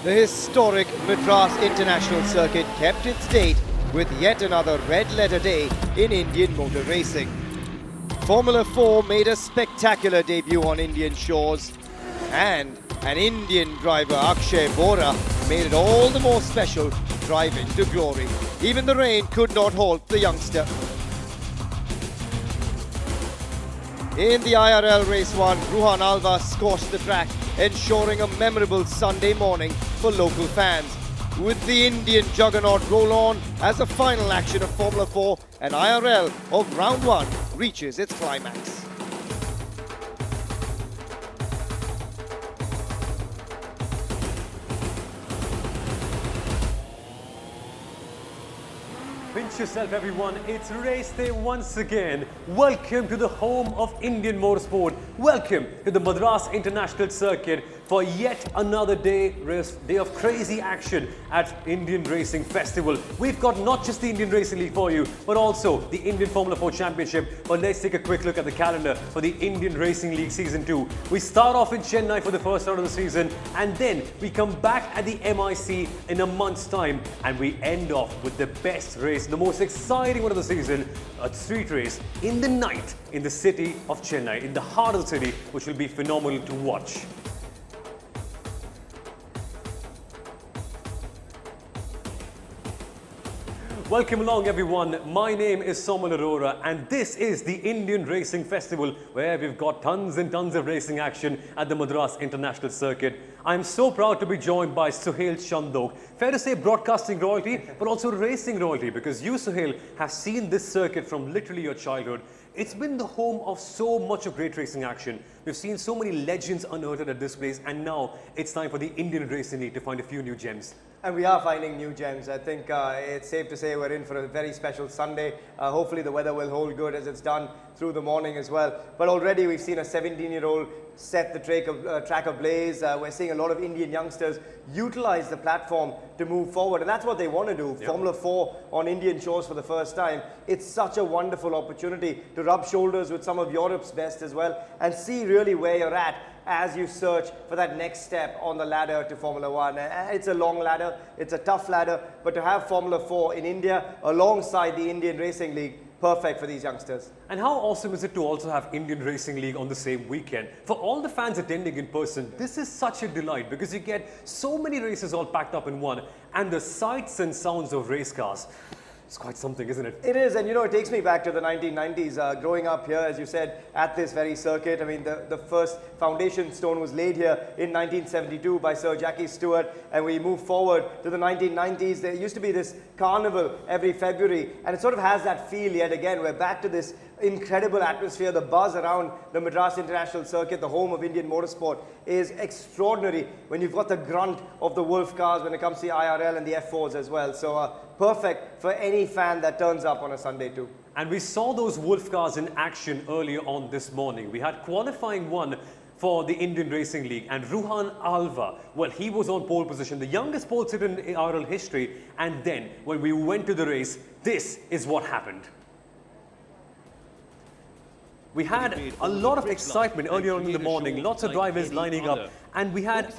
The historic Madras International Circuit kept its date with yet another red-letter day in Indian motor racing. Formula 4 made a spectacular debut on Indian shores, and an Indian driver, Akash, Bohra, made it all the more special to drive into glory. Even the rain could not halt the youngster. In the IRL Race 1, Ruhan Alva scorched the track, ensuring a memorable Sunday morning for local fans. With the Indian juggernaut roll on as the final action of Formula 4 and IRL of Round 1 reaches its climax. Pinch yourself, everyone. It's race day once again. Welcome to the home of Indian motorsport. Welcome to the Madras International Circuit for yet another day of crazy action at Indian Racing Festival. We've got not just the Indian Racing League for you, but also the Indian Formula 4 Championship. But let's take a quick look at the calendar for the Indian Racing League Season 2. We start off in Chennai for the first round of the season, and then we come back at the MIC in a month's time, and we end off with the best race, the most exciting one of the season, a street race in the night in the city of Chennai, in the heart of the city, which will be phenomenal to watch. Welcome along, everyone. My name is Somal Arora, and this is the Indian Racing Festival, where we've got tons and tons of racing action at the Madras International Circuit. I'm so proud to be joined by Suhail Chandok. Fair to say broadcasting royalty, but also racing royalty, because you, Suhail, have seen this circuit from literally your childhood. It's been the home of so much of great racing action. We've seen so many legends unearthed at this place, and now it's time for the Indian Racing League to find a few new gems. And we are finding new gems. I think it's safe to say we're in for a very special Sunday. Hopefully the weather will hold good as it's done through the morning as well. But already we've seen a 17-year-old set the track ablaze. We're seeing a lot of Indian youngsters utilize the platform to move forward. And that's what they want to do. Yep. Formula 4 on Indian shores for the first time. It's such a wonderful opportunity to rub shoulders with some of Europe's best as well and see really where you're at as you search for that next step on the ladder to Formula 1. It's a long ladder, it's a tough ladder, but to have Formula 4 in India alongside the Indian Racing League, perfect for these youngsters. And how awesome is it to also have Indian Racing League on the same weekend? For all the fans attending in person, this is such a delight because you get so many races all packed up in one, and the sights and sounds of race cars. It's quite something, isn't it? It is, and you know, it takes me back to the 1990s, growing up here, as you said, at this very circuit. I mean, the first foundation stone was laid here in 1972 by Sir Jackie Stewart, and we move forward to the 1990s. There used to be this carnival every February, and it sort of has that feel yet again. We're back to this incredible atmosphere. The buzz around the Madras International Circuit, the home of Indian motorsport, is extraordinary when you've got the grunt of the Wolf cars when it comes to the IRL and the F4s as well. So perfect for any fan that turns up on a Sunday too. And we saw those Wolf cars in action earlier on this morning. We had qualifying one for the Indian Racing League, and Ruhan Alva, well, he was on pole position, the youngest pole sitter in IRL history. And then when we went to the race, this is what happened. We had a lot of excitement earlier on in the morning, lots of drivers lining up, and we had...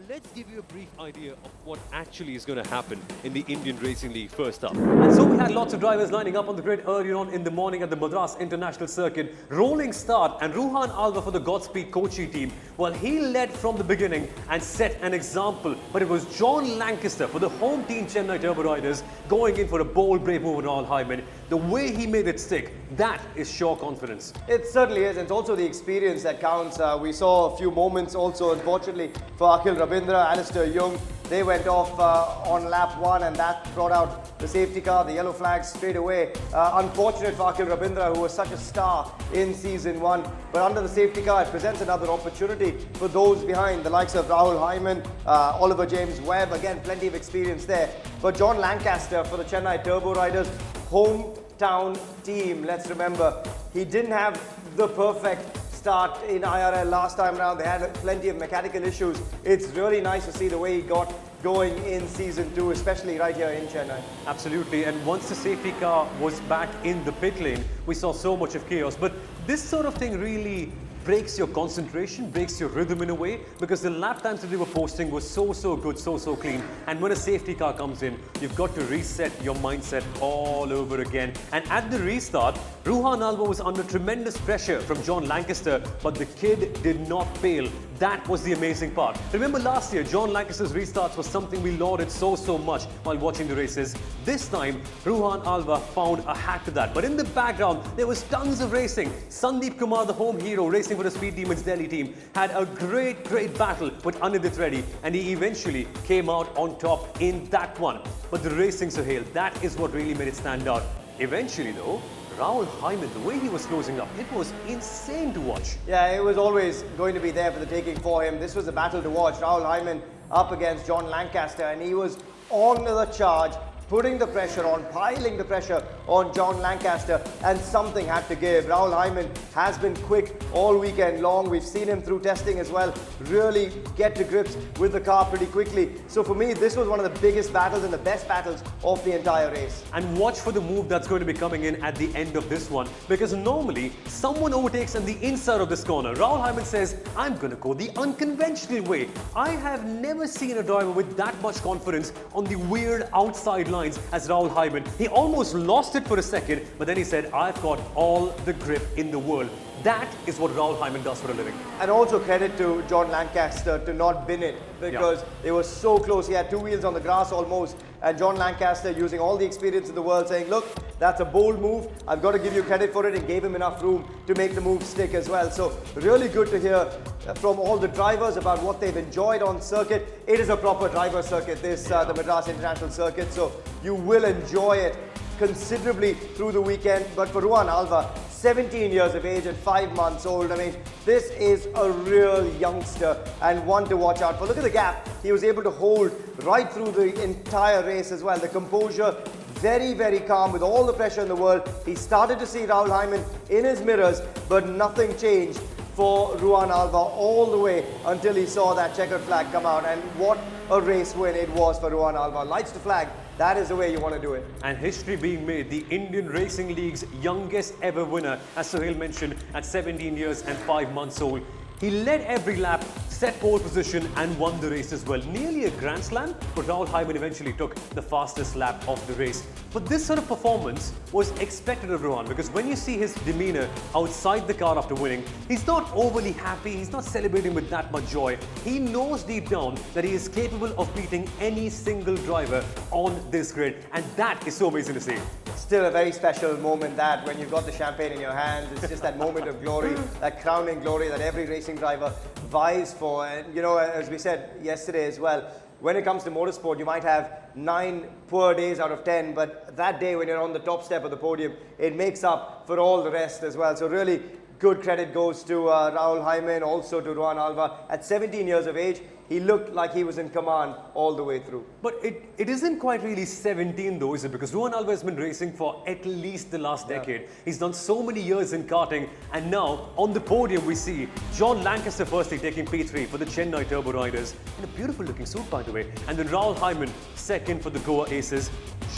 Let's give you a brief idea of what actually is going to happen in the Indian Racing League first up. And so we had lots of drivers lining up on the grid earlier on in the morning at the Madras International Circuit. Rolling start, and Ruhan Alva for the Godspeed Kochi team, well, he led from the beginning and set an example. But it was John Lancaster for the home team Chennai Turbo Riders going in for a bold, brave move on all Hyman. The way he made it stick, that is sure confidence. It certainly is, and it's also the experience that counts. We saw a few moments also, unfortunately, for Akhil Rabindra, Alistair Young. They went off on lap 1, and that brought out the safety car, the yellow flag straight away. Unfortunate for Akhil Rabindra, who was such a star in season 1. But under the safety car, it presents another opportunity for those behind, the likes of Rahul Hyman, Oliver James Webb. Again, plenty of experience there. But John Lancaster for the Chennai Turbo Riders, hometown team. Let's remember, he didn't have the perfect start in IRL last time around. They had plenty of mechanical issues. It's really nice to see the way he got going in season 2, especially right here in Chennai. Absolutely, and once the safety car was back in the pit lane, we saw so much of chaos. But this sort of thing really breaks your concentration, breaks your rhythm in a way, because the lap times that they were posting were so good, so clean. And when a safety car comes in, you've got to reset your mindset all over again. And at the restart, Ruhan Alva was under tremendous pressure from John Lancaster, but the kid did not fail. That was the amazing part. Remember last year, John Lancaster's restarts was something we lauded so much while watching the races. This time, Ruhan Alva found a hack to that. But in the background, there was tons of racing. Sandeep Kumar, the home hero, racing for the Speed Demons Delhi team, had a great battle with Anidit Reddy, and he eventually came out on top in that one. But the racing, Sohail, that is what really made it stand out. Eventually though, Rahul Hyman, the way he was closing up, it was insane to watch. Yeah, it was always going to be there for the taking for him. This was a battle to watch. Rahul Hyman up against John Lancaster, and he was on the charge, putting the pressure on, piling the pressure on John Lancaster, and something had to give. Rahul Hyman has been quick all weekend long. We've seen him through testing as well, really get to grips with the car pretty quickly. So for me, this was one of the biggest battles and the best battles of the entire race. And watch for the move that's going to be coming in at the end of this one, because normally someone overtakes on the inside of this corner. Rahul Hyman says, I'm going to go the unconventional way. I have never seen a driver with that much confidence on the weird outside lines as Rahul Hyman. He almost lost it for a second, but then he said, I've got all the grip in the world. That is what Rahul Hyman does for a living. And also credit to John Lancaster to not bin it, because they were so close. He had two wheels on the grass almost, and John Lancaster, using all the experience in the world, saying, look, that's a bold move, I've got to give you credit for it, and gave him enough room to make the move stick as well. So really good to hear from all the drivers about what they've enjoyed on circuit. It is a proper driver circuit, this the Madras International Circuit, so you will enjoy it considerably through the weekend. But for Ruhan Alva, 17 years of age and 5 months old, I mean, this is a real youngster and one to watch out for. Look at the gap he was able to hold right through the entire race as well. The composure, very calm with all the pressure in the world. He started to see Rahul Hyman in his mirrors, but nothing changed for Ruhan Alva all the way until he saw that checkered flag come out. And what a race win it was for Ruhan Alva. Lights to flag, that is the way you want to do it. And history being made, the Indian Racing League's youngest ever winner, as Sohail mentioned, at 17 years and 5 months old. He led every lap, set pole position and won the race as well. Nearly a grand slam, but Rahul Hyman eventually took the fastest lap of the race. But this sort of performance was expected of Ruhan, because when you see his demeanor outside the car after winning, he's not overly happy, he's not celebrating with that much joy. He knows deep down that he is capable of beating any single driver on this grid, and that is so amazing to see. Still a very special moment, that when you've got the champagne in your hands, it's just that moment of glory, that crowning glory that every racing driver vies for. And you know, as we said yesterday as well, when it comes to motorsport, you might have 9 poor days out of 10, but that day when you're on the top step of the podium, it makes up for all the rest as well. So really good credit goes to Rahul Hyman, also to Ruhan Alva. At 17 years of age, he looked like he was in command all the way through. But it isn't quite really 17 though, is it? Because Ruhan Alva has been racing for at least the last decade. He's done so many years in karting, and now on the podium we see John Lancaster firstly taking P3 for the Chennai Turbo Riders, in a beautiful looking suit by the way, and then Rahul Hyman second for the Goa Aces.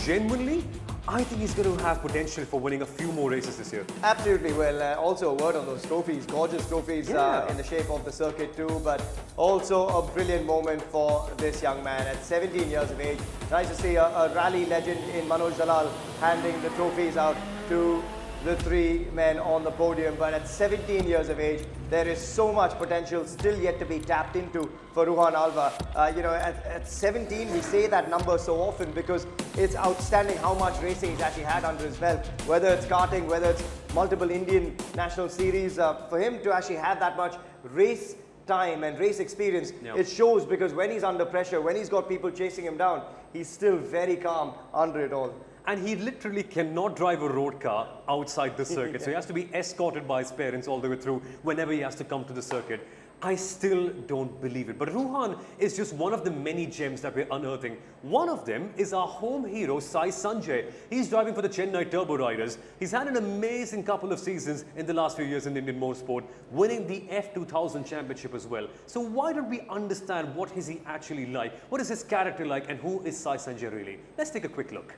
Genuinely, I think he's going to have potential for winning a few more races this year. Absolutely. Well, also a word on those trophies, gorgeous trophies in the shape of the circuit too, but also a brilliant moment for this young man at 17 years of age. Nice to see a rally legend in Manoj Dalal handing the trophies out to the 3 men on the podium. But at 17 years of age, there is so much potential still yet to be tapped into for Ruhan Alva. You know, at 17, we say that number so often because it's outstanding how much racing he's actually had under his belt. Whether it's karting, whether it's multiple Indian national series, for him to actually have that much race time and race experience, it shows, because when he's under pressure, when he's got people chasing him down, he's still very calm under it all. And he literally cannot drive a road car outside the circuit. So he has to be escorted by his parents all the way through whenever he has to come to the circuit. I still don't believe it. But Ruhan is just one of the many gems that we're unearthing. One of them is our home hero, Sai Sanjay. He's driving for the Chennai Turbo Riders. He's had an amazing couple of seasons in the last few years in Indian motorsport, winning the F2000 championship as well. So why don't we understand what is he actually like? What is his character like, and who is Sai Sanjay really? Let's take a quick look.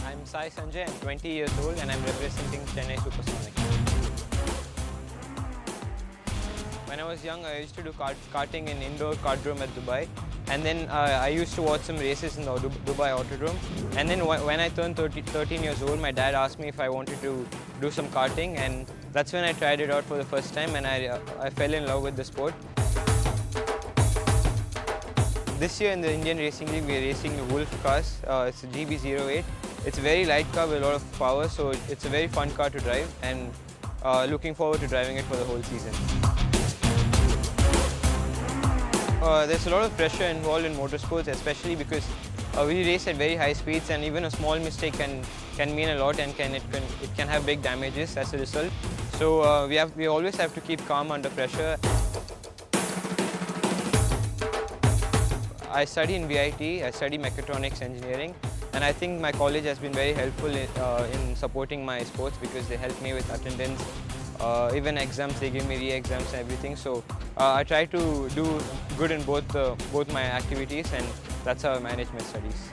I'm I'm Sai Sanjay, I'm 20 years old and I'm representing Chennai Supersonics. When I was young, I used to do karting in indoor kartdrome at Dubai. And then I used to watch some races in the Dubai Autodrome. And then when I turned 13 years old, my dad asked me if I wanted to do some karting. And that's when I tried it out for the first time and I fell in love with the sport. This year in the Indian Racing League, we are racing the Wolf cars. It's a GB08. It's a very light car with a lot of power, so it's a very fun car to drive, and looking forward to driving it for the whole season. There's a lot of pressure involved in motorsports, especially because we race at very high speeds, and even a small mistake can mean a lot, and it can have big damages as a result. So we always have to keep calm under pressure. I study in VIT, I study mechatronics engineering, and I think my college has been very helpful in supporting my sports because they help me with attendance, even exams, they give me re-exams and everything. So I try to do good in both my activities, and that's how I manage my studies.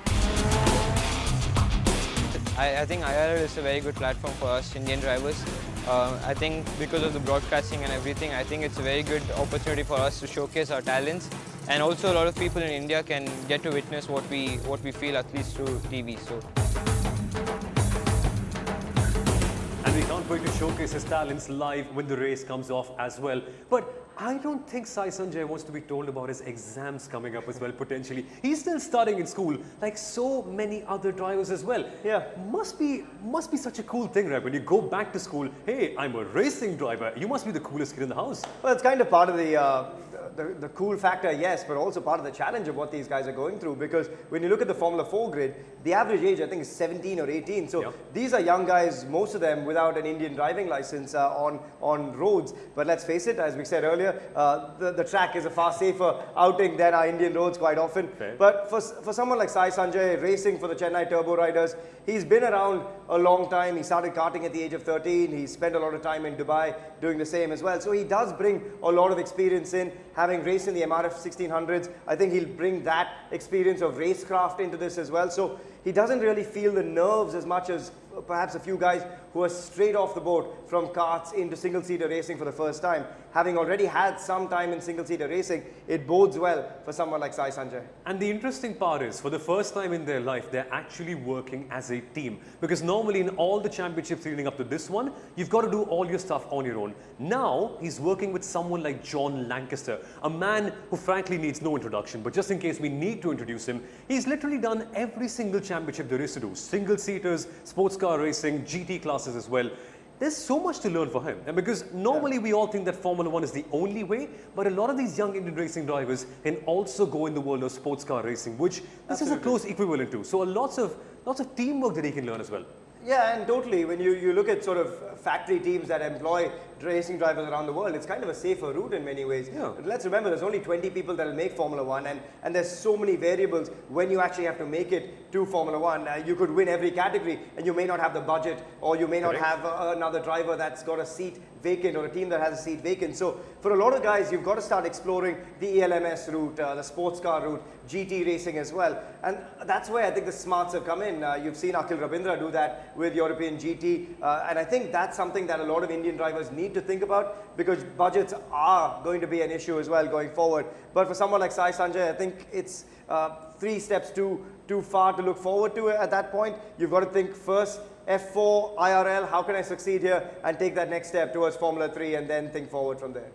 I think IRL is a very good platform for us Indian drivers. I think because of the broadcasting and everything, I think it's a very good opportunity for us to showcase our talents. And also a lot of people in India can get to witness what we feel, at least through TV. So. And we can't wait to showcase his talents live when the race comes off as well. But I don't think Sai Sanjay wants to be told about his exams coming up as well, potentially. He's still studying in school, like so many other drivers as well. Yeah. Must be such a cool thing, right? When you go back to school, hey, I'm a racing driver. You must be the coolest kid in the house. Well, it's kind of part of the cool factor, yes, but also part of the challenge of what these guys are going through, because when you look at the Formula 4 grid, the average age I think is 17 or 18. So these are young guys, most of them without an Indian driving license on roads. But let's face it, as we said earlier, the track is a far safer outing than our Indian roads quite often. Fair. But for someone like Sai Sanjay racing for the Chennai Turbo Riders, he's been around a long time. He started karting at the age of 13. He spent a lot of time in Dubai doing the same as well. So he does bring a lot of experience in, having raced in the MRF 1600s. I think he'll bring that experience of racecraft into this as well. So he doesn't really feel the nerves as much as perhaps a few guys who are straight off the boat from karts into single-seater racing for the first time. Having already had some time in single-seater racing, it bodes well for someone like Sai Sanjay. And the interesting part is, for the first time in their life, they're actually working as a team. Because normally in all the championships leading up to this one, you've got to do all your stuff on your own. Now, he's working with someone like John Lancaster, a man who frankly needs no introduction. But just in case we need to introduce him, he's literally done every single championship there is to do. Single-seaters, sports car racing, GT classes as well. There's so much to learn for him. And because normally we all think that Formula 1 is the only way, but a lot of these young Indian racing drivers can also go in the world of sports car racing, which this is a close equivalent to. So lots of teamwork that he can learn as well. Yeah, and totally. When you look at sort of factory teams that employ racing drivers around the world, it's kind of a safer route in many ways. Yeah. But let's remember, there's only 20 people that will make Formula 1, and there's so many variables when you actually have to make it to Formula 1. You could win every category, and you may not have the budget, or you may not have another driver that's got a seat vacant, or a team that has a seat vacant. So for a lot of guys, you've got to start exploring the ELMS route, the sports car route, GT racing as well. And that's where I think the smarts have come in. You've seen Akhil Rabindra do that with European GT. And I think that's something that a lot of Indian drivers need to think about, because budgets are going to be an issue as well going forward. But for someone like Sai Sanjay, I think it's 3 steps too far to look forward to at that point. You've got to think first, F4, IRL, how can I succeed here, and take that next step towards Formula 3 and then think forward from there.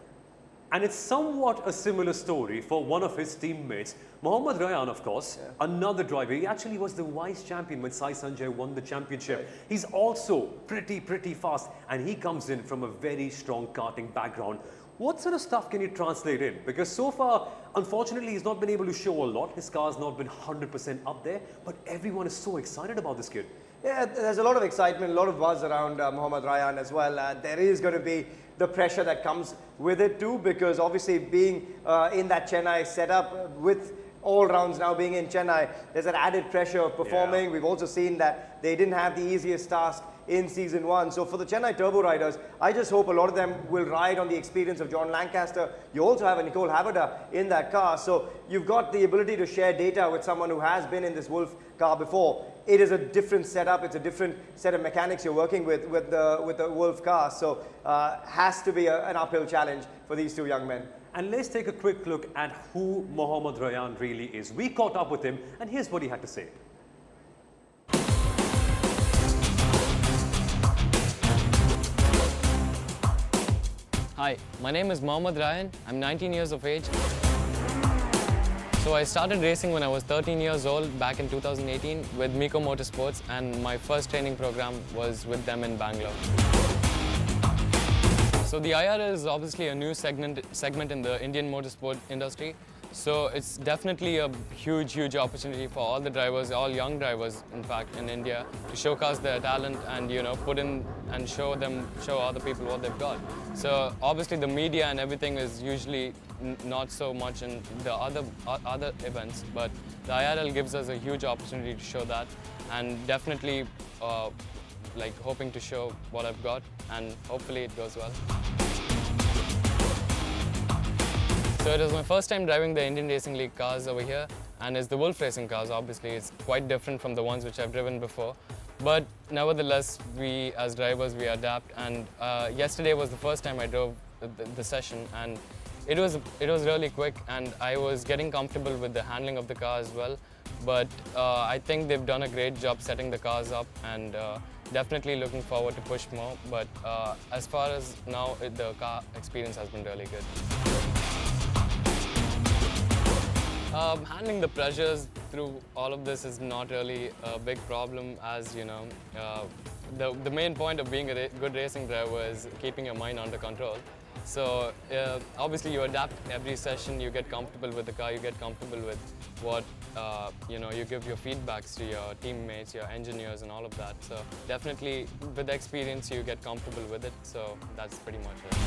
And it's somewhat a similar story for one of his teammates, Mohammad Rayan, of course, another driver. He actually was the vice champion when Sai Sanjay won the championship. Right. He's also pretty fast, and he comes in from a very strong karting background. What sort of stuff can you translate in? Because so far, unfortunately, he's not been able to show a lot. His car's not been 100% up there, but everyone is so excited about this kid. Yeah, there's a lot of excitement, a lot of buzz around Mohammad Rayan as well. There is going to be the pressure that comes with it too, because obviously being in that Chennai setup with all rounds now being in Chennai, there's an added pressure of performing. We've also seen that they didn't have the easiest task in season 1. So for the Chennai Turbo Riders, I just hope a lot of them will ride on the experience of John Lancaster. You also have a Nicole Havada in that car. So you've got the ability to share data with someone who has been in this Wolf car before. it is a different setup. It's a different set of mechanics you're working with the Wolf car. So has to be an uphill challenge for these two young men. And let's take a quick look at who Mohammad Rayan really is. We caught up with him, and here's what he had to say. Hi, my name is Mohammad Rayan. I'm 19 years of age. So I started racing when I was 13 years old back in 2018 with Miko Motorsports, and my first training program was with them in Bangalore. So the IRL is obviously a new segment in the Indian motorsport industry. So it's definitely a huge opportunity for all the drivers, all young drivers, in fact, in India, to showcase their talent and, you know, put in and show other people what they've got. So obviously the media and everything is usually not so much in the other events, but the IRL gives us a huge opportunity to show that, and definitely like hoping to show what I've got, and hopefully it goes well. So it was my first time driving the Indian Racing League cars over here, and it's the Wolf Racing cars. Obviously it's quite different from the ones which I've driven before, but nevertheless we as drivers we adapt, and yesterday was the first time I drove the session, and it was really quick, and I was getting comfortable with the handling of the car as well. But I think they've done a great job setting the cars up, and definitely looking forward to push more. But as far as now, the car experience has been really good. Handling the pressures through all of this is not really a big problem, as you know. The main point of being a good racing driver is keeping your mind under control. So obviously you adapt every session, you get comfortable with the car, you get comfortable with what, you know, you give your feedbacks to your teammates, your engineers and all of that. So definitely with the experience you get comfortable with it, so that's pretty much it.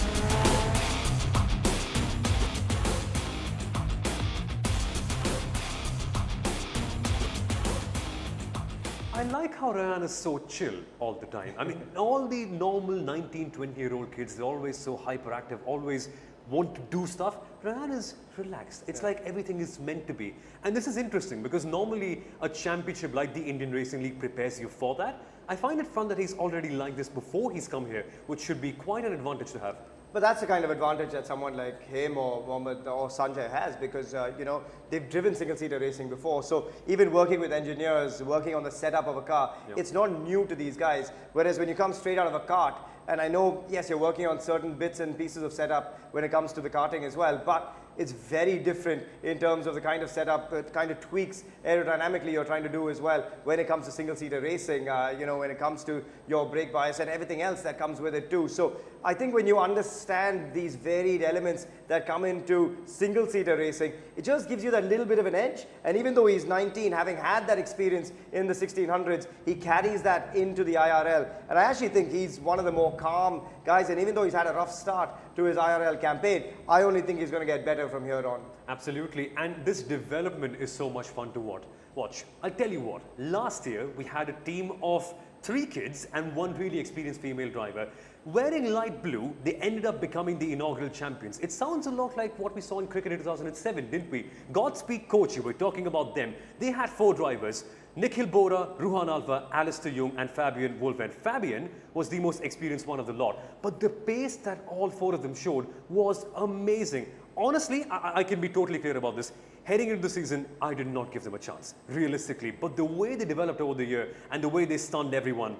I like how Rayan is so chill all the time. I mean, all the normal 19, 20-year-old kids, they're always so hyperactive, always want to do stuff. Rayan is relaxed. It's like everything is meant to be. And this is interesting because normally a championship like the Indian Racing League prepares you for that. I find it fun that he's already like this before he's come here, which should be quite an advantage to have. But that's the kind of advantage that someone like him or Mohammad or Sanjay has, because you know, they've driven single-seater racing before. So even working with engineers, working on the setup of a car, it's not new to these guys. Whereas when you come straight out of a kart, and I know, yes, you're working on certain bits and pieces of setup when it comes to the karting as well, but it's very different in terms of the kind of setup, the kind of tweaks aerodynamically you're trying to do as well when it comes to single-seater racing, you know, when it comes to your brake bias and everything else that comes with it too. So I think when you understand these varied elements that come into single-seater racing, it just gives you that little bit of an edge. And even though he's 19, having had that experience in the 1600s, he carries that into the IRL. And I actually think he's one of the more calm guys, and even though he's had a rough start to his IRL campaign, I only think he's going to get better from here on. Absolutely, and this development is so much fun to watch. I'll tell you what, last year we had a team of 3 kids and 1 really experienced female driver. Wearing light blue, they ended up becoming the inaugural champions. It sounds a lot like what we saw in cricket in 2007, didn't we? Godspeed Kochi, we're talking about them. They had 4 drivers. Nikhil Bohra, Ruhan Alva, Alistair Young and Fabian Wolf. And Fabian was the most experienced one of the lot. But the pace that all 4 of them showed was amazing. Honestly, I can be totally clear about this. Heading into the season, I did not give them a chance, realistically. But the way they developed over the year and the way they stunned everyone,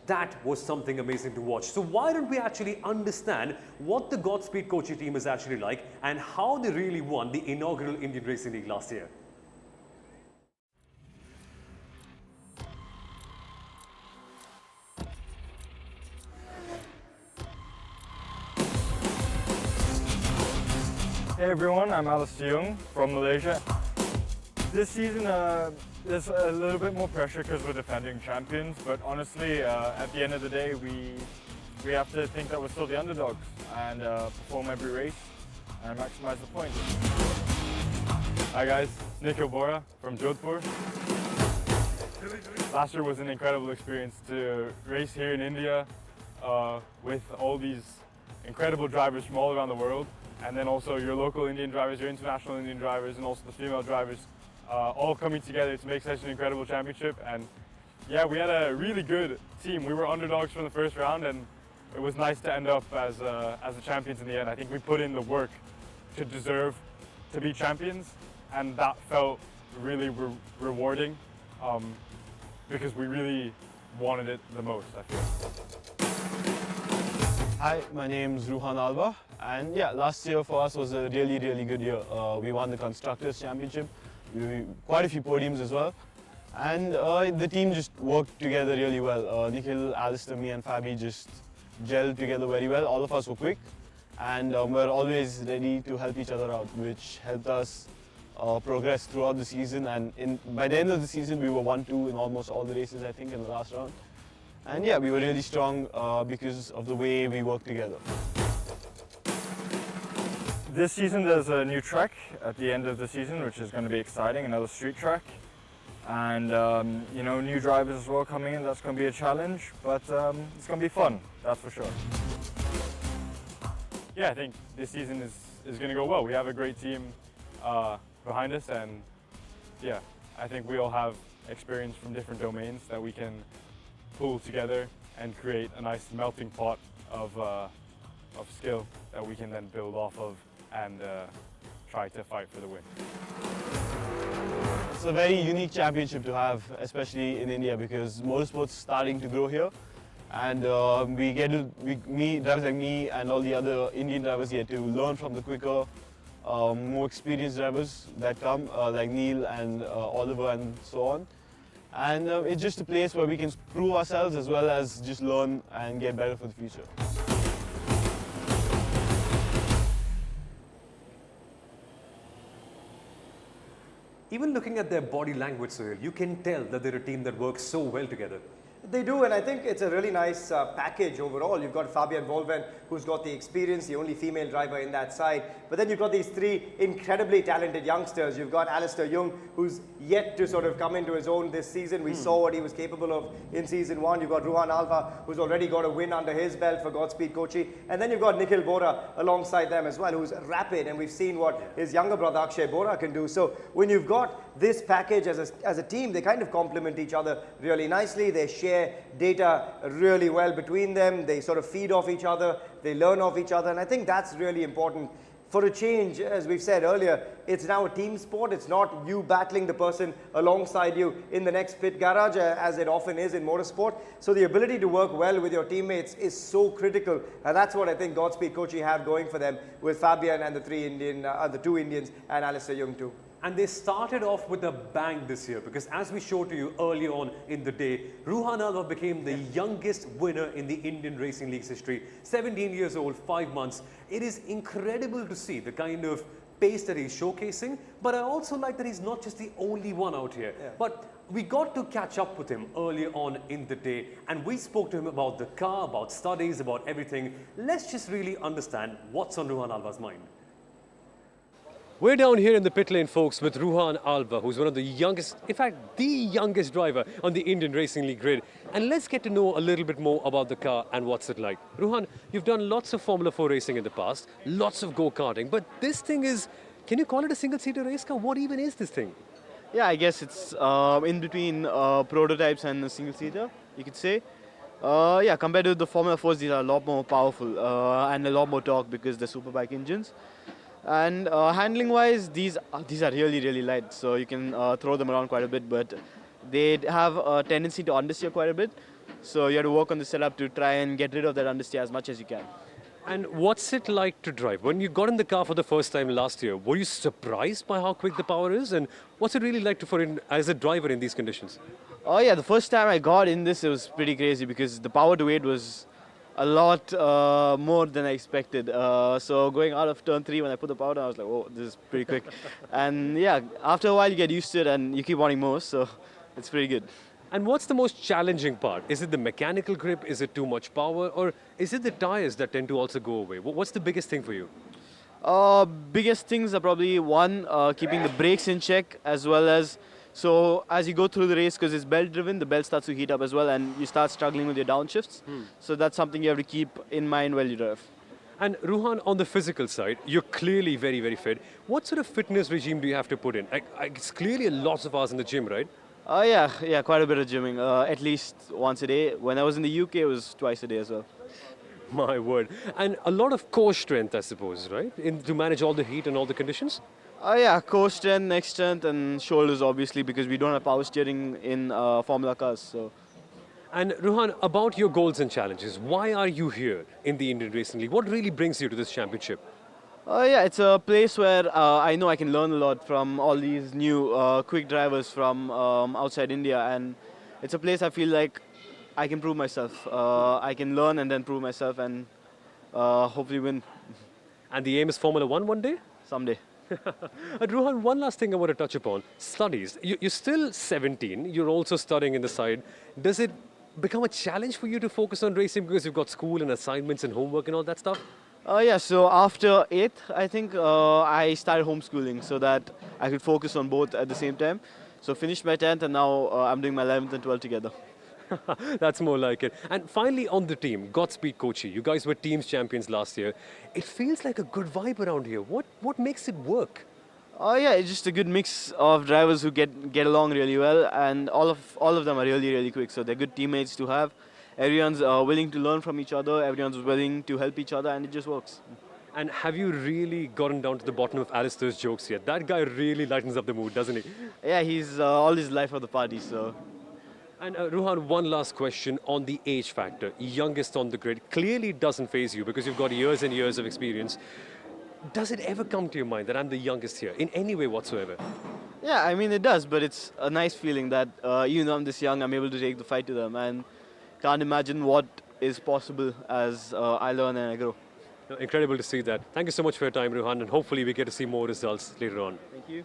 that was something amazing to watch. So why don't we actually understand what the Godspeed Kochi team is actually like and how they really won the inaugural Indian Racing League last year. Hey everyone, I'm Alistair Young from Malaysia. This season there's a little bit more pressure because we're defending champions, but honestly at the end of the day we have to think that we're still the underdogs and perform every race and maximize the points. Hi guys, Nikhil Bohra from Jodhpur. Last year was an incredible experience to race here in India with all these incredible drivers from all around the world. And then also your local Indian drivers, your international Indian drivers, and also the female drivers all coming together to make such an incredible championship. And Yeah, we had a really good team. We were underdogs from the first round, and it was nice to end up as the champions in the end. I think we put in the work to deserve to be champions, and that felt really rewarding because we really wanted it the most, I feel. Hi, my name is Ruhan Alva, and yeah, last year for us was a really, really good year. We won the Constructors' Championship, quite a few podiums as well, and the team just worked together really well. Nikhil, Alistair, me and Fabi just gelled together very well. All of us were quick, and we're always ready to help each other out, which helped us progress throughout the season. And by the end of the season, we were 1-2 in almost all the races, I think, in the last round. And yeah, we were really strong because of the way we worked together. This season there's a new track at the end of the season, which is going to be exciting, another street track. And you know, new drivers as well coming in, that's going to be a challenge, but it's going to be fun, that's for sure. Yeah, I think this season is going to go well. We have a great team behind us, and yeah, I think we all have experience from different domains that we can pull together and create a nice melting pot of skill that we can then build off of and try to fight for the win. It's a very unique championship to have, especially in India, because motorsport's starting to grow here, and me, drivers like me and all the other Indian drivers get to learn from the quicker, more experienced drivers that come, like Neil and Oliver and so on. And it's just a place where we can prove ourselves as well as just learn and get better for the future. Even looking at their body language, Sohail, you can tell that they're a team that works so well together. They do, and I think it's a really nice package overall. You've got Fabian Volven, who's got the experience, the only female driver in that side. But then you've got these three incredibly talented youngsters. You've got Alistair Young, who's yet to sort of come into his own this season. We saw what he was capable of in season one. You've got Ruhan Alva, who's already got a win under his belt for Godspeed Kochi. And then you've got Nikhil Bohra alongside them as well, who's rapid. And we've seen what his younger brother Akshay Bohra can do. So when you've got this package as a team, they kind of complement each other really nicely. They share data really well between them. They sort of feed off each other. They learn off each other. And I think that's really important. For a change, as we've said earlier, it's now a team sport. It's not you battling the person alongside you in the next pit garage, as it often is in motorsport. So the ability to work well with your teammates is so critical. And that's what I think Godspeed Kochi have going for them with Fabian and the two Indians and Alistair Young too. And they started off with a bang this year, because as we showed to you early on in the day, Ruhan Alva became the youngest winner in the Indian Racing League's history. 17 years old, 5 months. It is incredible to see the kind of pace that he's showcasing, but I also like that he's not just the only one out here. Yeah. But we got to catch up with him earlier on in the day, and we spoke to him about the car, about studies, about everything. Let's just really understand what's on Ruhan Alva's mind. We're down here in the pit lane, folks, with Ruhan Alva, who's one of the youngest, in fact, the youngest driver on the Indian Racing League grid. And let's get to know a little bit more about the car and what's it like. Ruhan, you've done lots of Formula 4 racing in the past, lots of go-karting, but this thing is, can you call it a single-seater race car? What even is this thing? Yeah, I guess it's in between prototypes and a single-seater, you could say. Yeah, compared to the Formula 4s, these are a lot more powerful and a lot more torque because they're superbike engines. And handling-wise, these are really, really light, so you can throw them around quite a bit, but they have a tendency to understeer quite a bit. So you have to work on the setup to try and get rid of that understeer as much as you can. And what's it like to drive? When you got in the car for the first time last year, were you surprised by how quick the power is? And what's it really like as a driver in these conditions? Oh yeah, the first time I got in this, it was pretty crazy because the power to weight was a lot more than I expected. So going out of turn 3 when I put the power down, I was like, oh, this is pretty quick. And yeah, after a while you get used to it and you keep wanting more, so it's pretty good. And what's the most challenging part? Is it the mechanical grip? Is it too much power? Or is it the tires that tend to also go away? What's the biggest thing for you? Biggest things are probably one, keeping the brakes in check, as well as so as you go through the race, because it's belt driven, the belt starts to heat up as well and you start struggling with your downshifts. So that's something you have to keep in mind while you drive. And Ruhan, on the physical side, you're clearly very, very fit. What sort of fitness regime do you have to put in? It's clearly lots of hours in the gym, right? Yeah, quite a bit of gymming. At least once a day. When I was in the UK, it was twice a day as well. My word. And a lot of core strength, I suppose, right? To manage all the heat and all the conditions? Yeah, core strength, neck strength, and shoulders obviously because we don't have power steering in Formula cars. So. And Ruhan, about your goals and challenges, why are you here in the Indian Racing League? What really brings you to this championship? Yeah, it's a place where I know I can learn a lot from all these new quick drivers from outside India, and it's a place I feel like I can prove myself. I can learn and then prove myself, and hopefully win And the aim is Formula One day? someday. And Ruhan, one last thing I want to touch upon. Studies. You're still 17. You're also studying in the side. Does it become a challenge for you to focus on racing because you've got school and assignments and homework and all that stuff? Yeah, so after 8th, I think I started homeschooling so that I could focus on both at the same time. So finished my 10th and now I'm doing my 11th and 12th together. That's more like it. And finally, on the team, Godspeed Kochi. You guys were teams champions last year. It feels like a good vibe around here. What makes it work? Yeah, it's just a good mix of drivers who get along really well, and all of them are really quick. So they're good teammates to have. Everyone's willing to learn from each other. Everyone's willing to help each other, and it just works. And have you really gotten down to the bottom of Alistair's jokes yet? That guy really lightens up the mood, doesn't he? Yeah, he's all his life of the party. So. And Ruhan, one last question on the age factor. Youngest on the grid clearly doesn't faze you because you've got years and years of experience. Does it ever come to your mind that I'm the youngest here in any way whatsoever? Yeah, I mean it does, but it's a nice feeling that even though I'm this young, I'm able to take the fight to them, and can't imagine what is possible as I learn and I grow. Incredible to see that. Thank you so much for your time, Ruhan, and hopefully we get to see more results later on. Thank you.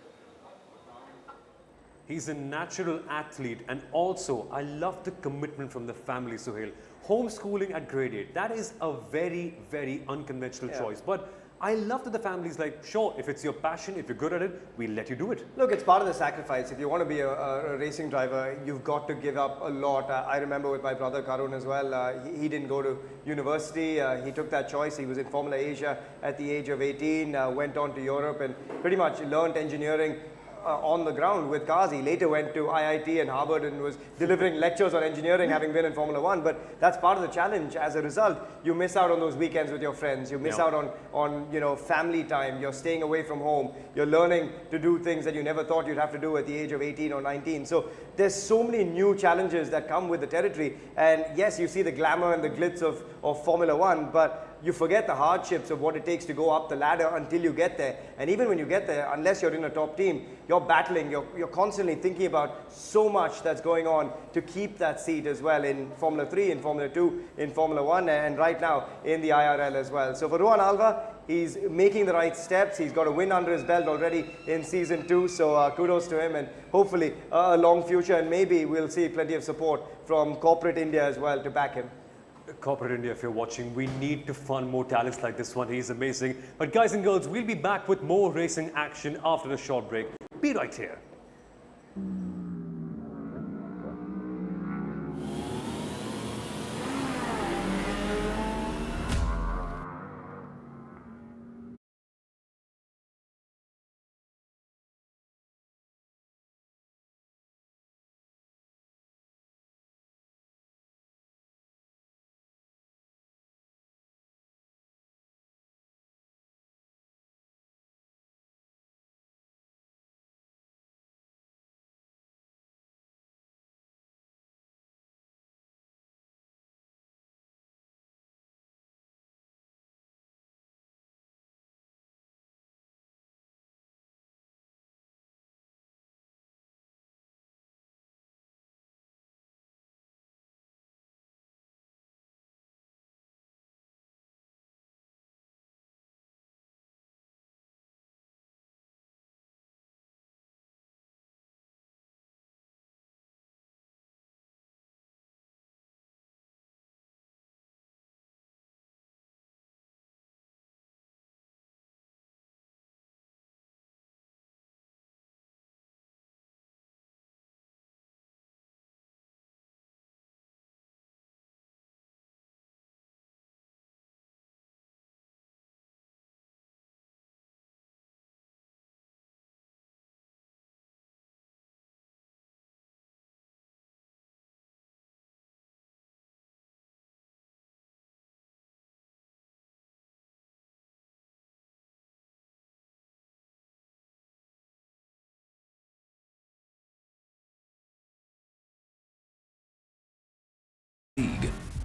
He's a natural athlete, and also I love the commitment from the family, Suhail. Homeschooling at grade 8, that is a very, very unconventional choice. But I love that the family's like, sure, if it's your passion, if you're good at it, we'll let you do it. Look, it's part of the sacrifice. If you want to be a racing driver, you've got to give up a lot. I remember with my brother Karun as well, he didn't go to university. He took that choice. He was in Formula Asia at the age of 18, went on to Europe and pretty much learned engineering on the ground with cars. He later went to IIT and Harvard and was delivering lectures on engineering, having been in Formula One. But that's part of the challenge. As a result, you miss out on those weekends with your friends. You miss out on family time. You're staying away from home. You're learning to do things that you never thought you'd have to do at the age of 18 or 19. So there's so many new challenges that come with the territory. And yes, you see the glamour and the glitz of Formula One, but you forget the hardships of what it takes to go up the ladder until you get there. And even when you get there, unless you're in a top team, you're battling, you're constantly thinking about so much that's going on to keep that seat as well in Formula 3, in Formula 2, in Formula 1, and right now in the IRL as well. So for Ruhan Alva, he's making the right steps. He's got a win under his belt already in season 2. So kudos to him, and hopefully a long future, and maybe we'll see plenty of support from corporate India as well to back him. Corporate India, if you're watching, we need to fund more talents like this one. He's amazing. But guys and girls, we'll be back with more racing action after a short break. Be right here.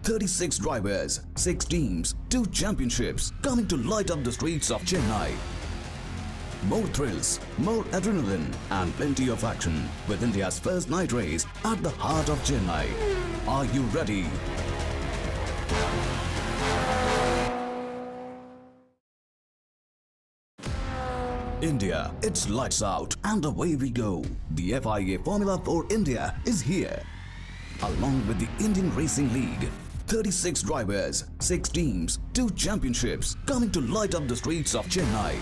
36 drivers, 6 teams, 2 championships coming to light up the streets of Chennai. More thrills, more adrenaline and plenty of action with India's first night race at the heart of Chennai. Are you ready? India, it's lights out and away we go. The FIA Formula for India is here. Along with the Indian Racing League, 36 drivers, 6 teams, 2 championships coming to light up the streets of Chennai.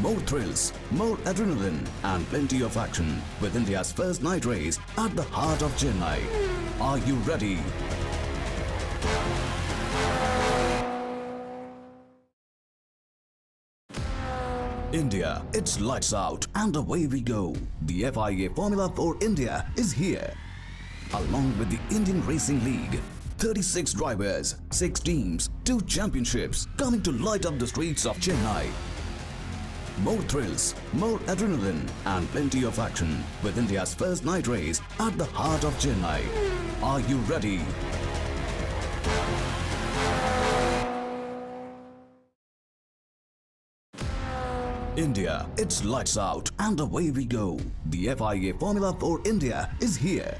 More thrills, more adrenaline and plenty of action with India's first night race at the heart of Chennai. Are you ready? India, it's lights out and away we go. The FIA Formula for India is here. Along with the Indian Racing League, 36 drivers, 6 teams, 2 championships coming to light up the streets of Chennai. More thrills, more adrenaline and plenty of action with India's first night race at the heart of Chennai. Are you ready? India, it's lights out and away we go. The FIA Formula for India is here.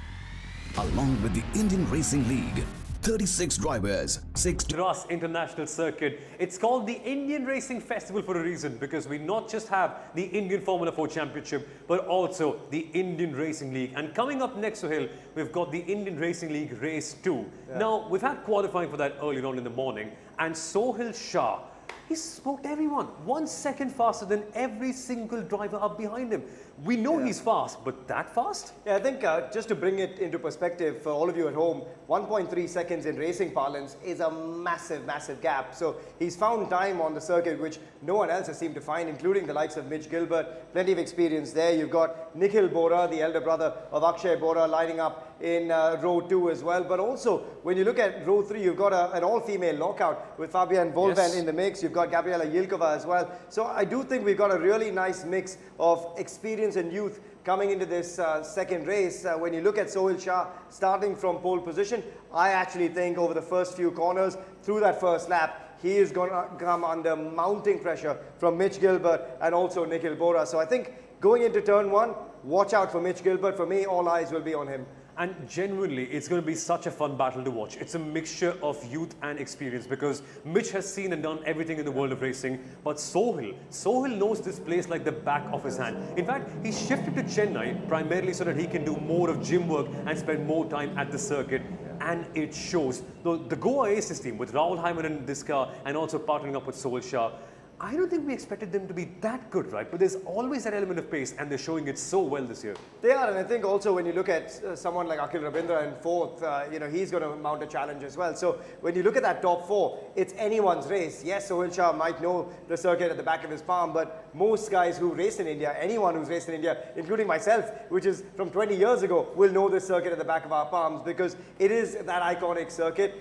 Along with the Indian Racing League, 36 drivers, 6 Madras International Circuit. It's called the Indian Racing Festival for a reason, because we not just have the Indian Formula 4 Championship, but also the Indian Racing League. And coming up next, Sohail, we've got the Indian Racing League Race 2. Yeah. Now, we've had qualifying for that earlier on in the morning, and Sohail Shah, he smoked everyone. 1 second faster than every single driver up behind him. We know he's fast, but that fast? Yeah, I think just to bring it into perspective for all of you at home, 1.3 seconds in racing parlance is a massive, massive gap. So he's found time on the circuit which no one else has seemed to find, including the likes of Mitch Gilbert. Plenty of experience there. You've got Nikhil Bohra, the elder brother of Akshay Bohra, lining up in row 2 as well. But also, when you look at row 3, you've got an all-female knockout with Fabienne Volven in the mix. You've got Gabriela Yilkova as well. So I do think we've got a really nice mix of experience and youth coming into this second race. When you look at Sohail Shah starting from pole position, I actually think over the first few corners through that first lap, he is going to come under mounting pressure from Mitch Gilbert and also Nikhil Bohra. So I think going into turn 1, watch out for Mitch Gilbert. For me, all eyes will be on him. And genuinely, it's going to be such a fun battle to watch. It's a mixture of youth and experience, because Mitch has seen and done everything in the world of racing. But Sohail knows this place like the back of his hand. In fact, he shifted to Chennai primarily so that he can do more of gym work and spend more time at the circuit. And it shows. The Goa Aces team with Rahul Hyman in this car and also partnering up with Sohail Shah, I don't think we expected them to be that good, right? But there's always that element of pace, and they're showing it so well this year. They are, and I think also when you look at someone like Akhil Rabindra in 4th, you know, he's going to mount a challenge as well. So when you look at that top 4, it's anyone's race. Yes, Sohail Shah might know the circuit at the back of his palm, but most guys who race in India, anyone who's raced in India, including myself, which is from 20 years ago, will know this circuit at the back of our palms, because it is that iconic circuit.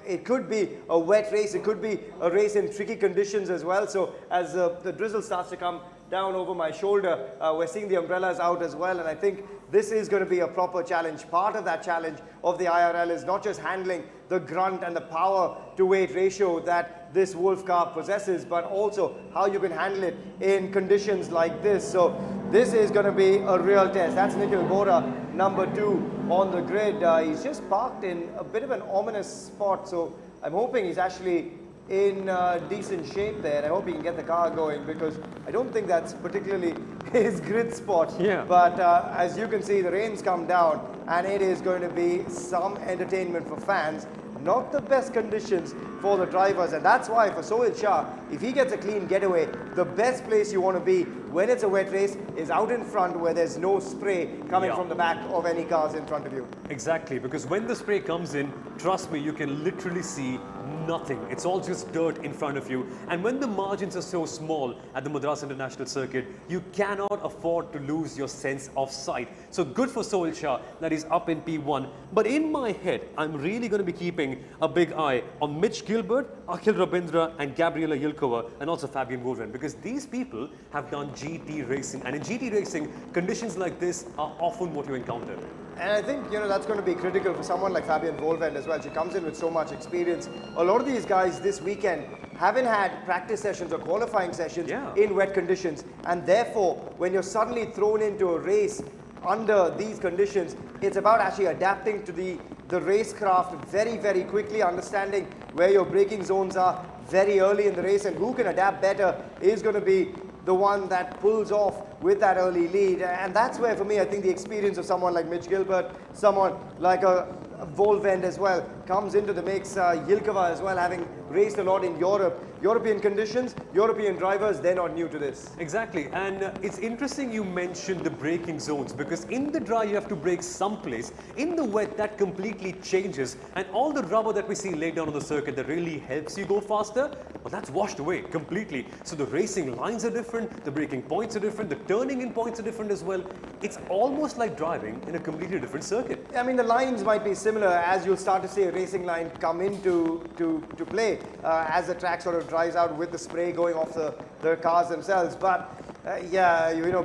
It could be a wet race, it could be a race in tricky conditions as well. So as the drizzle starts to come down over my shoulder, we're seeing the umbrellas out as well, and I think this is going to be a proper challenge. Part of that challenge of the IRL is not just handling the grunt and the power to weight ratio that this Wolf car possesses, but also how you can handle it in conditions like this. So this is going to be a real test. That's Nikhil Bohra, number 2 on the grid. He's just parked in a bit of an ominous spot, so I'm hoping he's actually in decent shape there. I hope he can get the car going, because I don't think that's particularly his grid spot. Yeah. But as you can see, the rain's come down and it is going to be some entertainment for fans. Not the best conditions for the drivers, and that's why for Sohail Shah, if he gets a clean getaway, the best place you want to be when it's a wet race is out in front where there's no spray coming from the back of any cars in front of you. Exactly, because when the spray comes in, trust me, you can literally see nothing. It's all just dirt in front of you. And when the margins are so small at the Madras International Circuit, you cannot afford to lose your sense of sight. So good for Sohail Shah that he's up in P1. But in my head, I'm really going to be keeping a big eye on Mitch Gilbert, Akhil Rabindra and Gabriela Yilkova and also Fabian Wolven, because these people have done GT racing, and in GT racing conditions like this are often what you encounter. And I think, that's going to be critical for someone like Fabian Wolven as well. She comes in with so much experience. A lot of these guys this weekend haven't had practice sessions or qualifying sessions in wet conditions. And therefore, when you're suddenly thrown into a race under these conditions, it's about actually adapting to the racecraft very, very quickly, understanding where your braking zones are very early in the race, and who can adapt better is going to be the one that pulls off with that early lead. And that's where, for me, I think the experience of someone like Mitch Gilbert, someone like a Volvend as well, comes into the mix. Yilkova as well, having raced a lot in Europe. European conditions, European drivers, they're not new to this. Exactly, and it's interesting you mentioned the braking zones, because in the dry you have to brake someplace. In the wet, that completely changes, and all the rubber that we see laid down on the circuit that really helps you go faster, well, that's washed away completely. So the racing lines are different, the braking points are different, the turning in points are different as well. It's almost like driving in a completely different circuit. I mean, the lines might be similar as you'll start to see a racing line come into to play as the track sort of dries out with the spray going off the cars themselves. But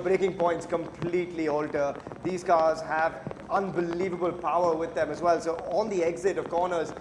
braking points completely alter. These cars have unbelievable power with them as well. So on the exit of corners,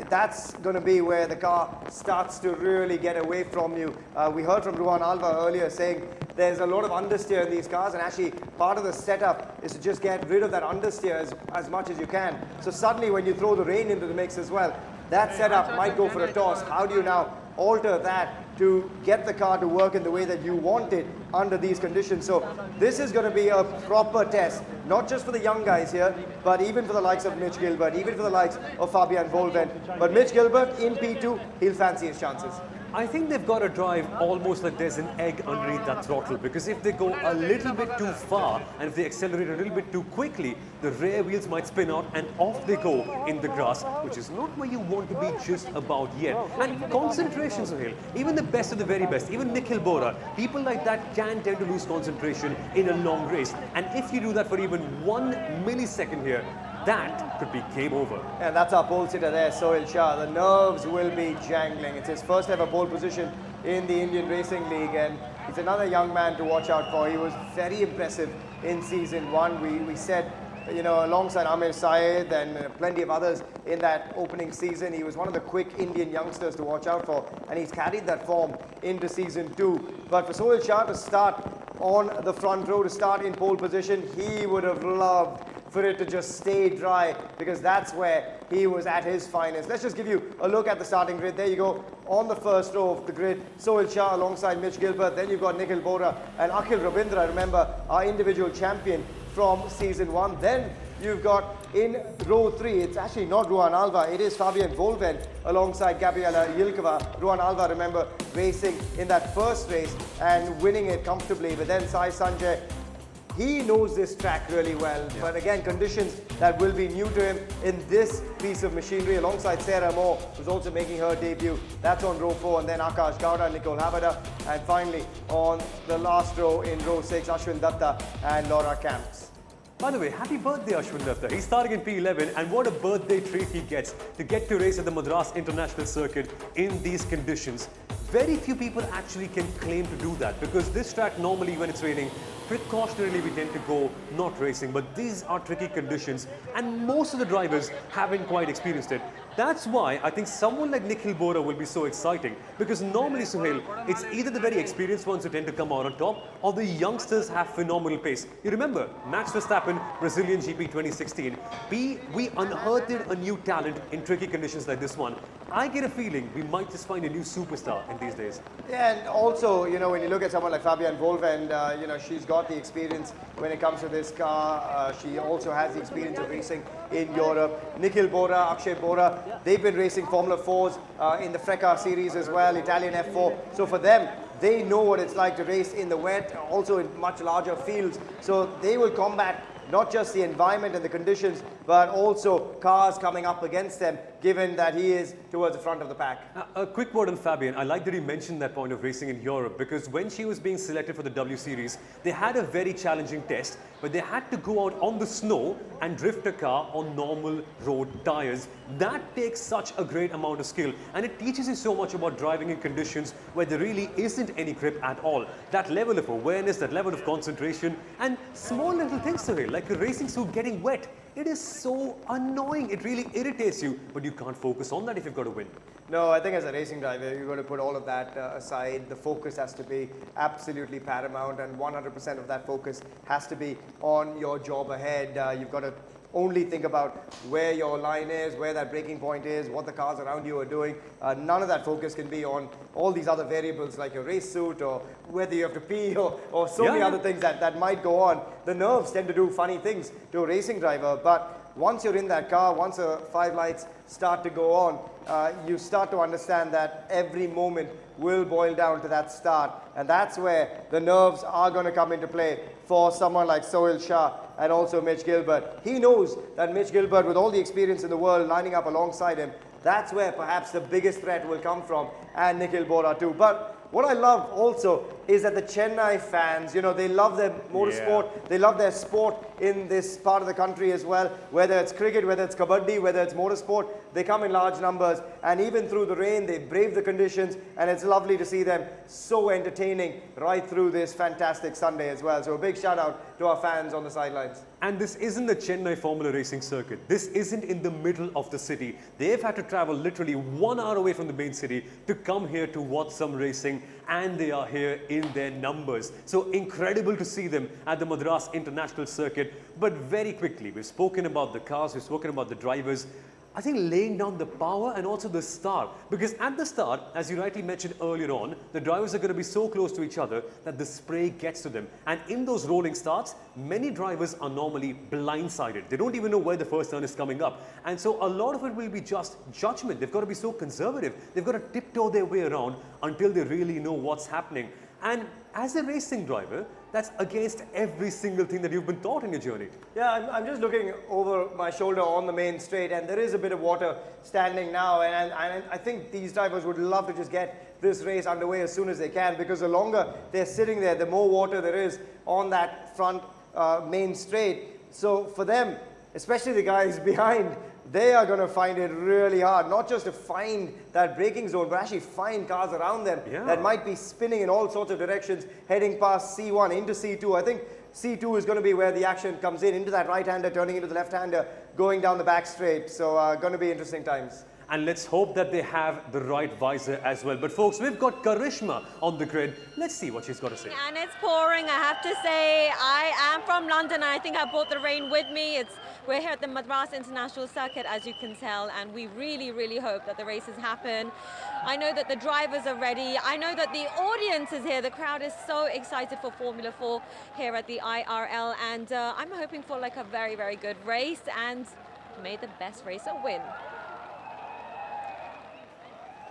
that's going to be where the car starts to really get away from you. We heard from Ruhan Alva earlier saying there's a lot of understeer in these cars, and actually part of the setup is to just get rid of that understeer as much as you can. So suddenly when you throw the rain into the mix as well, that setup might go for a toss. How do you now alter that to get the car to work in the way that you want it under these conditions? So this is going to be a proper test, not just for the young guys here, but even for the likes of Mitch Gilbert, even for the likes of Fabian Volven. But Mitch Gilbert in P2, he'll fancy his chances. I think they've got to drive almost like there's an egg underneath that throttle, because if they go a little bit too far and if they accelerate a little bit too quickly, the rear wheels might spin out and off they go in the grass, which is not where you want to be just about yet. And concentration, Suhail, even the best of the very best, even Nikhil Bohra, people like that can tend to lose concentration in a long race. And if you do that for even 1 millisecond here, that could be game over. And that's our pole sitter there, Sohail Shah. The nerves will be jangling. It's his first ever pole position in the Indian Racing League, and he's another young man to watch out for. He was very impressive in season 1. We said, alongside Amir Syed and plenty of others in that opening season, he was one of the quick Indian youngsters to watch out for, and he's carried that form into season 2. But for Sohail Shah to start on the front row, to start in pole position, he would have loved for it to just stay dry, because that's where he was at his finest. Let's just give you a look at the starting grid. There you go, on the first row of the grid, Sohail Shah alongside Mitch Gilbert. Then you've got Nikhil Bohra and Akhil Rabindra, remember, our individual champion from season 1. Then you've got in row 3, it's actually not Ruhan Alva, it is Fabian Volven alongside Gabriela Yilkova. Ruhan Alva, remember, racing in that first race and winning it comfortably. But then Sai Sanjay, he knows this track really well, but again, conditions that will be new to him in this piece of machinery, alongside Sarah Moore, who's also making her debut. That's on row 4, and then Akash, Gowda, Nicole Havada, and finally on the last row in row 6, Ashwin Datta and Laura Camps. By the way, happy birthday, Ashwin Datta. He's starting in P11, and what a birthday treat he gets to get to race at the Madras International Circuit in these conditions. Very few people actually can claim to do that, because this track normally when it's raining, precautionarily we tend to go not racing, but these are tricky conditions and most of the drivers haven't quite experienced it. That's why I think someone like Nikhil Bohra will be so exciting, because normally, Suhail, it's either the very experienced ones who tend to come out on top or the youngsters have phenomenal pace. You remember Max Verstappen, Brazilian GP 2016, we unearthed a new talent in tricky conditions like this one. I get a feeling we might just find a new superstar in these days. Yeah, and also, when you look at someone like Fabian Volven, she's got the experience when it comes to this car. She also has the experience of racing in Europe. Nikhil Bohra, Akshay Bohra, they've been racing Formula 4s in the Freca series as well, Italian F4. So for them, they know what it's like to race in the wet, also in much larger fields. So they will combat not just the environment and the conditions, but also cars coming up against them given that he is towards the front of the pack. A quick word on Fabian. I like that he mentioned that point of racing in Europe, because when she was being selected for the W Series, they had a very challenging test, but they had to go out on the snow and drift a car on normal road tires. That takes such a great amount of skill, and it teaches you so much about driving in conditions where there really isn't any grip at all. That level of awareness, that level of concentration, and small little things to it, like a racing suit getting wet. It is so annoying. It really irritates you, but you can't focus on that if you've got to win. No, I think as a racing driver, you've got to put all of that aside. The focus has to be absolutely paramount, and 100% of that focus has to be on your job ahead. You've got to only think about where your line is, where that braking point is, what the cars around you are doing. None of that focus can be on all these other variables like your race suit or whether you have to pee or so many other things that might go on. The nerves tend to do funny things to a racing driver, but once you're in that car, once the 5 lights start to go on, you start to understand that every moment will boil down to that start. And that's where the nerves are going to come into play for someone like Sohail Shah and also Mitch Gilbert. He knows that Mitch Gilbert, with all the experience in the world lining up alongside him, that's where perhaps the biggest threat will come from, and Nikhil Bohra too. But what I love also is that the Chennai fans, you know, they love their motorsport, they love their sport in this part of the country as well, whether it's cricket, whether it's kabaddi, whether it's motorsport, they come in large numbers, and even through the rain, they brave the conditions, and it's lovely to see them so entertaining right through this fantastic Sunday as well. So a big shout out to our fans on the sidelines. And this isn't the Chennai Formula Racing Circuit. This isn't in the middle of the city. They've had to travel literally 1 hour away from the main city to come here to watch some racing, and they are here in their numbers. So incredible to see them at the Madras International Circuit. But very quickly, we've spoken about the cars, we've spoken about the drivers. I think laying down the power and also the start, because at the start, as you rightly mentioned earlier on, the drivers are going to be so close to each other that the spray gets to them. And in those rolling starts, many drivers are normally blindsided. They don't even know where the first turn is coming up. And so a lot of it will be just judgment. They've got to be so conservative. They've got to tiptoe their way around until they really know what's happening. And as a racing driver, that's against every single thing that you've been taught in your journey. Yeah, I'm just looking over my shoulder on the main straight, and there is a bit of water standing now, and I think these drivers would love to just get this race underway as soon as they can, because the longer they're sitting there, the more water there is on that front main straight. So for them, especially the guys behind, they are going to find it really hard, not just to find that braking zone, but actually find cars around them that might be spinning in all sorts of directions, heading past C1 into C2. I think C2 is going to be where the action comes in, into that right-hander, turning into the left-hander, going down the back straight. So going to be interesting times. And let's hope that they have the right visor as well. But folks, we've got Karishma on the grid. Let's see what she's got to say. And it's pouring, I have to say. I am from London, and I think I brought the rain with me. We're here at the Madras International Circuit, as you can tell, and we really, really hope that the races happen. I know that the drivers are ready. I know that the audience is here. The crowd is so excited for Formula 4 here at the IRL, and I'm hoping for like a very, very good race, and may the best racer win.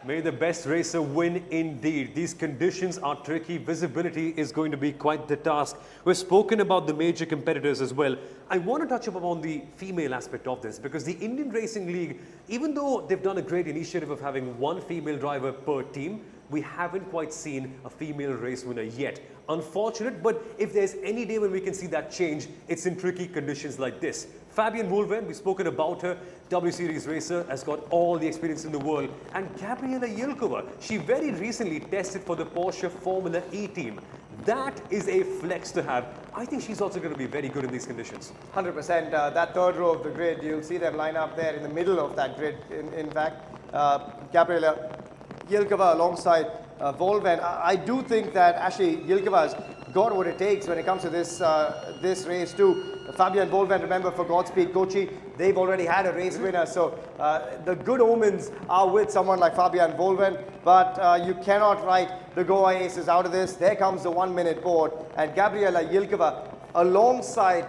May the best racer win indeed. These conditions are tricky. Visibility is going to be quite the task. We've spoken about the major competitors as well. I want to touch upon the female aspect of this, because the Indian Racing League, even though they've done a great initiative of having one female driver per team, we haven't quite seen a female race winner yet. Unfortunate, but if there's any day when we can see that change, it's in tricky conditions like this. Fabian Wohlven, we've spoken about her, W Series racer, has got all the experience in the world. And Gabriela Yilkova, she very recently tested for the Porsche Formula E team. That is a flex to have. I think she's also going to be very good in these conditions. 100%. That third row of the grid, you'll see them line up there in the middle of that grid. In fact, Gabriela Yilkova alongside Wohlven. I do think that actually Yilkova's got what it takes when it comes to this this race too. Fabian Wohlven, remember, for Godspeed Kochi, they've already had a race winner. So the good omens are with someone like Fabian Wohlven, but you cannot write the Goa Aces out of this. There comes the 1 minute board, and Gabriela Yilkova alongside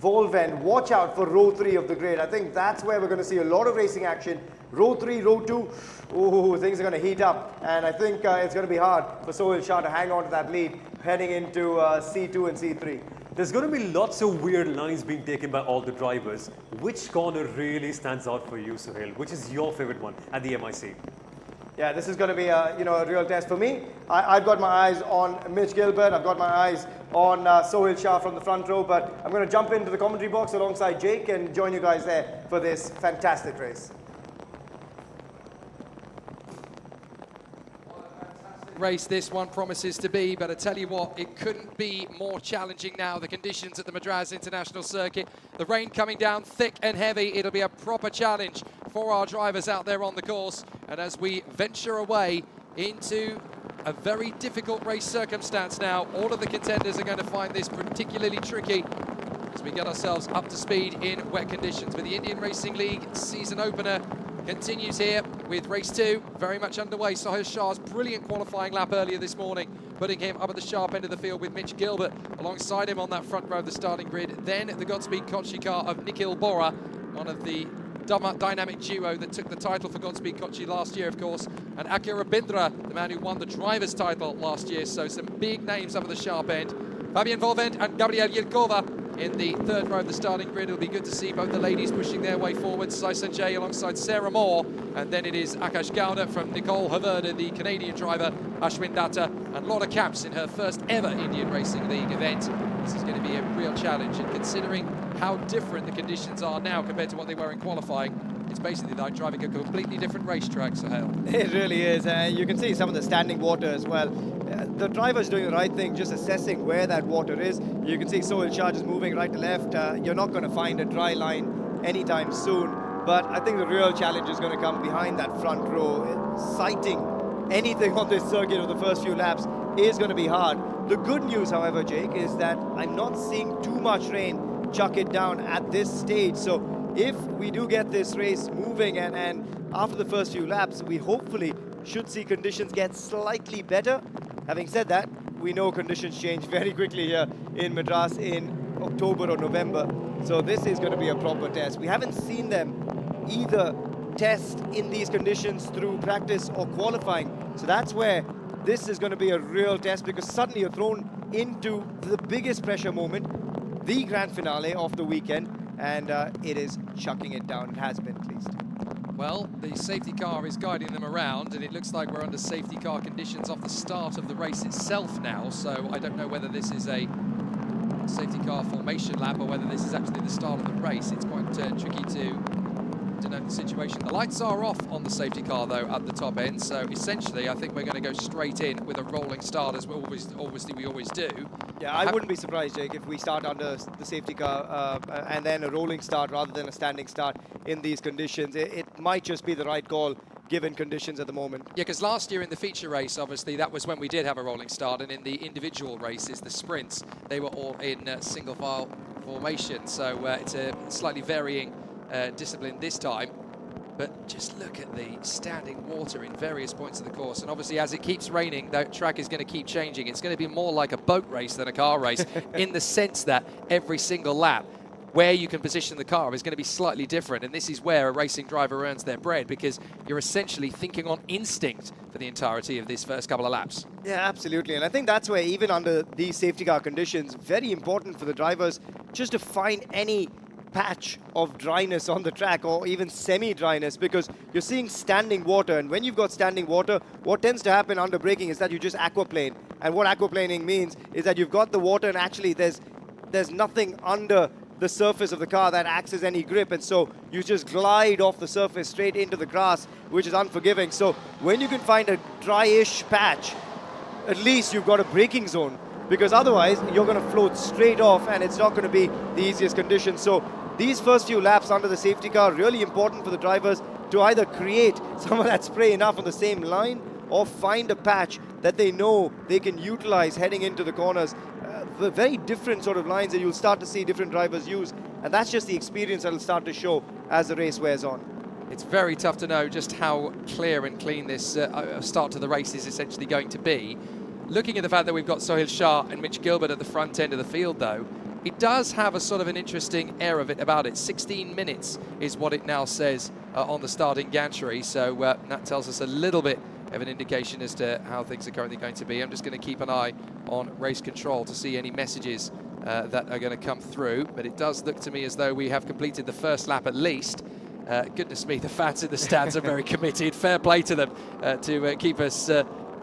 Wohlven. Watch out for row 3 of the grid. I think that's where we're going to see a lot of racing action. Row 3, row 2, ooh, things are going to heat up, and I think it's going to be hard for Sohail Shah to hang on to that lead heading into C2 and C3. There's going to be lots of weird lines being taken by all the drivers. Which corner really stands out for you, Suhail? Which is your favorite one at the MIC? Yeah, this is going to be a real test for me. I've got my eyes on Mitch Gilbert. I've got my eyes on Sohail Shah from the front row. But I'm going to jump into the commentary box alongside Jake and join you guys there for this fantastic race. Race this one promises to be, but I tell you what, it couldn't be more challenging now. The conditions at the Madras International Circuit, the rain coming down thick and heavy. It'll be a proper challenge for our drivers out there on the course. And as we venture away into a very difficult race circumstance now, all of the contenders are going to find this particularly tricky as we get ourselves up to speed in wet conditions. But the Indian Racing League season opener continues here with race 2 very much underway. Sohail Shah's brilliant qualifying lap earlier this morning, putting him up at the sharp end of the field with Mitch Gilbert alongside him on that front row of the starting grid. Then the Godspeed Kochi car of Nikhil Bohra, one of the dynamic duo that took the title for Godspeed Kochi last year, of course, and Akash Rabindra, the man who won the driver's title last year. So some big names up at the sharp end. Fabian Volvent and Gabriel Yelkova in the third row of the starting grid. It'll be good to see both the ladies pushing their way forward. Sai Sanjay alongside Sarah Moore. And then it is Akash Gowda from Nicole Haverda, the Canadian driver, Ashwin Datta, and Laura Capps in her first ever Indian Racing League event. This is going to be a real challenge, and considering how different the conditions are now compared to what they were in qualifying, it's basically like driving a completely different racetrack, Suhail. It really is. You can see some of the standing water as well. The driver's doing the right thing, just assessing where that water is. You can see Sohail Shah just moving right to left. You're not going to find a dry line anytime soon. But I think the real challenge is going to come behind that front row. Sighting anything on this circuit of the first few laps is going to be hard. The good news, however, Jake, is that I'm not seeing too much rain chuck it down at this stage. So if we do get this race moving and after the first few laps, we hopefully should see conditions get slightly better. Having said that, we know conditions change very quickly here in Madras in October or November. So this is going to be a proper test. We haven't seen them either test in these conditions through practice or qualifying. So that's where this is going to be a real test, because suddenly you're thrown into the biggest pressure moment, the grand finale of the weekend, and it is chucking it down. It has been, at least. Well, the safety car is guiding them around, and it looks like we're under safety car conditions off the start of the race itself now. So I don't know whether this is a safety car formation lap or whether this is actually the start of the race. It's quite tricky to know the situation. The lights are off on the safety car, though, at the top end. So essentially, I think we're going to go straight in with a rolling start, as we always do. Yeah, I wouldn't be surprised, Jake, if we start under the safety car and then a rolling start rather than a standing start in these conditions. It might just be the right call given conditions at the moment. Yeah, because last year in the feature race, obviously, that was when we did have a rolling start, and in the individual races, the sprints, they were all in single file formation. So it's a slightly varying discipline this time. But just look at the standing water in various points of the course. And obviously, as it keeps raining, the track is going to keep changing. It's going to be more like a boat race than a car race in the sense that every single lap, where you can position the car is going to be slightly different. And this is where a racing driver earns their bread, because you're essentially thinking on instinct for the entirety of these first couple of laps. Yeah, absolutely. And I think that's where, even under these safety car conditions, very important for the drivers just to find any patch of dryness on the track, or even semi-dryness, because you're seeing standing water, and when you've got standing water, what tends to happen under braking is that you just aquaplane. And what aquaplaning means is that you've got the water and actually there's nothing under the surface of the car that acts as any grip, and so you just glide off the surface straight into the grass, which is unforgiving. So when you can find a dryish patch, at least you've got a braking zone, because otherwise you're going to float straight off and it's not going to be the easiest conditions. So these first few laps under the safety car, really important for the drivers to either create some of that spray enough on the same line or find a patch that they know they can utilize heading into the corners. The very different sort of lines that you'll start to see different drivers use, and that's just the experience that'll start to show as the race wears on. It's very tough to know just how clear and clean this start to the race is essentially going to be. Looking at the fact that we've got Sohail Shah and Mitch Gilbert at the front end of the field, though, it does have a sort of an interesting air of it about it. 16 minutes is what it now says on the starting gantry, so that tells us a little bit of an indication as to how things are currently going to be. I'm just going to keep an eye on race control to see any messages that are going to come through, but it does look to me as though we have completed the first lap at least. Goodness me, the fans in the stands are very committed. Fair play to them to keep us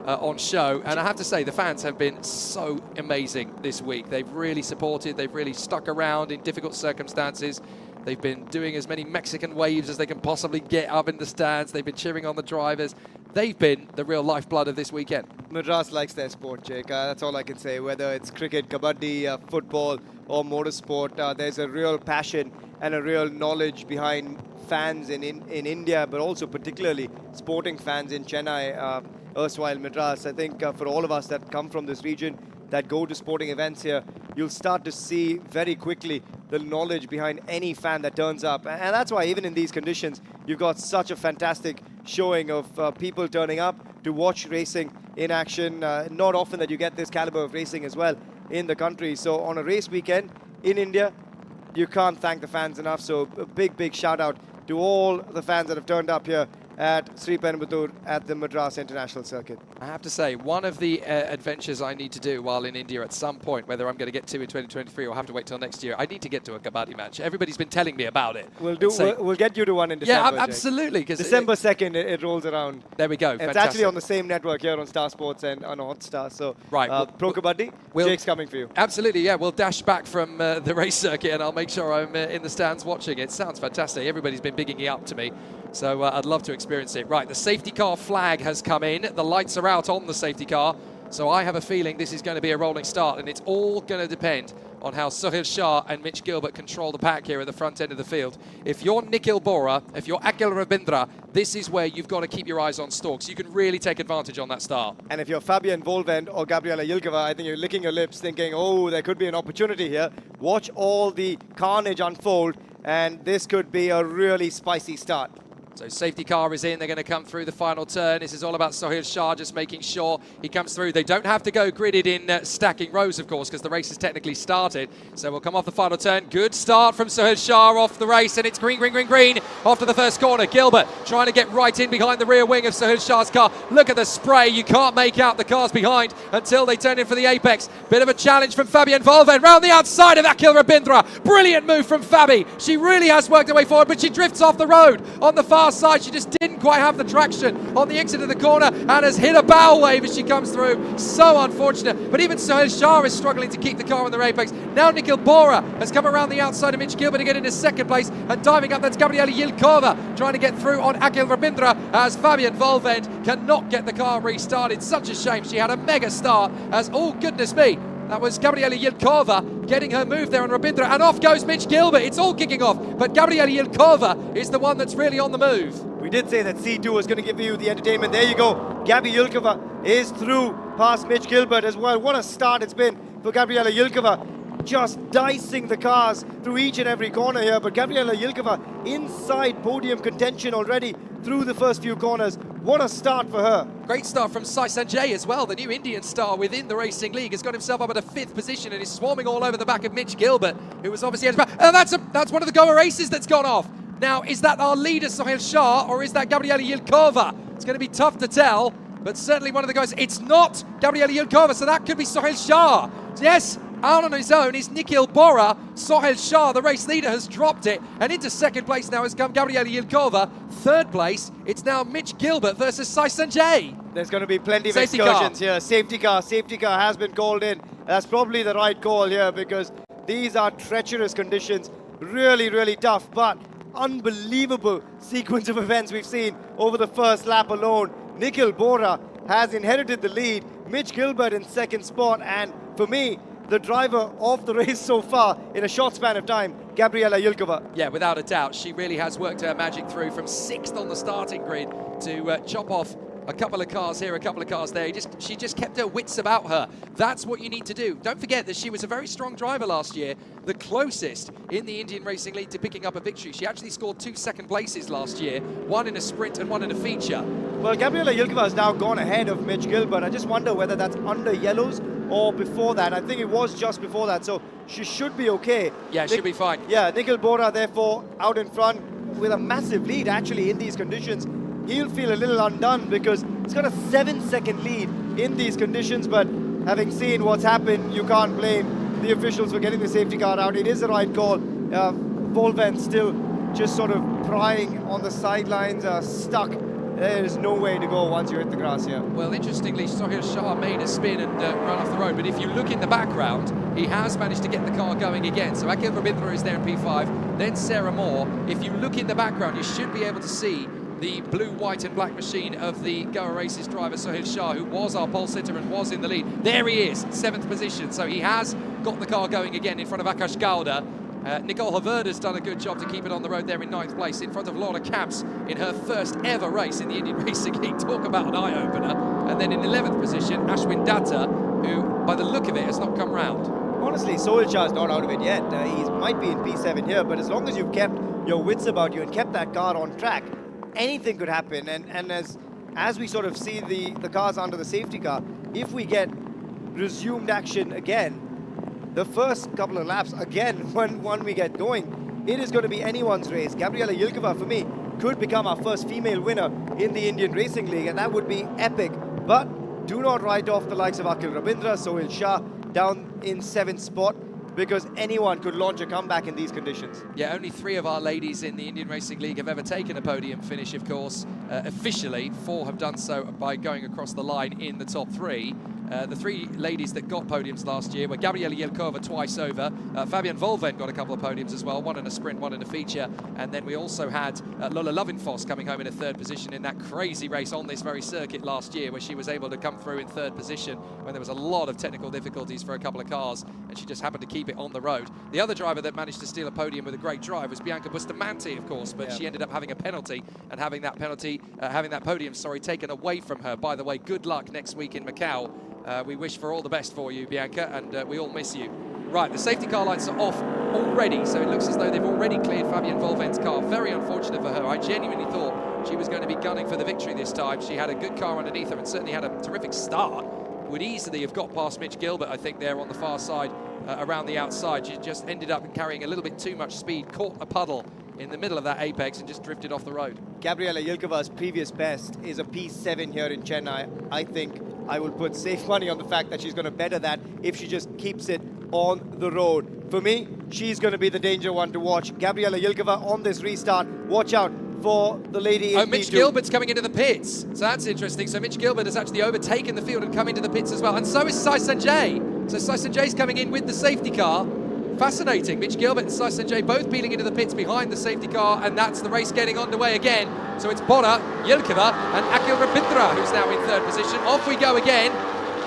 on show. And I have to say, the fans have been so amazing this week. They've really supported, they've really stuck around in difficult circumstances. They've been doing as many Mexican waves as they can possibly get up in the stands. They've been cheering on the drivers. They've been the real lifeblood of this weekend. Madras likes their sport, Jake. That's all I can say. Whether it's cricket, kabaddi, football or motorsport, there's a real passion and a real knowledge behind fans in India, but also particularly sporting fans in Chennai, erstwhile Madras. I think for all of us that come from this region, that go to sporting events here, you'll start to see very quickly the knowledge behind any fan that turns up. And that's why even in these conditions, you've got such a fantastic showing of people turning up to watch racing in action. Not often that you get this caliber of racing as well in the country. So on a race weekend in India, you can't thank the fans enough. So a big shout out to all the fans that have turned up here at Sri Perumbudur at the Madras International Circuit. I have to say, one of the adventures I need to do while in India at some point, whether I'm going to get to in 2023 or have to wait till next year, I need to get to a kabaddi match. Everybody's been telling me about it. We'll get you to one in December. Yeah, absolutely. December 2nd, it rolls around. There we go. And it's actually on the same network here on Star Sports and on Hotstar. So, right, Pro Kabaddi, Jake's coming for you. Absolutely, yeah. We'll dash back from the race circuit and I'll make sure I'm in the stands watching it. Sounds fantastic. Everybody's been bigging it up to me. So I'd love to experience it. Right, the safety car flag has come in. The lights are out on the safety car. So I have a feeling this is going to be a rolling start, and it's all going to depend on how Sohail Shah and Mitch Gilbert control the pack here at the front end of the field. If you're Nikhil Bohra, if you're Akhil Rabindra, this is where you've got to keep your eyes on stalks. You can really take advantage on that start. And if you're Fabian Volvend or Gabriela Yilkova, I think you're licking your lips thinking, oh, there could be an opportunity here. Watch all the carnage unfold, and this could be a really spicy start. So safety car is in, they're going to come through the final turn. This is all about Sohail Shah just making sure he comes through. They don't have to go gridded in stacking rows, of course, because the race has technically started. So we'll come off the final turn. Good start from Sohail Shah off the race, and it's green after the first corner. Gilbert trying to get right in behind the rear wing of Sohail Shah's car. Look at the spray. You can't make out the cars behind until they turn in for the apex. Bit of a challenge from Fabian Volven round the outside of Akhil Rabindra. Brilliant move from Fabi. She really has worked her way forward, but she drifts off the road on the far side. She just didn't quite have the traction on the exit of the corner and has hit a bow wave as she comes through. So unfortunate. But even Sohail Shah is struggling to keep the car on the apex. Now Nikhil Bohra has come around the outside of Mitch Gilbert to get into second place, and diving up, that's Gabriela Yilkova trying to get through on Akhil Rabindra as Fabian Volvend cannot get the car restarted. Such a shame. She had a mega start as, oh goodness me, that was Gabriela Yilkova getting her move there on Rabindra, and off goes Mitch Gilbert. It's all kicking off, but Gabriela Yilkova is the one that's really on the move. We did say that C2 was going to give you the entertainment. There you go. Gabby Yilkova is through past Mitch Gilbert as well. What a start it's been for Gabriela Yilkova. Just dicing the cars through each and every corner here. But Gabriela Yilkova inside podium contention already through the first few corners. What a start for her. Great start from Sai Sanjay as well. The new Indian star within the racing league has got himself up at a 5th position and is swarming all over the back of Mitch Gilbert, who was obviously at the back. And that's one of the Goa races that's gone off. Now, is that our leader, Sohail Shah, or is that Gabriela Yilkova? It's going to be tough to tell, but certainly one of the guys. It's not Gabriela Yilkova, so that could be Sohail Shah. Yes, out on his own is Nikhil Bohra. Sohail Shah, the race leader, has dropped it, and into second place now has come Gabriela Yilkova. Third place, it's now Mitch Gilbert versus Sai Sanjay. There's going to be plenty of Safety excursions here. Safety car has been called in. That's probably the right call here because these are treacherous conditions. Really tough, but unbelievable sequence of events we've seen over the first lap alone. Nikhil Bohra has inherited the lead. Mitch Gilbert in second spot, and for me, the driver of the race so far in a short span of time, Gabriela Yilkova. Yeah, without a doubt, she really has worked her magic through from 6th on the starting grid to chop off a couple of cars here, a couple of cars there. She just kept her wits about her. That's what you need to do. Don't forget that she was a very strong driver last year, the closest in the Indian Racing League to picking up a victory. She actually scored 2 second places last year, one in a sprint and one in a feature. Well, Gabriela Yilkova has now gone ahead of Mitch Gilbert. I just wonder whether that's under yellows or before that. I think it was just before that, so she should be okay. Yeah, she'll be fine. Yeah, Nikhil Bohra therefore out in front with a massive lead actually in these conditions. He'll feel a little undone because he's got a 7-second lead in these conditions, but having seen what's happened, you can't blame the officials for getting the safety car out. It is the right call. Volven still just sort of prying on the sidelines, stuck. There is no way to go once you hit the grass here. Well, interestingly, Sohail Shah made a spin and run off the road, but if you look in the background, he has managed to get the car going again. So Akil Rabindra is there in P5, then Sarah Moore. If you look in the background, you should be able to see the blue, white and black machine of the Goa Races driver Sohail Shah, who was our pole sitter and was in the lead. There he is, 7th position. So he has got the car going again in front of Akash Gowda. Nicole Haverda's done a good job to keep it on the road there in 9th place in front of Laura Camps in her first ever race in the Indian Racing League. Talk about an eye-opener. And then in 11th position, Ashwin Datta, who, by the look of it, has not come round. Honestly, Sohail Shah is not out of it yet. He might be in P7 here, but as long as you've kept your wits about you and kept that car on track, anything could happen. And as we sort of see the cars under the safety car, if we get resumed action again, the first couple of laps, again, when we get going, it is going to be anyone's race. Gabriela Yilkova, for me, could become our first female winner in the Indian Racing League, and that would be epic. But do not write off the likes of Akil Rabindra, Sohail Shah, down in 7th spot, because anyone could launch a comeback in these conditions. Yeah, only 3 of our ladies in the Indian Racing League have ever taken a podium finish, of course. Officially, 4 have done so by going across the line in the top 3. The 3 ladies that got podiums last year were Gabriela Yilkova twice over. Fabian Volven got a couple of podiums as well, 1 in a sprint, 1 in a feature. And then we also had Lola Lovinfoss coming home in a 3rd position in that crazy race on this very circuit last year, where she was able to come through in 3rd position when there was a lot of technical difficulties for a couple of cars, and she just happened to keep it on the road. The other driver that managed to steal a podium with a great drive was Bianca Bustamante, of course, but she ended up having a penalty and having that podium, taken away from her. By the way, good luck next week in Macau. We wish for all the best for you, Bianca, and we all miss you. Right, the safety car lights are off already, so it looks as though they've already cleared Fabian Volven's car. Very unfortunate for her. I genuinely thought she was going to be gunning for the victory this time. She had a good car underneath her and certainly had a terrific start. Would easily have got past Mitch Gilbert, I think, there on the far side, around the outside. She just ended up carrying a little bit too much speed, caught a puddle in the middle of that apex and just drifted off the road. Gabriela Yilkova's previous best is a P7 here in Chennai. I think I will put safe money on the fact that she's going to better that if she just keeps it on the road. For me, she's going to be the danger one to watch. Gabriela Yilkova on this restart. Watch out for the lady in Mitch P2. Gilbert's coming into the pits. So that's interesting. So Mitch Gilbert has actually overtaken the field and come into the pits as well. And so is Sai Sanjay. So Sai Sanjay's coming in with the safety car. Fascinating. Mitch Gilbert and Sai Sanjay both peeling into the pits behind the safety car, and that's the race getting underway again. So it's Bohra, Yilkova and Akil Rabindra who's now in 3rd position. Off we go again.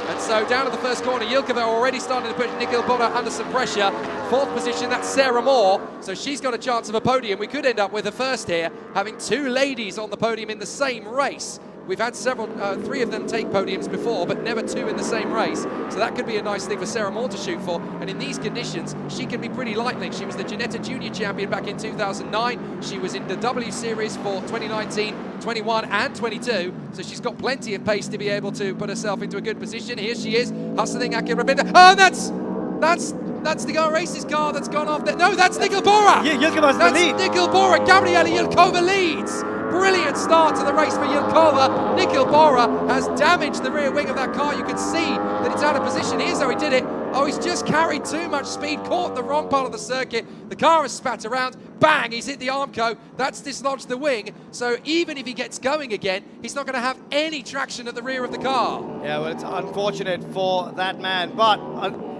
And so down at the first corner, Yilkova already starting to put Nicole Bohra under some pressure. 4th position, that's Sarah Moore. So she's got a chance of a podium. We could end up with a first here, having 2 ladies on the podium in the same race. We've had 3 of them take podiums before, but never 2 in the same race. So that could be a nice thing for Sarah Moore to shoot for. And in these conditions, she can be pretty lightning. She was the Ginetta Junior champion back in 2009. She was in the W Series for 2019, 21 and 22. So she's got plenty of pace to be able to put herself into a good position. Here she is, hustling Akil Rabindra. Oh, that's the Goa Races car that's gone off there. No, that's Nicole Bohra. Yeah, Yilkova's the lead. That's Nicole Bohra. Gabriela Yilkova leads. Brilliant start to the race for Yilkova. Nicole Bohra has damaged the rear wing of that car. You can see that it's out of position. Here's how he did it. Oh, he's just carried too much speed, caught the wrong part of the circuit. The car has spat around. Bang, he's hit the Armco. That's dislodged the wing. So even if he gets going again, he's not going to have any traction at the rear of the car. Yeah, well, it's unfortunate for that man, but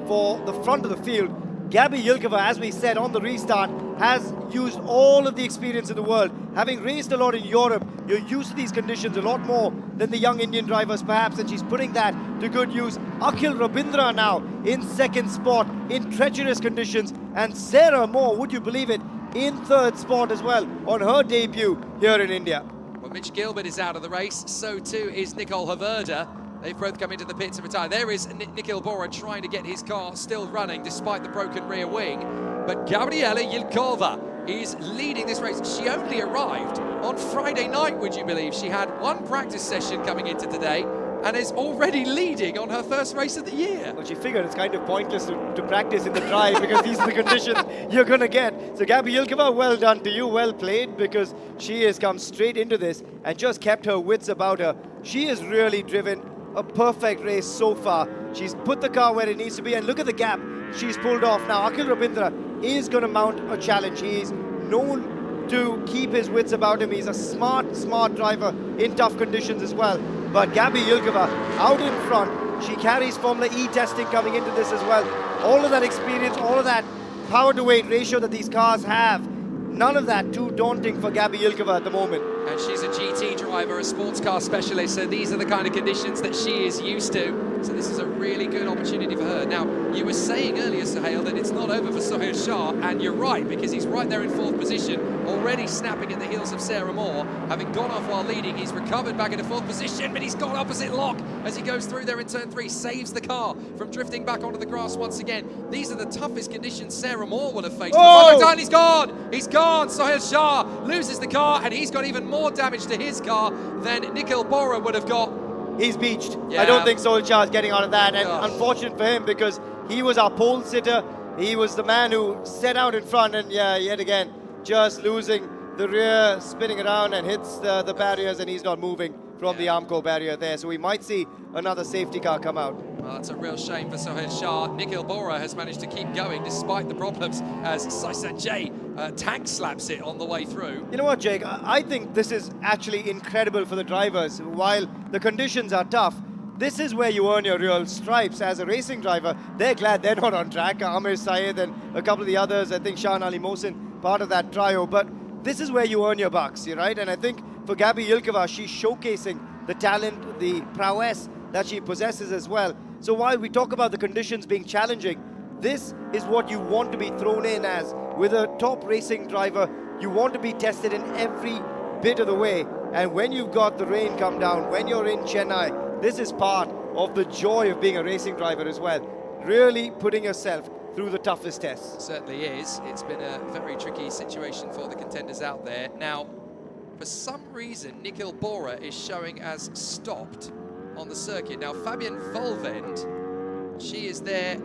for the front of the field, Gabi Yilkova, as we said on the restart, has used all of the experience in the world. Having raced a lot in Europe, you're used to these conditions a lot more than the young Indian drivers perhaps, and she's putting that to good use. Akil Rabindra now in 2nd spot in treacherous conditions, and Sarah Moore, would you believe it, in 3rd spot as well on her debut here in India. Well, Mitch Gilbert is out of the race, so too is Nicole Haverda. They've both come into the pits and retired. There is Nicole Bohra trying to get his car still running despite the broken rear wing. But Gabriela Yilkova is leading this race. She only arrived on Friday night, would you believe? She had 1 practice session coming into today and is already leading on her first race of the year. Well, she figured it's kind of pointless to practice in the drive because these are the conditions you're going to get. So Gabi Yilkova, well done to you, well played, because she has come straight into this and just kept her wits about her. She has really driven a perfect race so far. She's put the car where it needs to be, and look at the gap she's pulled off. Now, Akhil Rabindra is going to mount a challenge. He is known to keep his wits about him. He's a smart driver in tough conditions as well. But Gabi Yilkova out in front. She carries Formula E testing coming into this as well. All of that experience, all of that power to weight ratio that these cars have, none of that too daunting for Gabi Yilkova at the moment. And she's a GT driver, a sports car specialist, so these are the kind of conditions that she is used to. So this is a really good opportunity for her. Now, you were saying earlier, Suhail, that it's not over for Sohail Shah, and you're right, because he's right there in fourth position, already snapping at the heels of Sarah Moore. Having gone off while leading, he's recovered back into fourth position, but he's got opposite lock as he goes through there in turn 3, saves the car from drifting back onto the grass once again. These are the toughest conditions Sarah Moore will have faced. Oh! And he's gone! He's gone! Sohail Shah loses the car, and he's got even more damage to his car than Nikhil Bohra would have got. He's beached. Yeah. I don't think Sohail Shah is getting out of that, and Gosh. unfortunate for him because he was our pole sitter. He was the man who set out in front, and yeah, yet again, just losing the rear, spinning around and hits the barriers, and he's not moving from the Armco barrier there. So we might see another safety car come out. Well, that's a real shame for Sohail Shah. Nikhil Bohra has managed to keep going despite the problems as Sai Sanjay tank slaps it on the way through. You know what, Jake? I think this is actually incredible for the drivers. While the conditions are tough, this is where you earn your real stripes as a racing driver. They're glad they're not on track. Amir Syed and a couple of the others, I think Shahan Ali Mohsin, part of that trio. But this is where you earn your bucks, right? And I think for Gabi Yilkova, she's showcasing the talent, the prowess that she possesses as well. So while we talk about the conditions being challenging, this is what you want to be thrown in as. With a top racing driver, you want to be tested in every bit of the way. And when you've got the rain come down, when you're in Chennai, this is part of the joy of being a racing driver as well. Really putting yourself through the toughest tests. Certainly is. It's been a very tricky situation for the contenders out there. Now, for some reason, Nikhil Bohra is showing as stopped on the circuit. Now, Fabienne Volvend, she is there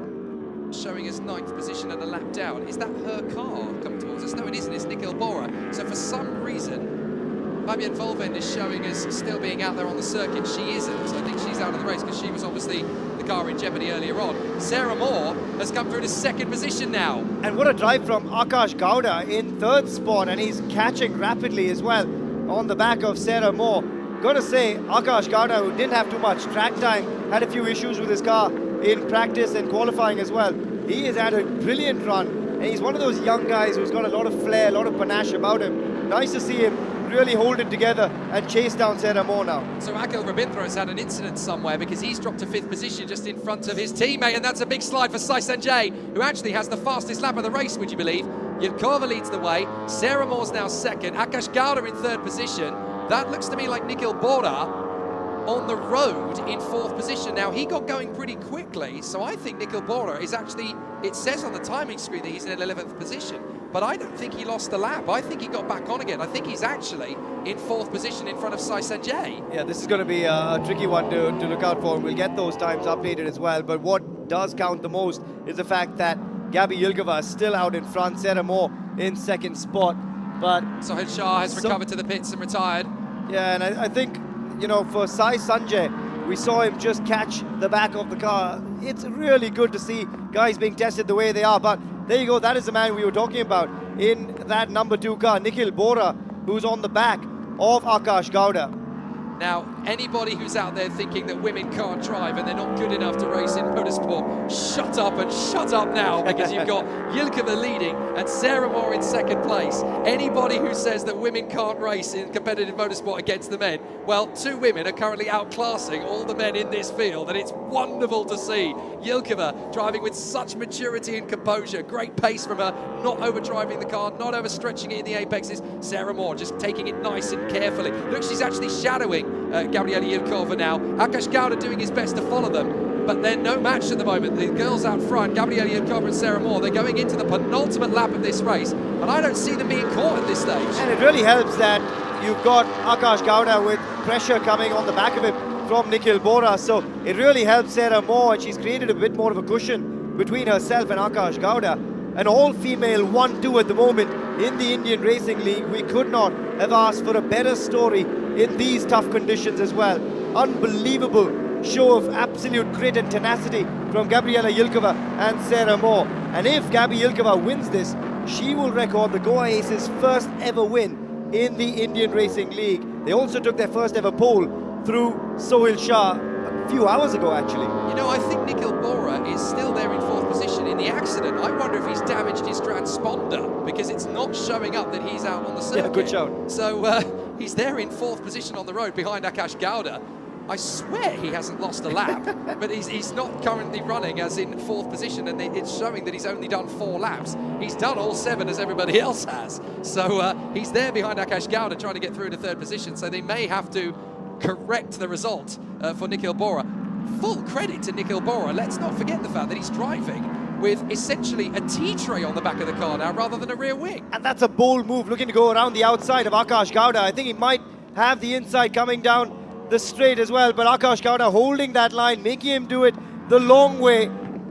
showing as 9th position and a lap down. Is that her car coming towards us? No, it isn't. It's Nikhil Bohra. So for some reason, Fabienne Volvend is showing as still being out there on the circuit. She isn't. I think she's out of the race because she was obviously the car in jeopardy earlier on. Sarah Moore has come through to 2nd position now. And what a drive from Akash Gowda in 3rd spot, and he's catching rapidly as well on the back of Sarah Moore. Got to say, Akash Gowda, who didn't have too much track time, had a few issues with his car in practice and qualifying as well. He has had a brilliant run, and he's one of those young guys who's got a lot of flair, a lot of panache about him. Nice to see him really hold it together and chase down Sarah Moore now. So Akhil Rabindra has had an incident somewhere because he's dropped to 5th position just in front of his teammate, and that's a big slide for Sai Sanjay, who actually has the fastest lap of the race, would you believe? Yilkova leads the way, Sarah Moore's now 2nd, Akash Gowda in 3rd position. That looks to me like Nikhil Bohra on the road in 4th position. Now, he got going pretty quickly, so I think Nikhil Bohra is actually, it says on the timing screen that he's in 11th position, but I don't think he lost a lap. I think he got back on again. I think he's actually in 4th position in front of Sai Sanjay. Yeah, this is going to be a tricky one to look out for. We'll get those times updated as well, but what does count the most is the fact that Gabi Yilkova is still out in front, Sarah Moore in 2nd spot. But Sohail Shah has recovered to the pits and retired. Yeah, and I think, you know, for Sai Sanjay, we saw him just catch the back of the car. It's really good to see guys being tested the way they are. But there you go, that is the man we were talking about in that number 2 car, Nikhil Bohra, who's on the back of Akash Gowda. Now, anybody who's out there thinking that women can't drive and they're not good enough to race in motorsport, shut up and shut up now, because you've got Yilkova leading and Sarah Moore in 2nd place. Anybody who says that women can't race in competitive motorsport against the men, well, 2 women are currently outclassing all the men in this field, and it's wonderful to see Yilkova driving with such maturity and composure. Great pace from her, not overdriving the car, not overstretching it in the apexes. Sarah Moore just taking it nice and carefully. Look, she's actually shadowing Gabriela Yilkova now. Akash Gowda doing his best to follow them, but they're no match at the moment. The girls out front, Gabriela Yilkova and Sarah Moore, they're going into the penultimate lap of this race, and I don't see them being caught at this stage. And it really helps that you've got Akash Gowda with pressure coming on the back of him from Nikhil Bohra, so it really helps Sarah Moore, and she's created a bit more of a cushion between herself and Akash Gowda. An all-female 1-2 at the moment in the Indian Racing League. We could not have asked for a better story in these tough conditions as well. Unbelievable show of absolute grit and tenacity from Gabriela Yilkova and Sarah Moore. And if Gabi Yilkova wins this, she will record the Goa Aces' first ever win in the Indian Racing League. They also took their first ever pole through Sohail Shah a few hours ago, actually. You know, I think Nikhil Bohra is still there in fourth position in the accident. I wonder if he's damaged his transponder because it's not showing up that he's out on the circuit. Yeah, good shout. So he's there in fourth position on the road behind Akash Gowda. I swear he hasn't lost a lap, but he's not currently running as in fourth position, and it's showing that he's only done 4 laps. He's done all 7 as everybody else has. So he's there behind Akash Gowda trying to get through to third position, so they may have to correct the result for Nikhil Bohra. Full credit to Nikhil Bohra. Let's not forget the fact that he's driving with essentially a T-tray on the back of the car now rather than a rear wing. And that's a bold move, looking to go around the outside of Akash Gowda. I think he might have the inside coming down the straight as well, but Akash Gowda holding that line, making him do it the long way.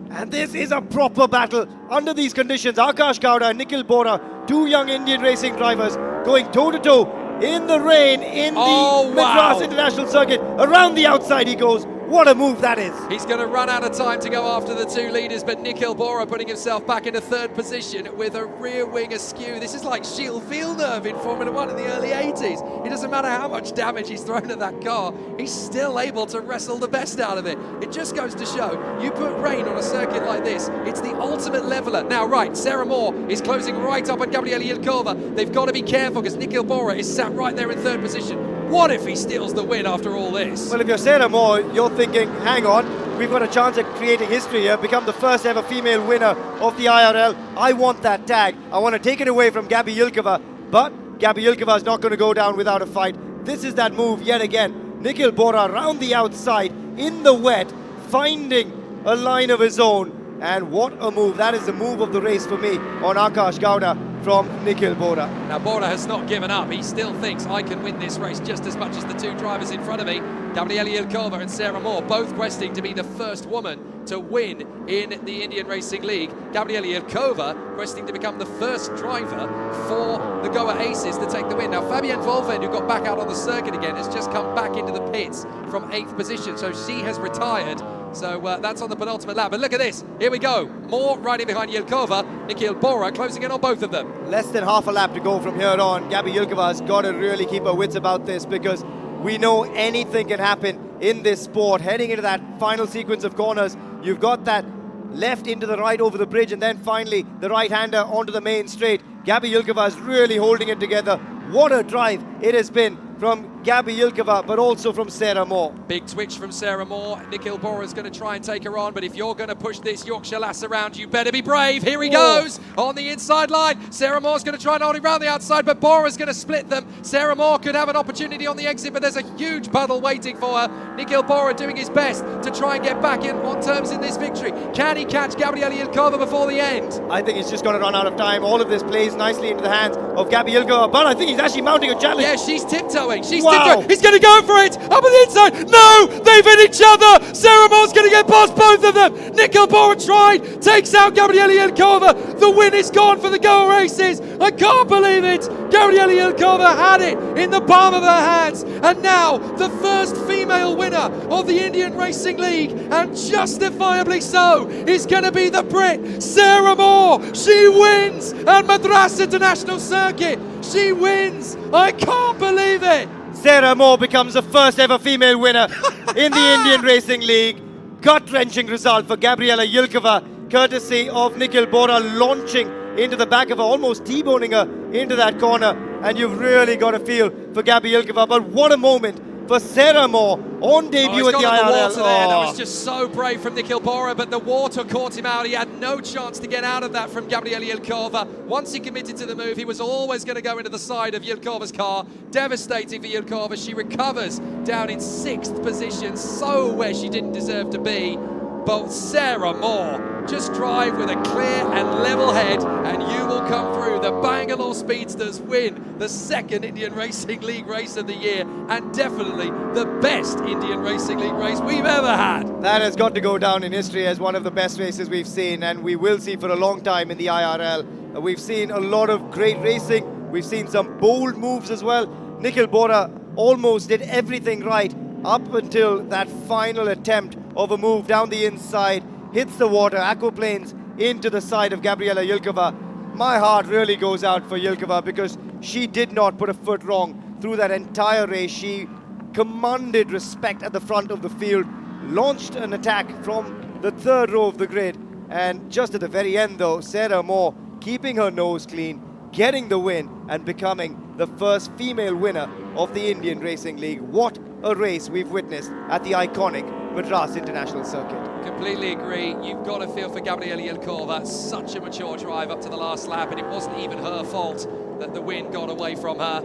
And this is a proper battle under these conditions. Akash Gowda and Nikhil Bohra, 2 young Indian racing drivers, going toe-to-toe in the rain in the Madras International Circuit. Around the outside he goes. What a move that is. He's going to run out of time to go after the 2 leaders, but Nikhil Bohra putting himself back into third position with a rear wing askew. This is like Gilles Villeneuve in Formula 1 in the early 80s. It doesn't matter how much damage he's thrown at that car, he's still able to wrestle the best out of it. It just goes to show, you put rain on a circuit like this, it's the ultimate leveler. Now, right, Sarah Moore is closing right up on Gabriela Yilkova. They've got to be careful because Nikhil Bohra is sat right there in third position. What if he steals the win after all this? Well, if you're Sarah Moore, you're thinking, hang on, we've got a chance at creating history here, become the first ever female winner of the IRL. I want that tag. I want to take it away from Gabi Yilkova, but Gabi Yilkova is not going to go down without a fight. This is that move yet again. Nikhil Bohra around the outside, in the wet, finding a line of his own. And what a move. That is the move of the race for me on Akash Gowda from Nikhil Bohra. Now, Bohra has not given up. He still thinks I can win this race just as much as the 2 drivers in front of me. Gabriela Yilkova and Sarah Moore, both questing to be the first woman to win in the Indian Racing League. Gabriela Yilkova questing to become the first driver for the Goa Aces to take the win. Now, Fabienne Volven, who got back out on the circuit again, has just come back into the pits from 8th position. So she has retired. So that's on the penultimate lap. But look at this. Here we go. Moore riding behind Yilkova. Nikhil Bohra closing in on both of them. Less than half a lap to go from here on. Gabi Yilkova has got to really keep her wits about this because we know anything can happen in this sport. Heading into that final sequence of corners, you've got that left into the right over the bridge and then finally the right-hander onto the main straight. Gabi Yilkova is really holding it together. What a drive it has been from Gabi Yilkova, but also from Sarah Moore. Big twitch from Sarah Moore. Nikhil Bohra is going to try and take her on, but if you're going to push this Yorkshire lass around, you better be brave. Here he goes on the inside line. Sarah Moore's going to try and hold him around the outside, but Bohra's going to split them. Sarah Moore could have an opportunity on the exit, but there's a huge battle waiting for her. Nikhil Bohra doing his best to try and get back in on terms in this victory. Can he catch Gabriela Yilkova before the end? I think he's just going to run out of time. All of this plays nicely into the hands of Gabi Yilkova, but I think he's actually mounting a challenge. Yeah, she's tiptoeing. She's tiptoeing. He's going to go for it. Up on the inside. No, they've hit each other. Sarah Moore's going to get past both of them. Nikhil Bohra tried. Takes out Gabriela Yilkova. The win is gone for the Goa Aces. I can't believe it. Gabriela Yilkova had it in the palm of her hands. And now the first female winner of the Indian Racing League, and justifiably so, is going to be the Brit, Sarah Moore. She wins at Madras International Circuit. She wins. I can't believe it. Sarah Moore becomes the first ever female winner in the Indian Racing League. Gut-wrenching result for Gabriela Yilkova, courtesy of Nikhil Bohra launching into the back of her, almost T-boning her into that corner. And you've really got a feel for Gabi Yilkova. But what a moment for Sarah Moore on debut at the IRL. That was just so brave from Nikhil Bohra, but the water caught him out. He had no chance to get out of that from Gabriela Yilkova. Once he committed to the move, he was always going to go into the side of Yilkova's car. Devastating for Yilkova. She recovers down in 6th position, so where she didn't deserve to be. But Sarah Moore, just drive with a clear and level head and you will come through. The Bangalore Speedsters win the 2nd Indian Racing League race of the year, and definitely the best Indian Racing League race we've ever had. That has got to go down in history as one of the best races we've seen, and we will see for a long time in the IRL. We've seen a lot of great racing. We've seen some bold moves as well. Nikhil Bohra almost did everything right up until that final attempt of a move down the inside, hits the water, aquaplanes into the side of Gabriela Yilkova. My heart really goes out for Yilkova because she did not put a foot wrong through that entire race. She commanded respect at the front of the field, launched an attack from the third row of the grid, and just at the very end though, Sarah Moore keeping her nose clean, getting the win and becoming the first female winner of the Indian Racing League. What a race we've witnessed at the iconic Madras International Circuit. Completely agree. You've got to feel for Gabriela Yilkova. Such a mature drive up to the last lap, and it wasn't even her fault that the win got away from her.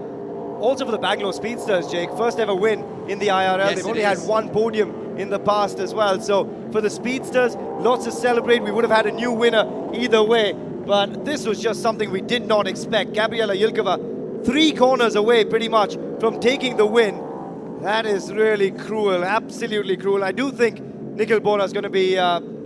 Also for the Bangalore Speedsters, Jake, first ever win in the IRL. Yes, They've only had one podium in the past as well. So for the Speedsters, lots to celebrate. We would have had a new winner either way, but this was just something we did not expect. Gabriela Yilkova, 3 corners away pretty much from taking the win. That is really cruel, absolutely cruel. I do think Nikhil Bohra is going to be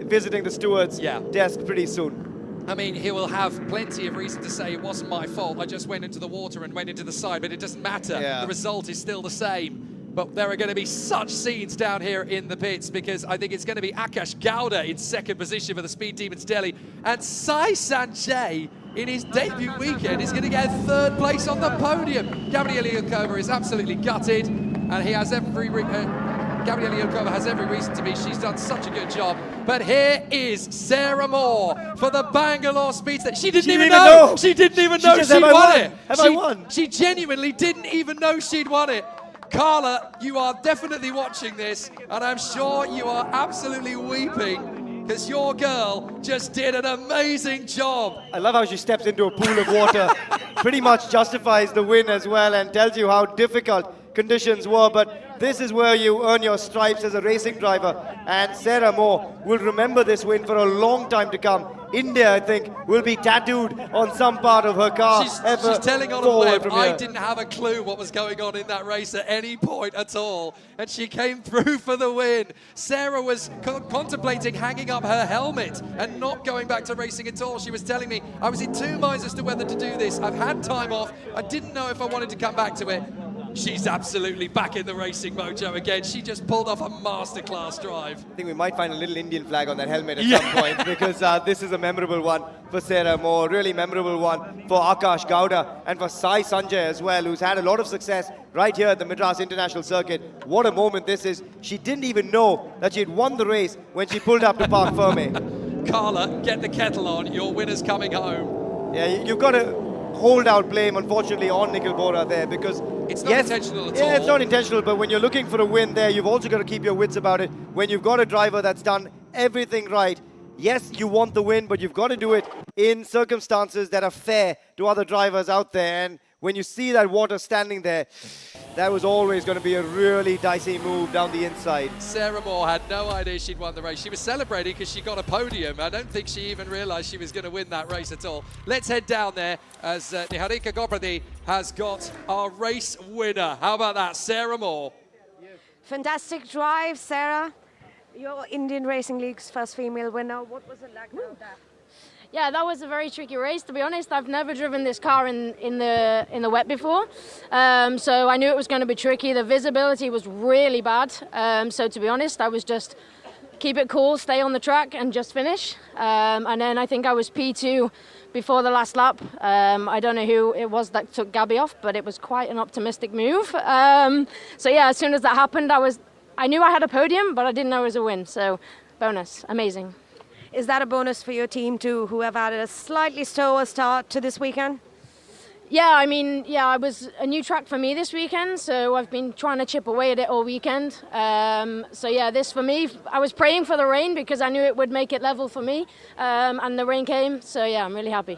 visiting the steward's desk pretty soon. I mean, he will have plenty of reason to say it wasn't my fault. I just went into the water and went into the side, but it doesn't matter. The result is still the same. But there are going to be such scenes down here in the pits because I think it's going to be Akash Gowda in second position for the Speed Demons Delhi. And Sai Sanjay, in his debut weekend, is going to get third place on the podium. Gabriela Yilkova is absolutely gutted, and he has Gabriela Yilkova has every reason to be. She's done such a good job. But here is Sarah Moore for the Bangalore Speedster. She didn't even know. She didn't even know she'd won it. Have I won? She genuinely didn't even know she'd won it. Carla, you are definitely watching this, and I'm sure you are absolutely weeping because your girl just did an amazing job. I love how she steps into a pool of water, pretty much justifies the win as well and tells you how difficult conditions were, but this is where you earn your stripes as a racing driver, and Sarah Moore will remember this win for a long time to come. India, I think, will be tattooed on some part of her car. She's telling on a web, I didn't have a clue what was going on in that race at any point at all, and she came through for the win. Sarah was contemplating hanging up her helmet and not going back to racing at all. She was telling me, I was in 2 minds as to whether to do this. I've had time off. I didn't know if I wanted to come back to it. She's absolutely back in the racing mojo again. She just pulled off a masterclass drive. I think we might find a little Indian flag on that helmet at some point because this is a memorable one for Sarah Moore, really memorable one for Akash Gowda and for Sai Sanjay as well, who's had a lot of success right here at the Madras International Circuit. What a moment this is. She didn't even know that she'd won the race when she pulled up to Park Ferme. Carla, get the kettle on. Your winner's coming home. Yeah, you've got to hold out blame, unfortunately, on Nikhil Bohra there because it's not intentional at all. Yeah, it's not intentional, but when you're looking for a win there, you've also got to keep your wits about it. When you've got a driver that's done everything right, yes, you want the win, but you've got to do it in circumstances that are fair to other drivers out there. And when you see that water standing there, that was always going to be a really dicey move down the inside. Sarah Moore had no idea she'd won the race. She was celebrating because she got a podium. I don't think she even realized she was going to win that race at all. Let's head down there as Niharika Gopradi has got our race winner. How about that, Sarah Moore? Fantastic drive, Sarah. Your Indian Racing League's first female winner. What was it like about that? Yeah, that was a very tricky race. To be honest, I've never driven this car in the wet before, so I knew it was going to be tricky. The visibility was really bad, so to be honest, I was just keep it cool, stay on the track, and just finish. And then I think I was P2 before the last lap. I don't know who it was that took Gabby off, but it was quite an optimistic move. So yeah, as soon as that happened, I knew I had a podium, but I didn't know it was a win. So bonus, amazing. Is that a bonus for your team too, who have had a slightly slower start to this weekend? Yeah, I mean, yeah, it was a new track for me this weekend, so I've been trying to chip away at it all weekend. So yeah, this for me, I was praying for the rain because I knew it would make it level for me, and the rain came, so yeah, I'm really happy.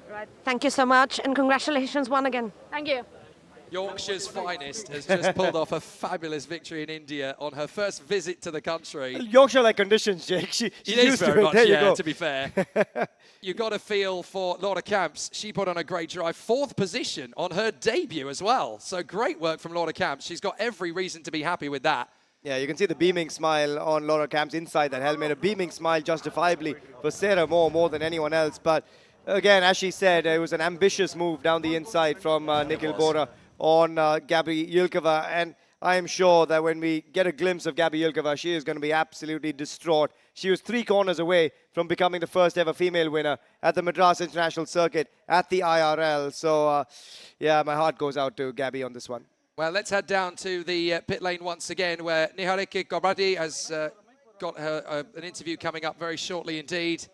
Right, thank you so much, and congratulations once again. Thank you. Yorkshire's finest has just pulled off a fabulous victory in India on her first visit to the country. Yorkshire-like conditions, Jake. She's used very to it. much, There you yeah, go. to be fair. You got a feel for Laura Camps. She put on a great drive, 4th position on her debut as well. So great work from Laura Camps. She's got every reason to be happy with that. Yeah, you can see the beaming smile on Laura Camps inside that helmet. A beaming smile justifiably for Sarah Moore more than anyone else. But again, as she said, it was an ambitious move down the inside from Nikhil Bohra on Gabby Yilkova. And I am sure that when we get a glimpse of Gabi Yilkova, she is going to be absolutely distraught. She was 3 corners away from becoming the first ever female winner at the Madras International Circuit at the IRL. So, yeah, my heart goes out to Gabi on this one. Well, let's head down to the pit lane once again, where Niharika Gobradi has got her an interview coming up very shortly indeed.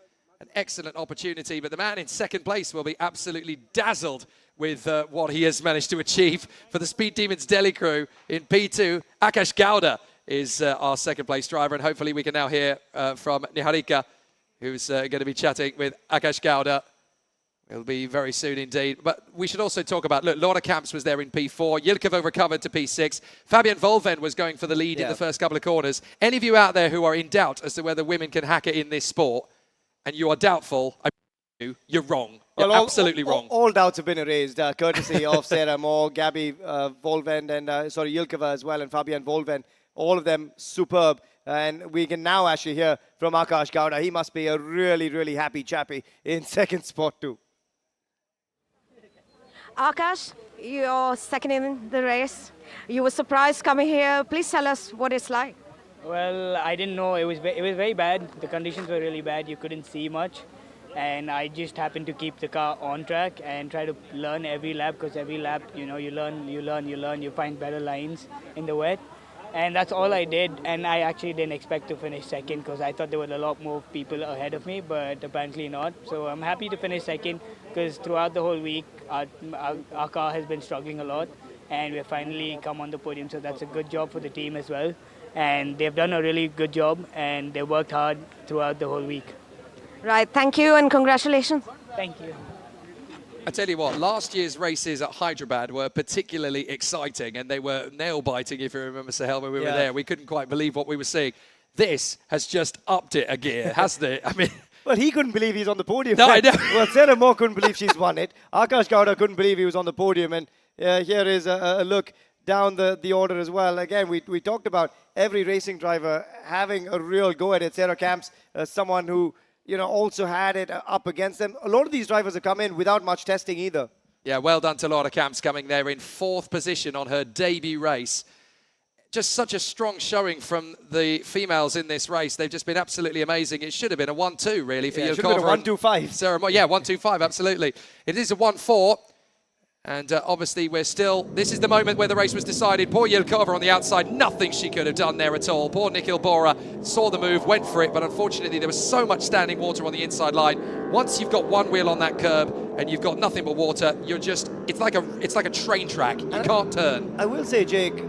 An excellent opportunity, but the man in second place will be absolutely dazzled with what he has managed to achieve for the Speed Demons Delhi crew in P2. Akash Gowda is our second place driver, and hopefully we can now hear from Niharika, who's going to be chatting with Akash Gowda. It'll be very soon indeed. But we should also talk about, look, Laura Camps was there in P4. Yilkova recovered to P6. Fabian Volven was going for the lead in the first couple of corners. Any of you out there who are in doubt as to whether women can hack it in this sport, and you are doubtful, you're wrong. You're absolutely wrong. All doubts have been erased, courtesy of Sarah Moore, Gabi Volven, and Yilkova as well, and Fabian Volven. All of them superb. And we can now actually hear from Akash Gowda. He must be a really, really happy chappy in second spot too. Akash, you're second in the race. You were surprised coming here. Please tell us what it's like. Well, I didn't know. It was very bad. The conditions were really bad. You couldn't see much. And I just happened to keep the car on track and try to learn every lap, because every lap, you know, you learn, you find better lines in the wet. And that's all I did. And I actually didn't expect to finish second, because I thought there were a lot more people ahead of me, but apparently not. So I'm happy to finish second, because throughout the whole week, our car has been struggling a lot. And we've finally come on the podium, so that's a good job for the team as well. And they've done a really good job, and they worked hard throughout the whole week. Right, thank you and congratulations. Thank you. I tell you what, last year's races at Hyderabad were particularly exciting, and they were nail-biting, if you remember, Sahel, when we were there. We couldn't quite believe what we were seeing. This has just upped it a gear, hasn't it? I mean... Well, he couldn't believe he's on the podium. No, I know. Well, Sarah Moore couldn't believe she's won it. Akash Gowda couldn't believe he was on the podium. And here is a look down the order as well. Again, we talked about every racing driver having a real go at it. Sarah Camps, someone who, you know, also had it up against them. A lot of these drivers have come in without much testing either. Yeah, well done to Laura Camps coming there in 4th position on her debut race. Just such a strong showing from the females in this race. They've just been absolutely amazing. It should have been a 1-2, really, for Yilkova. It should have been a 1-2-5. Sarah Moore. Yeah, 1-2-5, absolutely. It is a 1-4. And obviously we're still, this is the moment where the race was decided. Poor Yilkova on the outside, nothing she could have done there at all. Poor Nikhil Bohra saw the move, went for it, but unfortunately there was so much standing water on the inside line. Once you've got one wheel on that curb and you've got nothing but water, you're just, it's like a train track. You can't turn. I will say, Jake,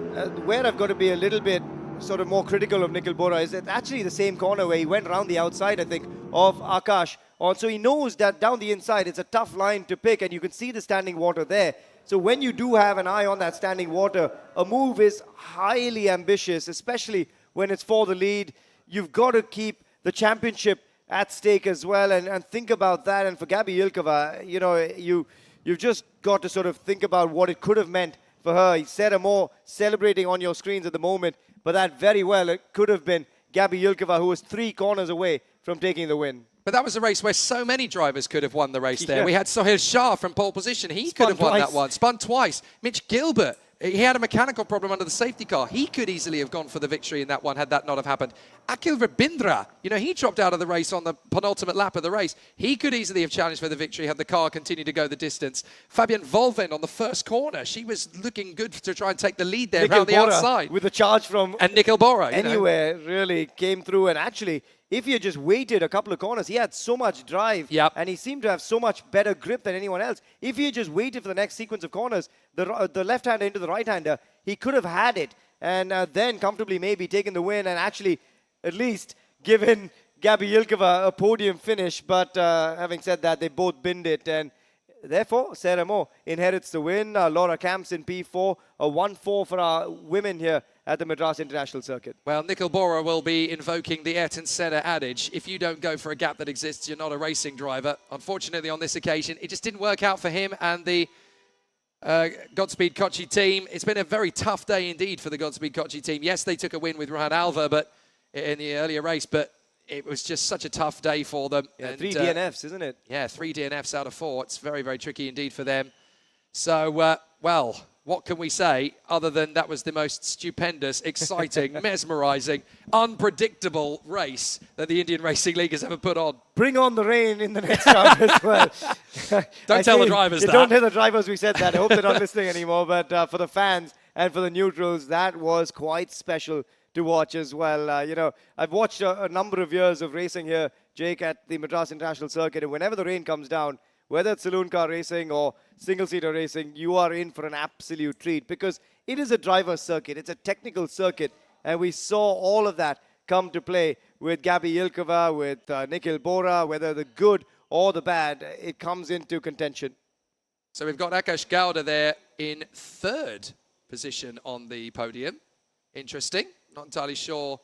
where I've got to be a little bit sort of more critical of Nikhil Bohra is that actually the same corner where he went around the outside, I think, of Akash. So he knows that down the inside, it's a tough line to pick, and you can see the standing water there. So when you do have an eye on that standing water, a move is highly ambitious, especially when it's for the lead. You've got to keep the championship at stake as well, and think about that. And for Gabi Yilkova, you know, you've just got to sort of think about what it could have meant for her. Sarah Moore celebrating on your screens at the moment, but that very well, it could have been Gabi Yilkova, who was 3 corners away from taking the win. But that was a race where so many drivers could have won the race there. We had Sohail Shah from pole position. He could have won that one. Spun twice. Mitch Gilbert, he had a mechanical problem under the safety car. He could easily have gone for the victory in that one had that not have happened. Akhil Rabindra, you know, he dropped out of the race on the penultimate lap of the race. He could easily have challenged for the victory had the car continued to go the distance. Fabian Volven on the first corner. She was looking good to try and take the lead there around the outside. With a charge from... And Nikhil Bohra. Anywhere really came through, and actually... If he had just waited a couple of corners, he had so much drive, and he seemed to have so much better grip than anyone else. If he had just waited for the next sequence of corners, the left-hander into the right-hander, he could have had it, and then comfortably maybe taken the win and actually at least given Gabi Yilkova a podium finish. But having said that, they both binned it, and therefore Sarah Moore inherits the win. Laura Camps in P4, a 1-4 for our women here at the Madras International Circuit. Well, Nikhil Bohra will be invoking the Ayrton Senna adage. If you don't go for a gap that exists, you're not a racing driver. Unfortunately, on this occasion, it just didn't work out for him and the Godspeed Kochi team. It's been a very tough day indeed for the Godspeed Kochi team. Yes, they took a win with Ruhan Alva but in the earlier race, but it was just such a tough day for them. Yeah, and 3 DNFs, isn't it? Yeah, 3 DNFs out of 4. It's very, very tricky indeed for them. So, well, what can we say other than that was the most stupendous, exciting, mesmerising, unpredictable race that the Indian Racing League has ever put on? Bring on the rain in the next round as well. Don't tell the drivers that. Don't tell the drivers we said that. I hope they're not listening anymore. But for the fans and for the neutrals, that was quite special to watch as well. You know, I've watched a number of years of racing here, Jake, at the Madras International Circuit, and whenever the rain comes down, whether it's saloon car racing or single-seater racing, you are in for an absolute treat because it is a driver's circuit. It's a technical circuit, and we saw all of that come to play with Gabi Ilkova, with Nikhil Bohra, whether the good or the bad, it comes into contention. So we've got Akash Gowda there in 3rd position on the podium. Interesting. Not entirely sure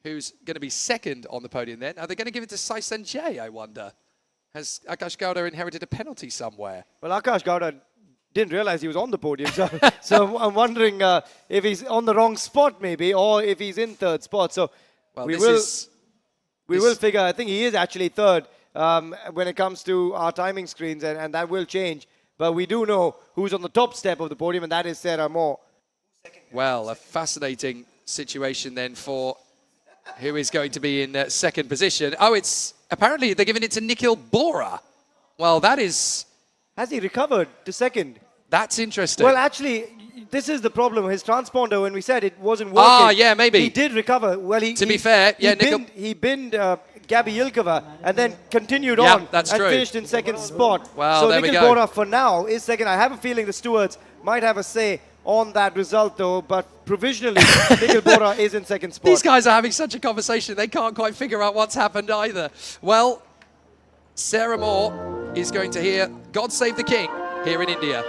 who's going to be 2nd on the podium then. Are they going to give it to Sai Sanjay, I wonder? Has Akash Gowda inherited a penalty somewhere? Well, Akash Gowda didn't realize he was on the podium. So I'm wondering if he's on the wrong spot maybe, or if he's in 3rd spot. So we will figure. I think he is actually 3rd when it comes to our timing screens, and that will change. But we do know who's on the top step of the podium, and that is Sarah Moore. Well, a fascinating situation then for who is going to be in 2nd position. Oh, it's apparently they're giving it to Nikhil Bohra. Well, that is... Has he recovered to 2nd? That's interesting. Well, actually, this is the problem. His transponder, when we said it wasn't working. Ah, yeah, maybe. He did recover. Well, to be fair, yeah, he binned Gabi Ilkova and then continued yeah, on that's and true. finished in 2nd spot. Well, so there Nikhil we go. Bohra for now is 2nd. I have a feeling the stewards might have a say on that result though, but provisionally Nikhil Bohra is in 2nd spot. These guys are having such a conversation, they can't quite figure out what's happened either. Well, Sarah Moore is going to hear God Save the King here in India.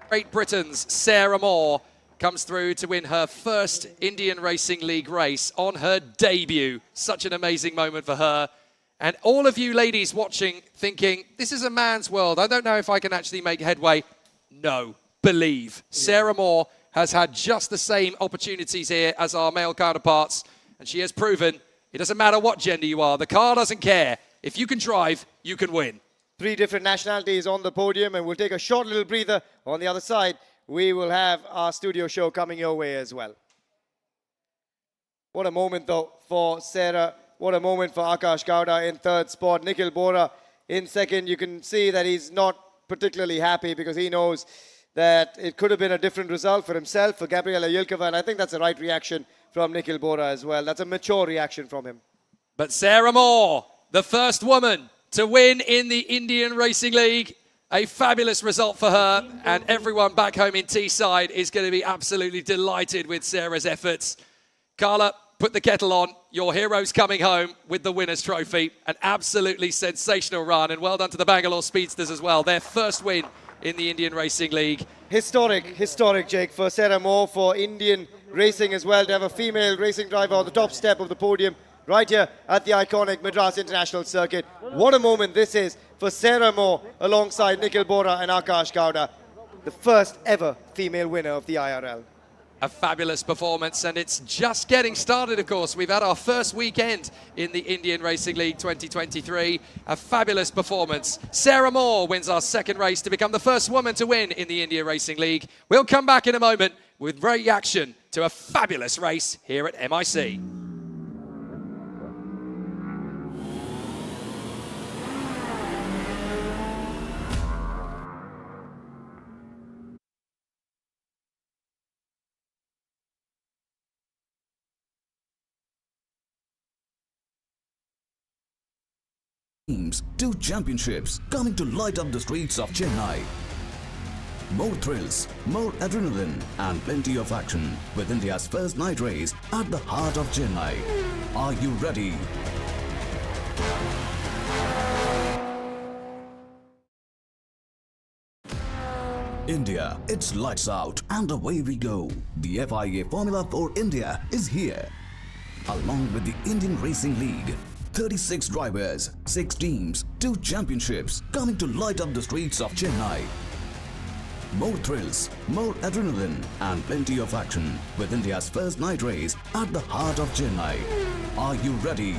Great Britain's Sarah Moore comes through to win her 1st Indian Racing League race on her debut. Such an amazing moment for her. And all of you ladies watching thinking, this is a man's world. I don't know if I can actually make headway. No, believe. Sarah Moore has had just the same opportunities here as our male counterparts. And she has proven it doesn't matter what gender you are. The car doesn't care. If you can drive, you can win. 3 different nationalities on the podium, and we'll take a short little breather. On the other side, we will have our studio show coming your way as well. What a moment, though, for Sarah. What a moment for Akash Gowda in 3rd spot. Nikhil Bohra in 2nd. You can see that he's not particularly happy because he knows that it could have been a different result for himself, for Gabriela Yilkova, and I think that's the right reaction from Nikhil Bohra as well. That's a mature reaction from him. But Sarah Moore, the first woman to win in the Indian Racing League. A fabulous result for her, and everyone back home in Teesside is going to be absolutely delighted with Sarah's efforts. Carla, put the kettle on. Your hero's coming home with the winner's trophy. An absolutely sensational run, and well done to the Bangalore Speedsters as well. Their 1st win in the Indian Racing League. Historic, Jake, for Sarah Moore, for Indian racing as well, to have a female racing driver on the top step of the podium right here at the iconic Madras International Circuit. What a moment this is for Sarah Moore alongside Nikhil Bohra and Akash Gowda, the 1st ever female winner of the IRL. A fabulous performance, and it's just getting started, of course. We've had our 1st weekend in the Indian Racing League 2023. A fabulous performance. Sarah Moore wins our 2nd race to become the 1st woman to win in the Indian Racing League. We'll come back in a moment with reaction to a fabulous race here at MIC. Teams, 2 championships coming to light up the streets of Chennai. More thrills, more adrenaline, and plenty of action with India's first night race at the heart of Chennai. Are you ready? India, it's lights out and away we go. The FIA Formula for India is here. Along with the Indian Racing League, 36 drivers, 6 teams, 2 championships coming to light up the streets of Chennai. More thrills, more adrenaline and plenty of action with India's first night race at the heart of Chennai. Are you ready?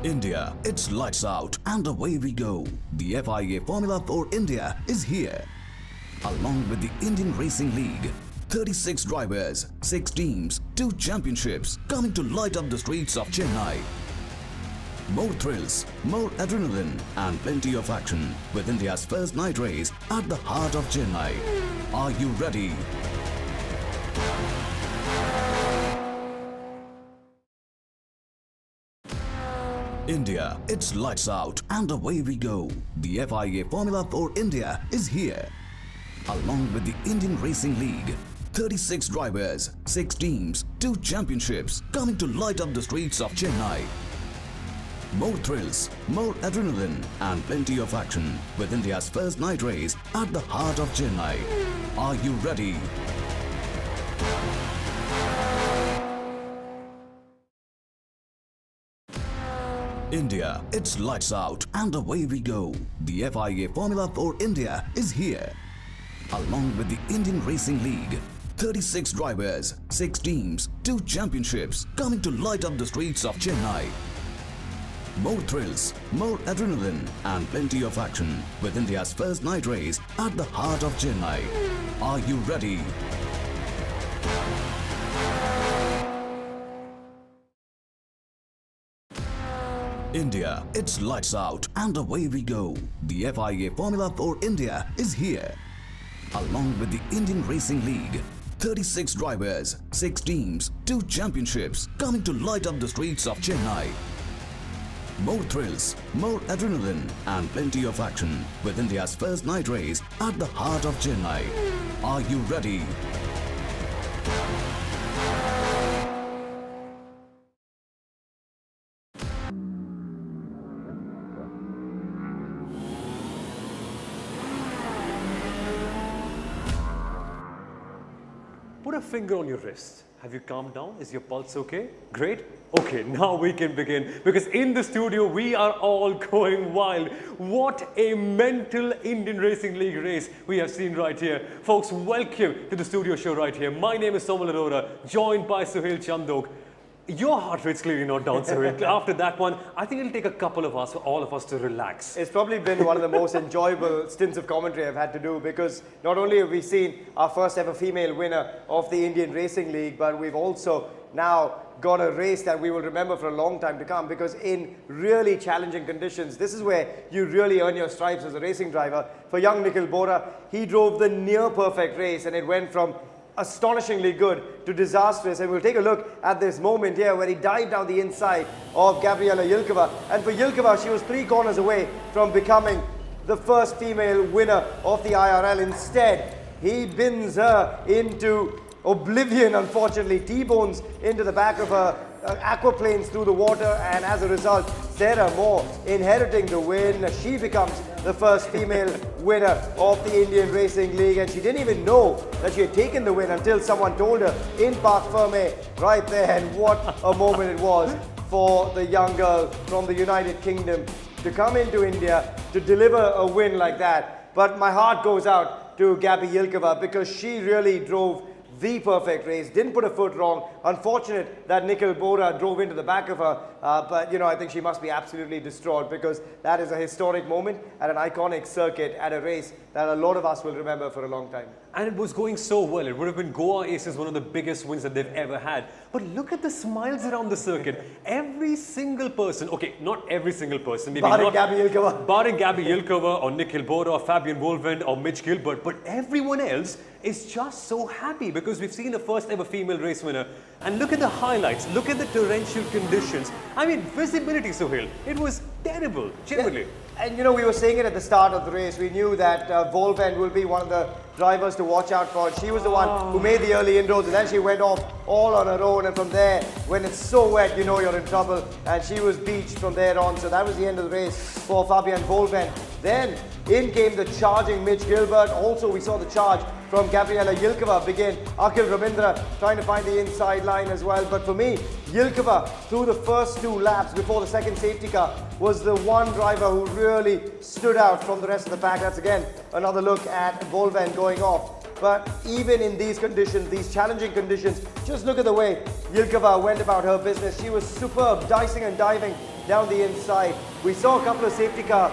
India, it's lights out and away we go. The FIA Formula for India is here. Along with the Indian Racing League, 36 drivers, 6 teams, 2 championships coming to light up the streets of Chennai. More thrills, more adrenaline and plenty of action with India's first night race at the heart of Chennai. Are you ready? India, it's lights out and away we go. The FIA Formula for India is here. Along with the Indian Racing League, 36 drivers, 6 teams, 2 championships coming to light up the streets of Chennai. More thrills, more adrenaline and plenty of action with India's first night race at the heart of Chennai. Are you ready? India, it's lights out and away we go. The FIA Formula for India is here. Along with the Indian Racing League, 36 drivers, 6 teams, 2 championships coming to light up the streets of Chennai. More thrills, more adrenaline and plenty of action with India's first night race at the heart of Chennai. Are you ready? India, it's lights out and away we go. The FIA Formula for India is here. Along with the Indian Racing League, 36 drivers, 6 teams, 2 championships coming to light up the streets of Chennai. More thrills, more adrenaline and plenty of action with India's first night race at the heart of Chennai. Are you ready? Put a finger on your wrist. Have you calmed down? Is your pulse okay? Great. Okay, now we can begin because in the studio we are all going wild. What a mental Indian Racing League race we have seen right here. Folks, welcome to the studio show right here. My name is Somal Arora, joined by Suhail Chandok. Your heart rate's clearly not down, Suhail. After that one, I think it'll take a couple of us for all of us to relax. It's probably been one of the most enjoyable stints of commentary I've had to do because not only have we seen our first ever female winner of the Indian Racing League, but we've also now got a race that we will remember for a long time to come because in really challenging conditions, this is where you really earn your stripes as a racing driver. For young Nikhil Bohra, he drove the near perfect race and it went from astonishingly good to disastrous, and we'll take a look at this moment here where he dived down the inside of Gabriela Yilkova, and for Yilkova she was 3 corners away from becoming the first female winner of the IRL. Instead he bins her into oblivion, unfortunately, T-bones into the back of her aquaplanes through the water, and as a result Sarah Moore inheriting the win. She becomes the first female winner of the Indian Racing League, and she didn't even know that she had taken the win until someone told her in Parc Fermé right there, and what a moment it was for the young girl from the United Kingdom to come into India to deliver a win like that. But my heart goes out to Gabby Yilkova because she really drove the perfect race, didn't put a foot wrong. Unfortunate that Nikhil Bohra drove into the back of her, but you know, I think she must be absolutely distraught because that is a historic moment at an iconic circuit at a race that a lot of us will remember for a long time. And it was going so well. It would have been Goa Aces, one of the biggest wins that they've ever had. But look at the smiles around the circuit. Every single person, okay, not every single person, maybe barring not Gabby Yilkova. Barring Gabby Yilkova or Nikhil Bohra or Fabian Wolvend or Mitch Gilbert, but everyone else is just so happy because we've seen the first ever female race winner. And look at the highlights, look at the torrential conditions. I mean, visibility, Suhail, it was terrible, genuinely. Yeah. And you know, we were saying it at the start of the race. We knew that Wolvend will be one of the drivers to watch out for. She was the one who made the early inroads, and then she went off all on her own, and from there, when it's so wet, you know you're in trouble, and she was beached from there on. So that was the end of the race for Fabienne Volven. Then in came the charging Mitch Gilbert. Also, we saw the charge from Gabriela Yilkova begin. Akhil Rabindra trying to find the inside line as well. But for me, Yilkova, through the first 2 laps before the second safety car, was the one driver who really stood out from the rest of the pack. That's again another look at Volven going off. But even in these conditions, these challenging conditions, just look at the way Yilkova went about her business. She was superb, dicing and diving down the inside. We saw a couple of safety car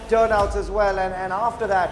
turnouts as well, and after that,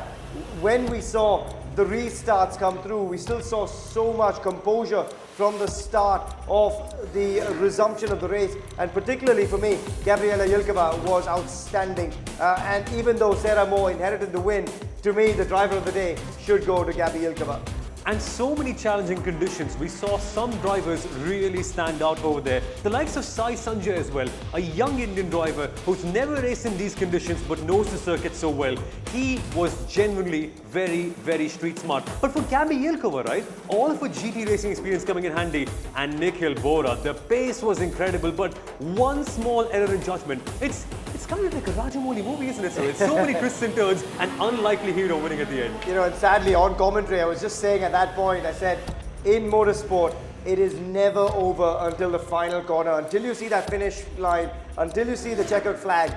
when we saw the restarts come through, we still saw so much composure from the start of the resumption of the race, and particularly for me, Gabriela Yilkova was outstanding. And even though Sarah Moore inherited the win, to me, the driver of the day should go to Gabby Yilkova. And so many challenging conditions. We saw some drivers really stand out over there. The likes of Sai Sanjay as well, a young Indian driver who's never raced in these conditions but knows the circuit so well. He was genuinely very, very street smart. But for Gabby Yilkova, right, all of her GT racing experience coming in handy. And Nikhil Bohra, the pace was incredible, but one small error in judgment. It's kind of like a Rajamouli movie, isn't it? So it's so many twists and turns, an unlikely hero winning at the end. You know, and sadly on commentary, I was just saying at that point, I said, in motorsport, it is never over until the final corner. Until you see that finish line, until you see the checkered flag,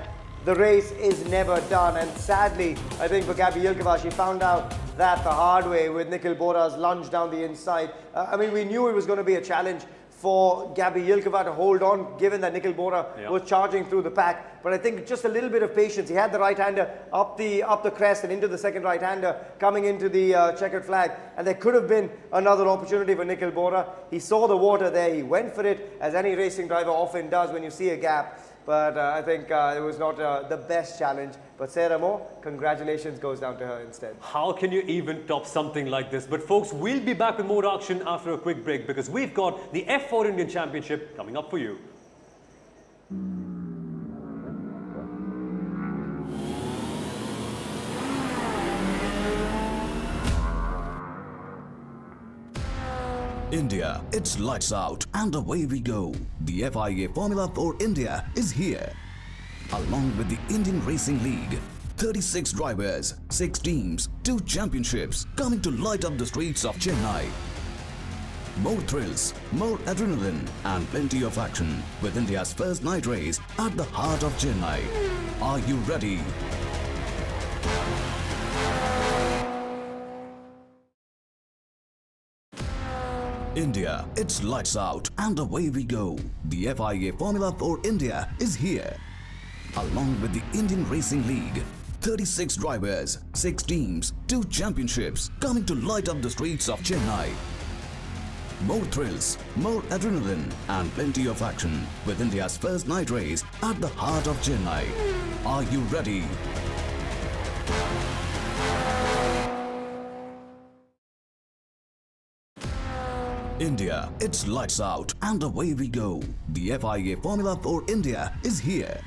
the race is never done. And sadly, I think for Gabby Yilkova, she found out that the hard way with Nikhil Bohra's lunge down the inside. I mean, we knew it was going to be a challenge for Gabby Yilkova to hold on, given that Nikhil Bohra was charging through the pack. But I think just a little bit of patience. He had the right-hander up the crest and into the second right-hander coming into the checkered flag. And there could have been another opportunity for Nikhil Bohra. He saw the water there. He went for it, as any racing driver often does when you see a gap. But I think it was not the best challenge. But Sarah Moore, congratulations goes down to her instead. How can you even top something like this? But folks, we'll be back with more action after a quick break, because we've got the F4 Indian Championship coming up for you. India, it's lights out and away we go. The FIA Formula for India is here. Along with the Indian Racing League, 36 drivers, 6 teams, 2 championships coming to light up the streets of Chennai. More thrills, more adrenaline and plenty of action with India's first night race at the heart of Chennai. Are you ready? India, it's lights out and away we go. The FIA Formula for India is here. Along with the Indian Racing League, 36 drivers, 6 teams, 2 championships coming to light up the streets of Chennai. More thrills, more adrenaline and plenty of action with India's first night race at the heart of Chennai. Are you ready? India, it's lights out and away we go. The FIA Formula for India is here.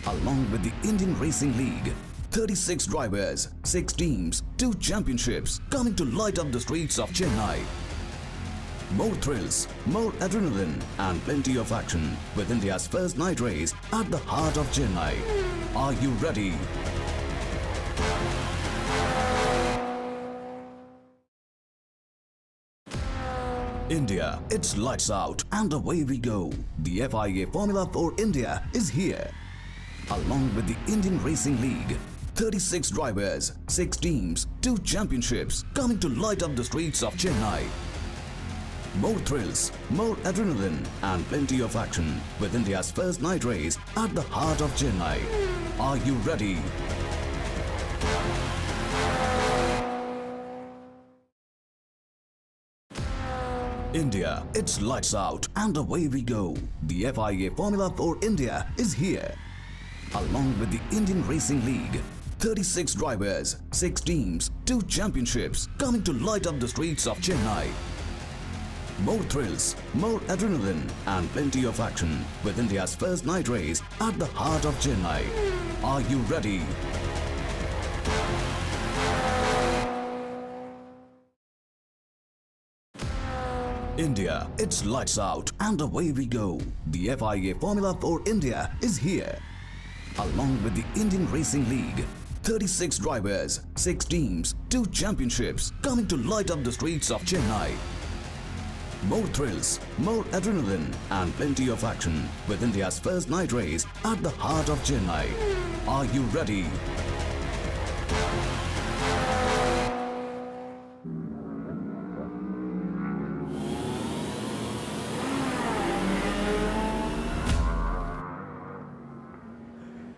Along with the Indian Racing League, 36 drivers, 6 teams, 2 championships coming to light up the streets of Chennai. More thrills, more adrenaline and plenty of action with India's first night race at the heart of Chennai. Are you ready? India, it's lights out and away we go. The FIA Formula for India is here. Along with the Indian Racing League, 36 drivers, 6 teams, 2 championships coming to light up the streets of Chennai. More thrills, more adrenaline and plenty of action with India's first night race at the heart of Chennai. Are you ready? India, it's lights out and away we go. The FIA Formula for India is here. Along with the Indian Racing League, 36 drivers, 6 teams, 2 championships coming to light up the streets of Chennai. More thrills, more adrenaline and plenty of action with India's first night race at the heart of Chennai. Are you ready? India, it's lights out and away we go. The FIA Formula for India is here. Along with the Indian Racing League, 36 drivers, 6 teams, 2 championships coming to light up the streets of Chennai. More thrills, more adrenaline and plenty of action with India's first night race at the heart of Chennai. Are you ready?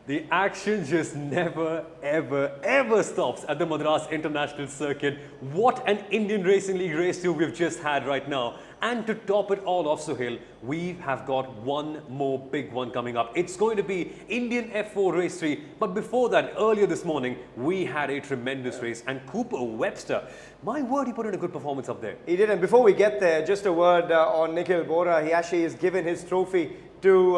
The action just never, ever stops at the Madras International Circuit. What an Indian Racing League race 2 we've just had right now. And to top it all off, Suhail, we have got one more big one coming up. It's going to be Indian F4 Race 3. But before that, earlier this morning, we had a tremendous race. And Cooper Webster, my word, he put in a good performance up there. He did, and before we get there, just a word on Nikhil Bohra. He actually has given his trophy to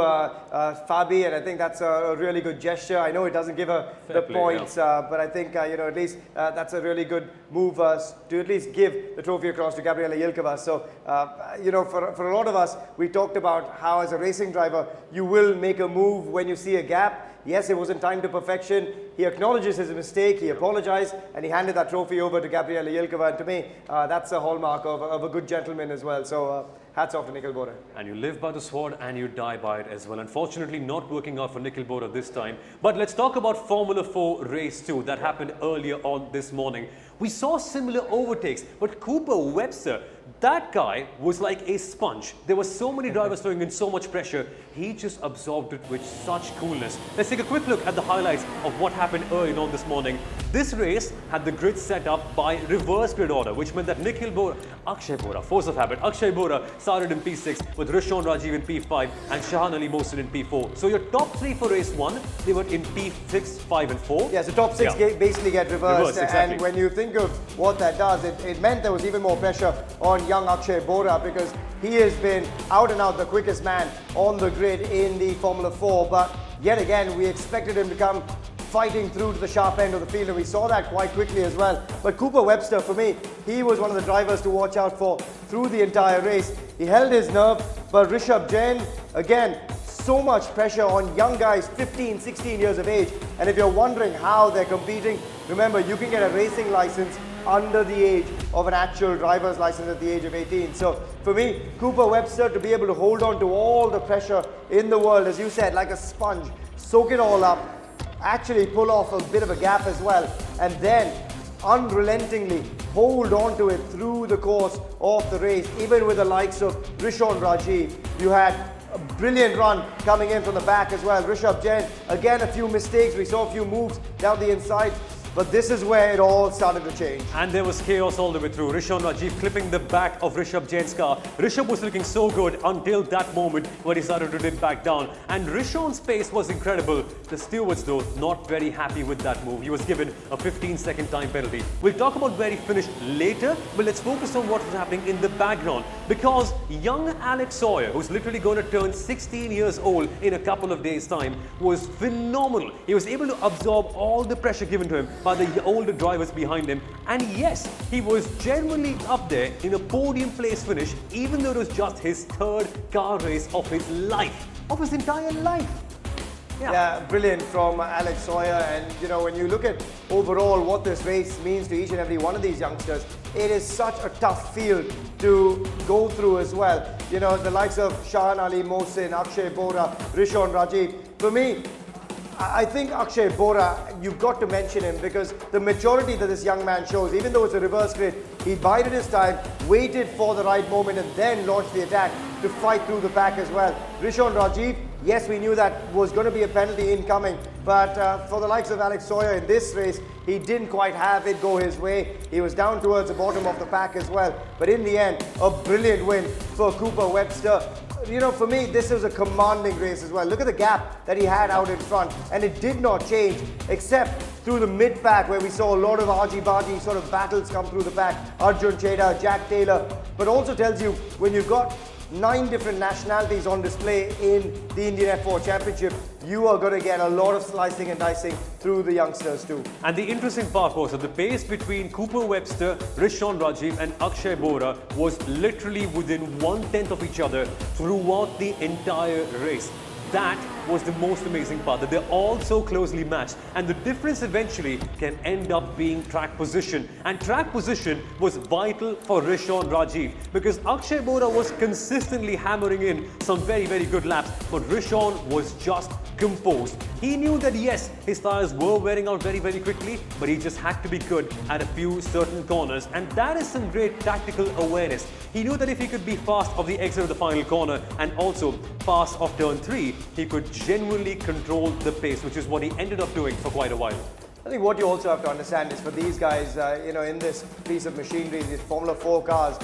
Fabi, and I think that's a really good gesture. I know it doesn't give her the points, but I think at least that's a really good move to at least give the trophy across to Gabriela Yilkova. So for a lot of us, we talked about how as a racing driver you will make a move when you see a gap. Yes, it wasn't timed to perfection. He acknowledges his mistake, he apologized, and he handed that trophy over to Gabriela Yilkova. And to me, that's a hallmark of a good gentleman as well. So hats off to Nikhil Bohra. And you live by the sword and you die by it as well. Unfortunately, not working out for Nikhil Bohra this time. But let's talk about Formula 4 Race 2 that happened earlier on this morning. We saw similar overtakes, but Cooper Webster, that guy was like a sponge. There were so many drivers throwing in so much pressure. He just absorbed it with such coolness. Let's take a quick look at the highlights of what happened early on this morning. This race had the grid set up by reverse grid order, which meant that Nikhil Bohra, Akshay Bohra, force of habit, Akshay Bohra started in P6 with Ruhan Rajiv in P5 and Shahan Ali Mohsin in P4. So your top 3 for race 1, they were in P6, 5 and 4. Yes, the top 6 basically get reversed. Exactly. And when you think of what that does, it meant there was even more pressure on young Akshay Bohra because he has been out and out the quickest man on the grid in the Formula 4. But yet again, we expected him to come fighting through to the sharp end of the field, and we saw that quite quickly as well. But Cooper Webster, for me, he was one of the drivers to watch out for through the entire race. He held his nerve, but Rishabh Jain, again, so much pressure on young guys, 15, 16 years of age. And if you're wondering how they're competing, remember, you can get a racing license under the age of an actual driver's license at the age of 18. So for me, Cooper Webster to be able to hold on to all the pressure in the world, as you said, like a sponge, soak it all up, actually pull off a bit of a gap as well, and then unrelentingly hold on to it through the course of the race, even with the likes of Ruhan Rajiv. You had a brilliant run coming in from the back as well. Rishabh Jain, again a few mistakes. We saw a few moves down the inside. But this is where it all started to change. And there was chaos all the way through. Ruhan Rajiv clipping the back of Rishabh Jain's car. Rishabh was looking so good until that moment when he started to dip back down. And Rishabh's pace was incredible. The stewards, though, not very happy with that move. He was given a 15-second time penalty. We'll talk about where he finished later, but let's focus on what was happening in the background. Because young Alex Sawyer, who's literally going to turn 16 years old in a couple of days' time, was phenomenal. He was able to absorb all the pressure given to him by the older drivers behind him. And yes, he was genuinely up there in a podium place finish, even though it was just his 3rd car race of his life, of his entire life. Yeah, brilliant from Alex Sawyer. And when you look at overall what this race means to each and every one of these youngsters, it is such a tough field to go through as well. The likes of Shahan Ali Mohsin, Akshay Bohra, Ruhan Rajiv. For me, I think Akshay Bohra, you've got to mention him because the maturity that this young man shows, even though it's a reverse grid, he bided his time, waited for the right moment and then launched the attack to fight through the pack as well. Ruhan Rajiv, yes, we knew that was going to be a penalty incoming, but for the likes of Alex Sawyer in this race, he didn't quite have it go his way. He was down towards the bottom of the pack as well. But in the end, a brilliant win for Cooper Webster. For me, this was a commanding race as well. Look at the gap that he had out in front, and it did not change except through the mid-pack where we saw a lot of argy-bargy sort of battles come through the pack. Arjun Cheda, Jack Taylor, but also tells you when you've got 9 different nationalities on display in the Indian F4 Championship, you are going to get a lot of slicing and dicing through the youngsters too. And the interesting part was that the pace between Cooper Webster, Rishon Rajiv and Akshay Bohra was literally within 1/10 of each other throughout the entire race. That was the most amazing part, that they're all so closely matched, and the difference eventually can end up being track position. And track position was vital for Rishon Rajiv, because Akshay Bohra was consistently hammering in some very, very good laps, but Rishon was just composed. He knew that yes, his tires were wearing out very, very quickly, but he just had to be good at a few certain corners, and that is some great tactical awareness. He knew that if he could be fast off the exit of the final corner and also fast off turn 3, he could genuinely control the pace, which is what he ended up doing for quite a while. I think what you also have to understand is for these guys, in this piece of machinery, these Formula 4 cars,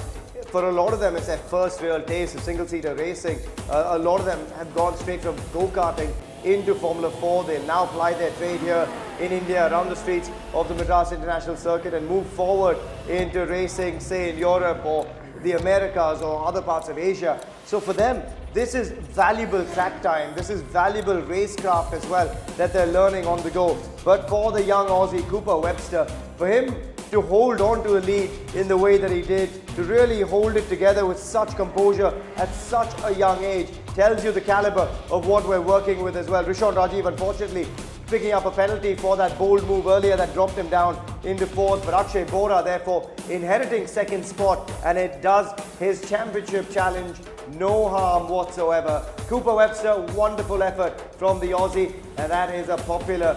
for a lot of them, it's their first real taste of single-seater racing. A lot of them have gone straight from go-karting into Formula 4. They'll now ply their trade here in India around the streets of the Madras International Circuit and move forward into racing, say, in Europe or the Americas or other parts of Asia. So for them, this is valuable track time. This is valuable racecraft as well that they're learning on the go. But for the young Aussie Cooper Webster, for him to hold on to a lead in the way that he did, to really hold it together with such composure at such a young age, tells you the caliber of what we're working with as well. Rishon Rajiv, unfortunately, picking up a penalty for that bold move earlier that dropped him down into 4th, but Akshay Bohra therefore inheriting 2nd spot, and it does his championship challenge no harm whatsoever. Cooper Webster, wonderful effort from the Aussie, and that is a popular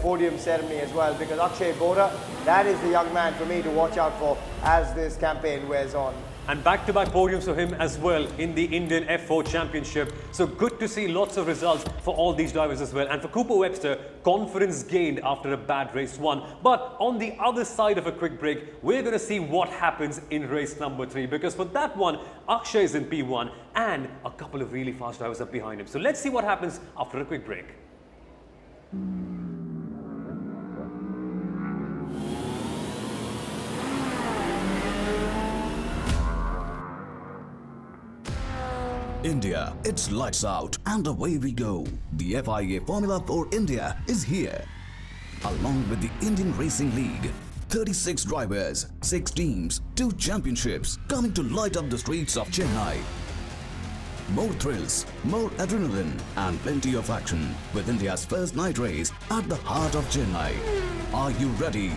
podium ceremony as well, because Akshay Bohra, that is the young man for me to watch out for as this campaign wears on. And back-to-back podiums for him as well in the Indian F4 Championship. So good to see lots of results for all these drivers as well. And for Cooper Webster, confidence gained after a bad race 1. But on the other side of a quick break, we're going to see what happens in race number 3. Because for that one, Akshay is in P1 and a couple of really fast drivers are behind him. So let's see what happens after a quick break. India, it's lights out and away we go. The FIA Formula for India is here. Along with the Indian Racing League, 36 drivers, 6 teams, 2 championships coming to light up the streets of Chennai. More thrills, more adrenaline and plenty of action with India's first night race at the heart of Chennai. Are you ready?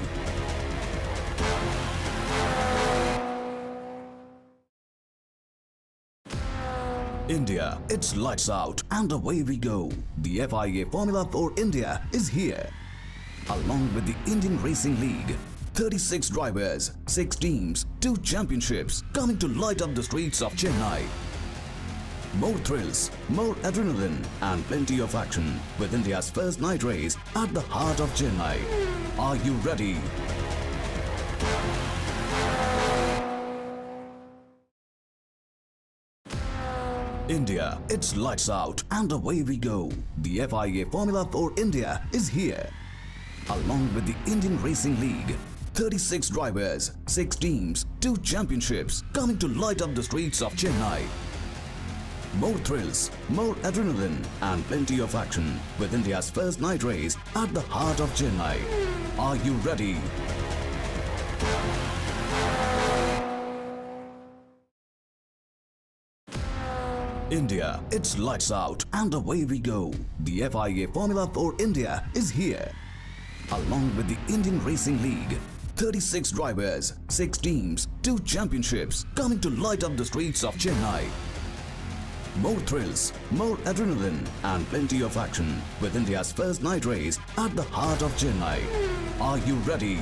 India, it's lights out and away we go. The FIA Formula for India is here. Along with the Indian Racing League, 36 drivers, 6 teams, 2 championships coming to light up the streets of Chennai. More thrills, more adrenaline and plenty of action with India's first night race at the heart of Chennai. Are you ready? India, it's lights out and away we go. The FIA Formula for India is here. Along with the Indian Racing League, 36 drivers, 6 teams, 2 championships coming to light up the streets of Chennai. More thrills, more adrenaline and plenty of action with India's first night race at the heart of Chennai. Are you ready? India, it's lights out and away we go. The FIA Formula for India is here. Along with the Indian Racing League, 36 drivers, 6 teams, 2 championships coming to light up the streets of Chennai. More thrills, more adrenaline and plenty of action with India's first night race at the heart of Chennai. Are you ready?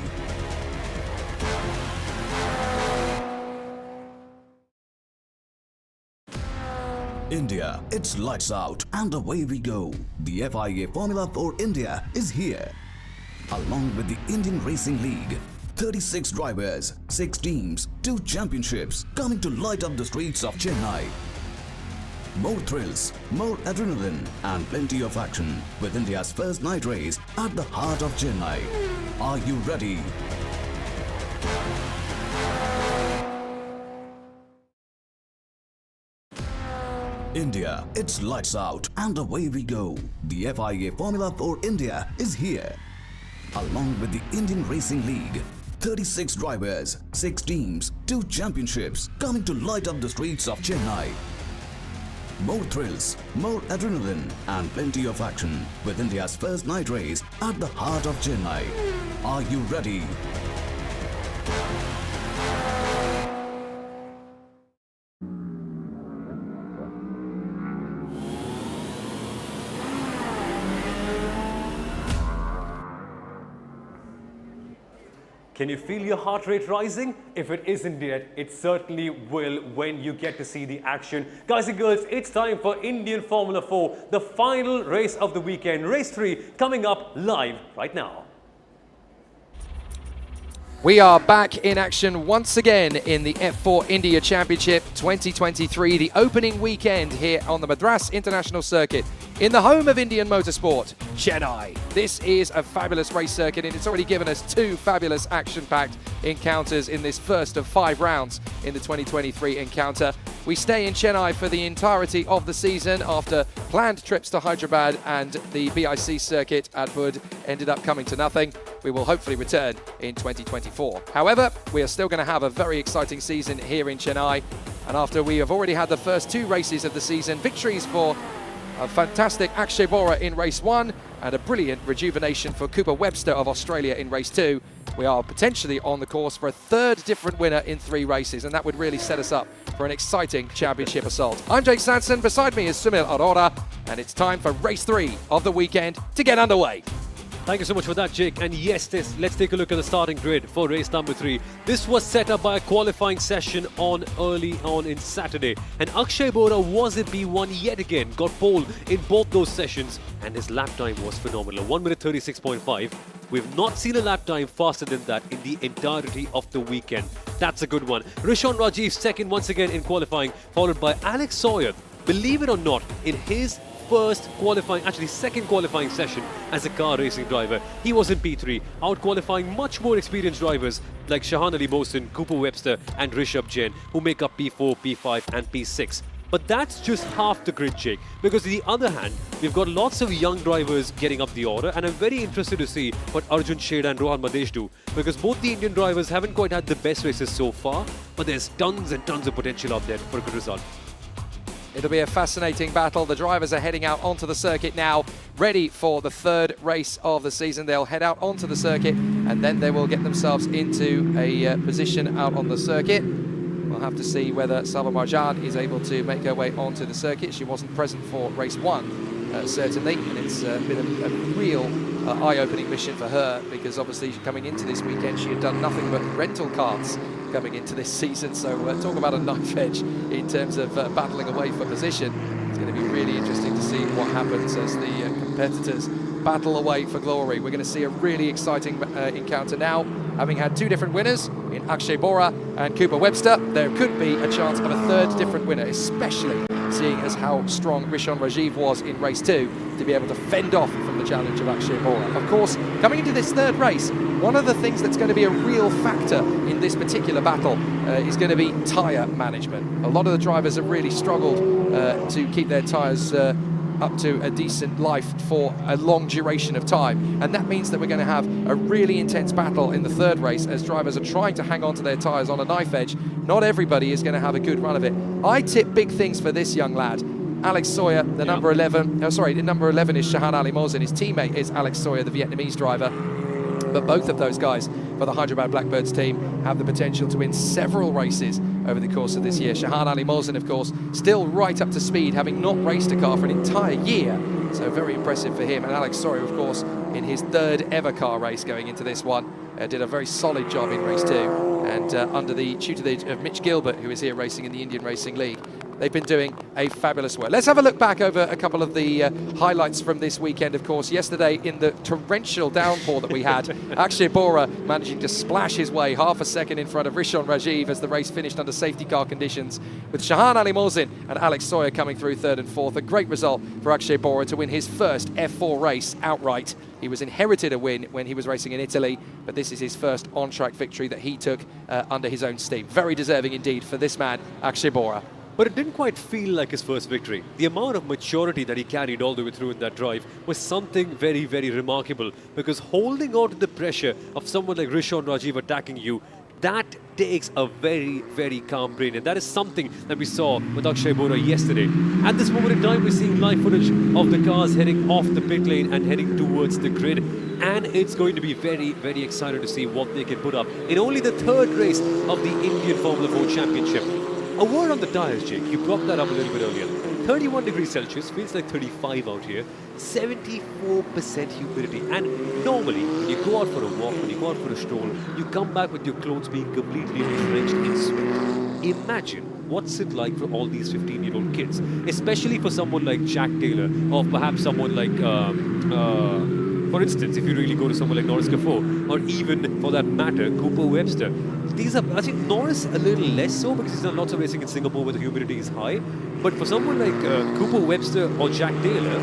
India, it's lights out and away we go. The FIA Formula for India is here. Along with the Indian Racing League, 36 drivers, 6 teams, 2 championships coming to light up the streets of Chennai. More thrills, more adrenaline and plenty of action with India's first night race at the heart of Chennai. Are you ready? India, it's lights out and away we go. The FIA Formula for India is here. Along with the Indian Racing League, 36 drivers, 6 teams, 2 championships coming to light up the streets of Chennai. More thrills, more adrenaline and plenty of action with India's first night race at the heart of Chennai. Are you ready? Can you feel your heart rate rising? If it isn't yet, it certainly will when you get to see the action. Guys and girls, it's time for Indian Formula 4, the final race of the weekend. Race 3 coming up live right now. We are back in action once again in the F4 India Championship 2023, the opening weekend here on the Madras International Circuit in the home of Indian motorsport, Chennai. This is a fabulous race circuit and it's already given us 2 fabulous action-packed encounters in this first of 5 rounds in the 2023 encounter. We stay in Chennai for the entirety of the season after planned trips to Hyderabad and the BIC circuit at Bud ended up coming to nothing. We will hopefully return in 2024. However, we are still going to have a very exciting season here in Chennai. And after we have already had the first 2 races of the season, victories for a fantastic Akshay Bohra in race 1 and a brilliant rejuvenation for Cooper Webster of Australia in race 2, we are potentially on the course for a 3rd different winner in 3 races, and that would really set us up for an exciting championship assault. I'm Jake Sanson, beside me is Sunil Arora, and it's time for race 3 of the weekend to get underway. Thank you so much for that, Jake. And yes, let's take a look at the starting grid for race number 3. This was set up by a qualifying session early on in Saturday. And Akshay Bohra was in P1 yet again, got pole in both those sessions, and his lap time was phenomenal, 1 minute 36.5. We've not seen a lap time faster than that in the entirety of the weekend. That's a good one. Ruhan Rajiv second once again in qualifying, followed by Alex Sawyer. Believe it or not, in his second qualifying session as a car racing driver, he was in P3, out qualifying much more experienced drivers like Shahan Ali Mohsin, Cooper Webster and Rishabh Jain, who make up P4, P5 and P6. But that's just half the grid, Jake, because on the other hand, we've got lots of young drivers getting up the order, and I'm very interested to see what Arjun Sheda and Rohan Madesh do, because both the Indian drivers haven't quite had the best races so far, but there's tons and tons of potential out there for a good result. It'll be a fascinating battle. The drivers are heading out onto the circuit now, ready for the 3rd race of the season. They'll head out onto the circuit and then they will get themselves into a position out on the circuit. We'll have to see whether Salva Marjan is able to make her way onto the circuit. She wasn't present for race 1, certainly, and it's been a real eye-opening mission for her, because obviously coming into this weekend she had done nothing but rental cars coming into this season, so talk about a knife edge in terms of battling away for position. It's going to be really interesting to see what happens as the competitors battle away for glory. We're going to see a really exciting encounter now. Having had 2 different winners in Akshay Bohra and Cooper Webster, there could be a chance of a 3rd different winner, especially seeing as how strong Ruhan Rajiv was in race 2 to be able to fend off from the challenge of Akshay Bohra. Of course, coming into this 3rd race, one of the things that's going to be a real factor in this particular battle is going to be tyre management. A lot of the drivers have really struggled to keep their tyres up to a decent life for a long duration of time, and that means that we're going to have a really intense battle in the 3rd race as drivers are trying to hang on to their tyres on a knife edge. Not everybody is going to have a good run of it. I tip big things for this young lad, Alex Sawyer, the number 11. The number 11 is Shahan Ali Mohsin. His teammate is Alex Sawyer, the Vietnamese driver. But both of those guys for the Hyderabad Blackbirds team have the potential to win several races over the course of this year. Shahan Ali Mohsin, of course, still right up to speed, having not raced a car for an entire year. So very impressive for him. And Alex Sawyer, of course, in his 3rd ever car race going into this one, did a very solid job in race 2. And under the tutelage of Mitch Gilbert, who is here racing in the Indian Racing League, they've been doing a fabulous work. Let's have a look back over a couple of the highlights from this weekend, of course. Yesterday, in the torrential downpour that we had, Akshay Bohra managing to splash his way half a second in front of Ruhan Rajiv as the race finished under safety car conditions, with Shahan Ali Mohsin and Alex Sawyer coming through 3rd and 4th. A great result for Akshay Bohra to win his first F4 race outright. He was inherited a win when he was racing in Italy, but this is his first on-track victory that he took under his own steam. Very deserving indeed for this man, Akshay Bohra. but it didn't quite feel like his first victory. The amount of maturity that he carried all the way through in that drive was something very, very remarkable, because holding on to the pressure of someone like Ruhan Rajiv attacking you, that takes a very, very calm brain, and that is something that we saw with Akshay Bohra yesterday. At this moment in time, we're seeing live footage of the cars heading off the pit lane and heading towards the grid, and it's going to be very, very exciting to see what they can put up in only the third race of the Indian Formula 4 Championship. A word on the tyres, Jake. You brought that up a little bit earlier. 31 degrees Celsius, feels like 35 out here. 74% humidity. And normally, when you go out for a walk, when you go out for a stroll, you come back with your clothes being completely drenched in sweat. Imagine what's it like for all these 15-year-old kids, especially for someone like Jack Taylor, or perhaps someone like, for instance, if you really go to someone like Norris Kaffour, or even, for that matter, Cooper Webster. These are, I think Norris a little less so, because he's done lots of racing in Singapore where the humidity is high. But for someone like Cooper Webster or Jack Taylor,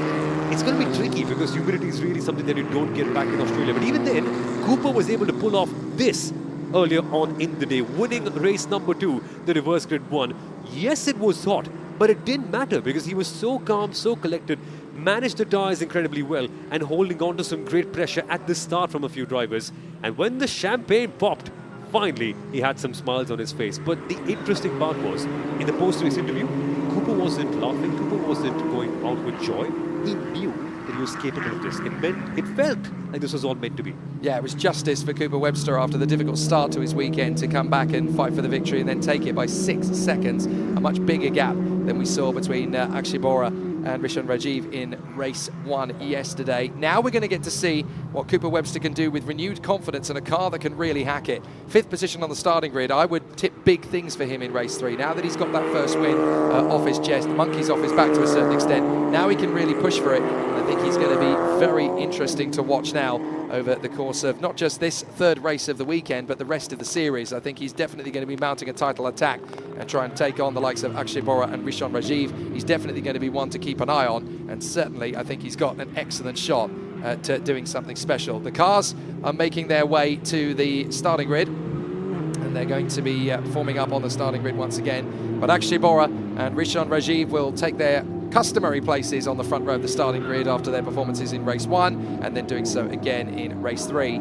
it's going to be tricky, because humidity is really something that you don't get back in Australia. But even then, Cooper was able to pull off this earlier on in the day, winning race number 2, the reverse grid 1. Yes, it was hot, but it didn't matter, because he was so calm, so collected, managed the tyres incredibly well, and holding on to some great pressure at the start from a few drivers. And when the champagne popped, finally, he had some smiles on his face. But the interesting part was, in the post-race interview, Cooper wasn't laughing, Cooper wasn't going out with joy. He knew that he was capable of this. It felt like this was all meant to be. Yeah, it was justice for Cooper Webster after the difficult start to his weekend to come back and fight for the victory and then take it by 6 seconds. A much bigger gap than we saw between Akshay Bohra and Ruhan Rajiv in race 1 yesterday. Now we're going to get to see what Cooper Webster can do with renewed confidence and a car that can really hack it. 5th position on the starting grid. I would tip big things for him in race 3. Now that he's got that first win off his chest, the monkey's off his back to a certain extent, now he can really push for it. And I think he's going to be very interesting to watch now over the course of not just this third race of the weekend, but the rest of the series. I think he's definitely going to be mounting a title attack and try and take on the likes of Akshay Bohra and Ruhan Rajiv. He's definitely going to be one to keep an eye on, and certainly I think he's got an excellent shot at doing something special. The cars are making their way to the starting grid, and they're going to be forming up on the starting grid once again. But Akshay Bohra and Ruhan Rajiv will take their customary places on the front row of the starting grid after their performances in race 1, and then doing so again in race 3.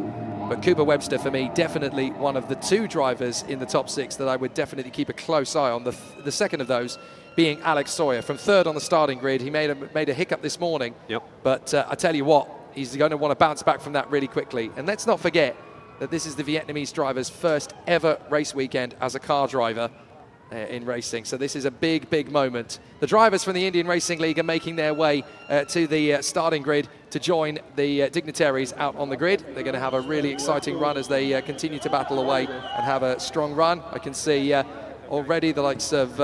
But Cooper Webster, for me, definitely one of the 2 drivers in the top 6 that I would definitely keep a close eye on. The second of those being Alex Sawyer from 3rd on the starting grid. He made a hiccup this morning, but I tell you what, he's going to want to bounce back from that really quickly. And let's not forget that this is the Vietnamese driver's first ever race weekend as a car driver in racing. So this is a big, big moment. The drivers from the Indian Racing League are making their way to the starting grid to join the dignitaries out on the grid. They're going to have a really exciting run as they continue to battle away and have a strong run. I can see already the likes of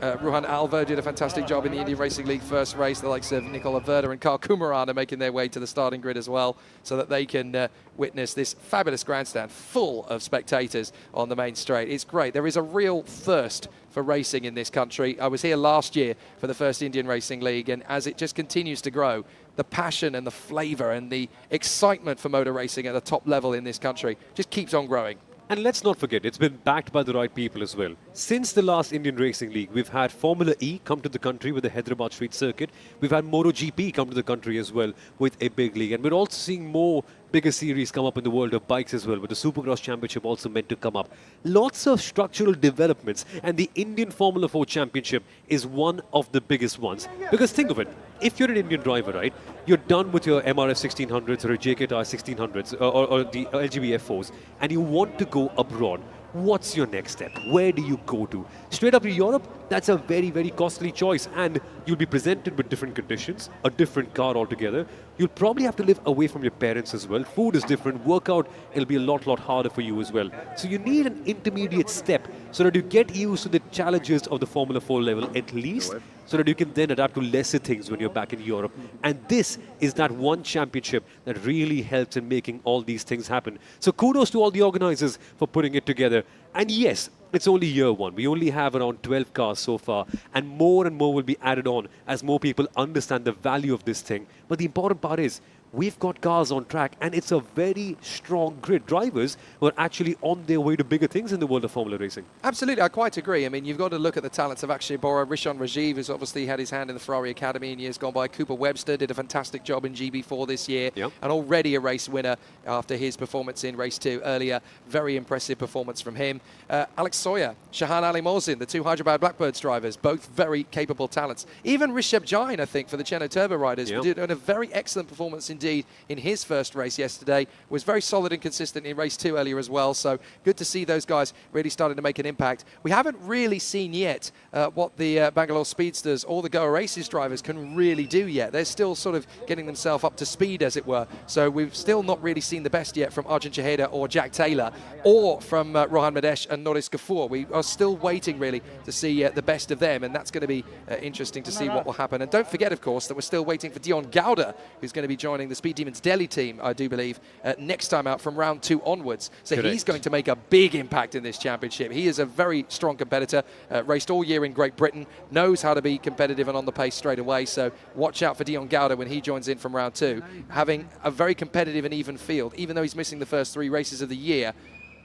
Ruhan Alva did a fantastic job in the Indian Racing League first race. The likes of Nicola Verda and Carl Kumaran are making their way to the starting grid as well, so that they can witness this fabulous grandstand full of spectators on the main straight. It's great. There is a real thirst for racing in this country. I was here last year for the first Indian Racing League, and as it just continues to grow, the passion and the flavour and the excitement for motor racing at the top level in this country just keeps on growing. And let's not forget, it's been backed by the right people as well. Since the last Indian Racing League, we've had Formula E come to the country with the Hyderabad Street Circuit. We've had MotoGP come to the country as well with a big league. And we're also seeing more bigger series come up in the world of bikes as well, with the Supercross Championship also meant to come up. Lots of structural developments, and the Indian Formula 4 Championship is one of the biggest ones. Because think of it, if you're an Indian driver, right, you're done with your MRF 1600s or a JKTR 1600s or the LGB F4s, and you want to go abroad. What's your next step? Where do you go to? Straight up to Europe? That's a very, very costly choice, and you'll be presented with different conditions, a different car altogether. You'll probably have to live away from your parents as well. Food is different. Workout, it'll be a lot harder for you as well. So you need an intermediate step so that you get used to the challenges of the Formula 4 level at least, so that you can then adapt to lesser things when you're back in Europe. And this is that one championship that really helps in making all these things happen. So kudos to all the organizers for putting it together. And yes, it's only year 1. We only have around 12 cars so far, and more will be added on as more people understand the value of this thing. But the important part is, we've got cars on track, and it's a very strong grid. Drivers who are actually on their way to bigger things in the world of Formula racing. Absolutely, I quite agree. I mean, you've got to look at the talents of Akshay Bohra. Rishon Rajiv has obviously had his hand in the Ferrari Academy in years gone by. Cooper Webster did a fantastic job in GB4 this year, and already a race winner after his performance in race 2 earlier. Very impressive performance from him. Alex Sawyer, Shahan Ali Mohsin, the two Hyderabad Blackbirds drivers, both very capable talents. Even Rishabh Jain, I think, for the Cheno Turbo riders, did a very excellent performance indeed in his first race yesterday. Was very solid and consistent in race 2 earlier as well, so good to see those guys really starting to make an impact. We haven't really seen yet what the Bangalore Speedsters or the Goa Races drivers can really do yet. They're still sort of getting themselves up to speed, as it were, so we've still not really seen the best yet from Arjun Chaheda or Jack Taylor, or from Rohan Madesh and Norris Gafoor. We are still waiting really to see the best of them, and that's going to be interesting to see what will happen. And don't forget, of course, that we're still waiting for Dion Gowda, who's going to be joining the Speed Demons Delhi team, I do believe, next time out from round 2 onwards. So he's going to make a big impact in this championship. He is a very strong competitor, raced all year in Great Britain, knows how to be competitive and on the pace straight away. So watch out for Dion Gowda when he joins in from round 2. Having a very competitive and even field, even though he's missing the first 3 races of the year,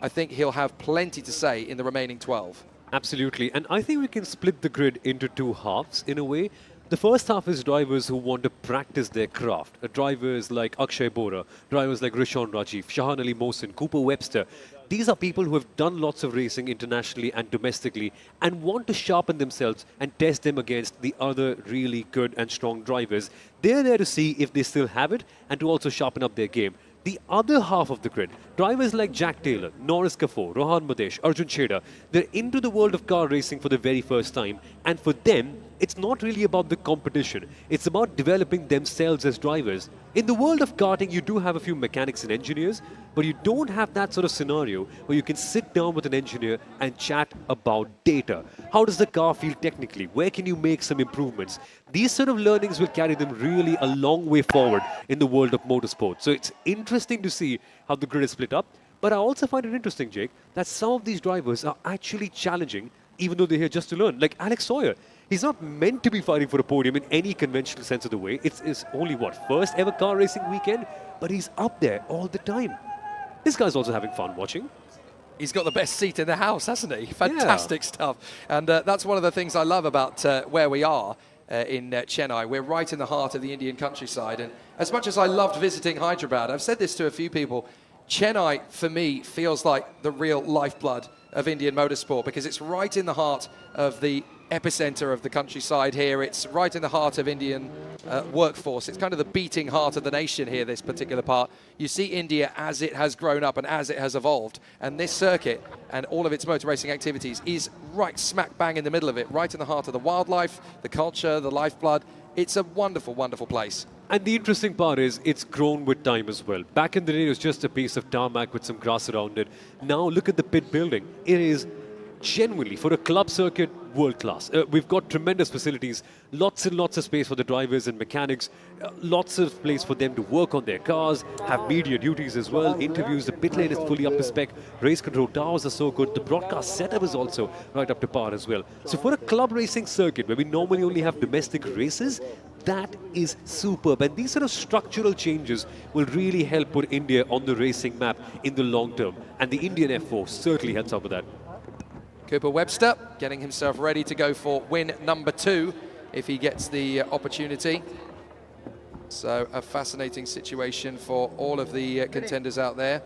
I think he'll have plenty to say in the remaining 12. Absolutely, and I think we can split the grid into 2 halves in a way. The first half is drivers who want to practice their craft. Drivers like Akshay Bohra, drivers like Rishon Rajiv, Shahan Ali Mohsin, Cooper Webster. These are people who have done lots of racing internationally and domestically and want to sharpen themselves and test them against the other really good and strong drivers. They're there to see if they still have it and to also sharpen up their game. The other half of the grid, drivers like Jack Taylor, Norris Gafoor, Rohan Madesh, Arjun Chheda, they're into the world of car racing for the very first time, and for them, it's not really about the competition. It's about developing themselves as drivers. In the world of karting, you do have a few mechanics and engineers, but you don't have that sort of scenario where you can sit down with an engineer and chat about data. How does the car feel technically? Where can you make some improvements? These sort of learnings will carry them really a long way forward in the world of motorsport. So it's interesting to see how the grid is split up. But I also find it interesting, Jake, that some of these drivers are actually challenging, even though they're here just to learn. Like Alex Sawyer. He's not meant to be fighting for a podium in any conventional sense of the way. It's only, first ever car racing weekend? But he's up there all the time. This guy's also having fun watching. He's got the best seat in the house, hasn't he? Fantastic stuff. And that's one of the things I love about where we are in Chennai. We're right in the heart of the Indian countryside. And as much as I loved visiting Hyderabad, I've said this to a few people, Chennai, for me, feels like the real lifeblood of Indian motorsport because it's right in the heart of the epicenter of the countryside here. It's right in the heart of Indian workforce. It's kind of the beating heart of the nation here, this particular part. You see India as it has grown up and as it has evolved. And this circuit and all of its motor racing activities is right smack bang in the middle of it, right in the heart of the wildlife, the culture, the lifeblood. It's a wonderful, wonderful place. And the interesting part is it's grown with time as well. Back in the day, it was just a piece of tarmac with some grass around it. Now look at the pit building. It is genuinely, for a club circuit, world class. We've got tremendous facilities, lots and lots of space for the drivers and mechanics, lots of place for them to work on their cars, have media duties as well, interviews, the pit lane is fully up to spec, race control towers are so good, the broadcast setup is also right up to par as well. So for a club racing circuit where we normally only have domestic races, that is superb. And these sort of structural changes will really help put India on the racing map in the long term. And the Indian F4 certainly helps out with that. Cooper Webster getting himself ready to go for win number 2 if he gets the opportunity. So a fascinating situation for all of the contenders out there.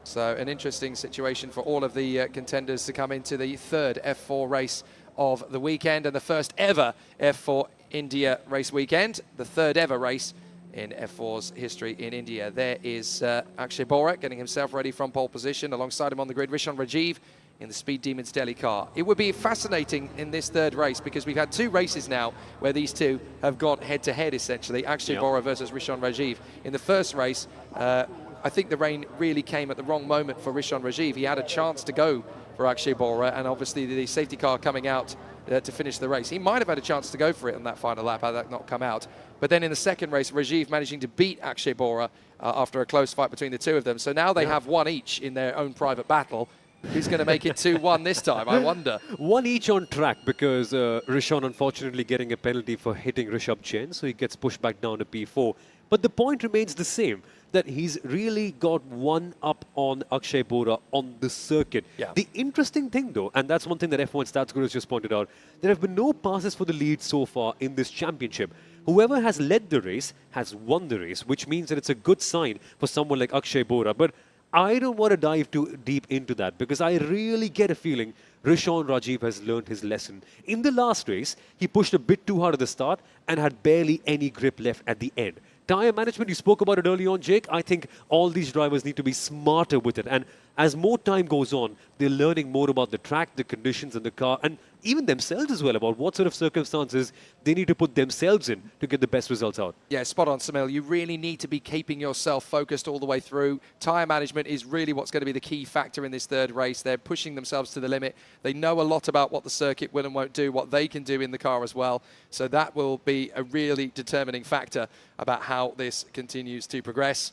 So an interesting situation for all of the contenders to come into the 3rd F4 race of the weekend and the first ever F4 India race weekend, the 3rd ever race in F4's history in India. There is Akshay Bohra getting himself ready from pole position. Alongside him on the grid, Rishon Rajiv in the Speed Demons Delhi car. It would be fascinating in this 3rd race because we've had 2 races now where these two have gone head-to-head, essentially. Akshay Bohra versus Rishon Rajiv. In the first race, I think the rain really came at the wrong moment for Rishon Rajiv. He had a chance to go for Akshay Bohra, and obviously the safety car coming out to finish the race. He might have had a chance to go for it on that final lap had that not come out. But then in the 2nd race, Rajiv managing to beat Akshay Bohra after a close fight between the 2 of them. So now they have 1 each in their own private battle. who's going to make it 2-1 this time, I wonder. One each on track because Rishon unfortunately getting a penalty for hitting Rishabh Jain, so he gets pushed back down to P4. But the point remains the same, that he's really got one up on Akshay Bohra on the circuit. Yeah. The interesting thing though, and that's one thing that F1 Stats Guru has just pointed out, there have been no passes for the lead so far in this championship. Whoever has led the race has won the race, which means that it's a good sign for someone like Akshay Bohra. But I don't want to dive too deep into that because I really get a feeling Rishon Rajiv has learned his lesson. In the last race, he pushed a bit too hard at the start and had barely any grip left at the end. Tyre management, you spoke about it early on, Jake. I think all these drivers need to be smarter with it. And as more time goes on, they're learning more about the track, the conditions in the car, and even themselves as well, about what sort of circumstances they need to put themselves in to get the best results out. Yeah, spot on, Samil. You really need to be keeping yourself focused all the way through. Tyre management is really what's going to be the key factor in this third race. They're pushing themselves to the limit. They know a lot about what the circuit will and won't do, what they can do in the car as well. So that will be a really determining factor about how this continues to progress.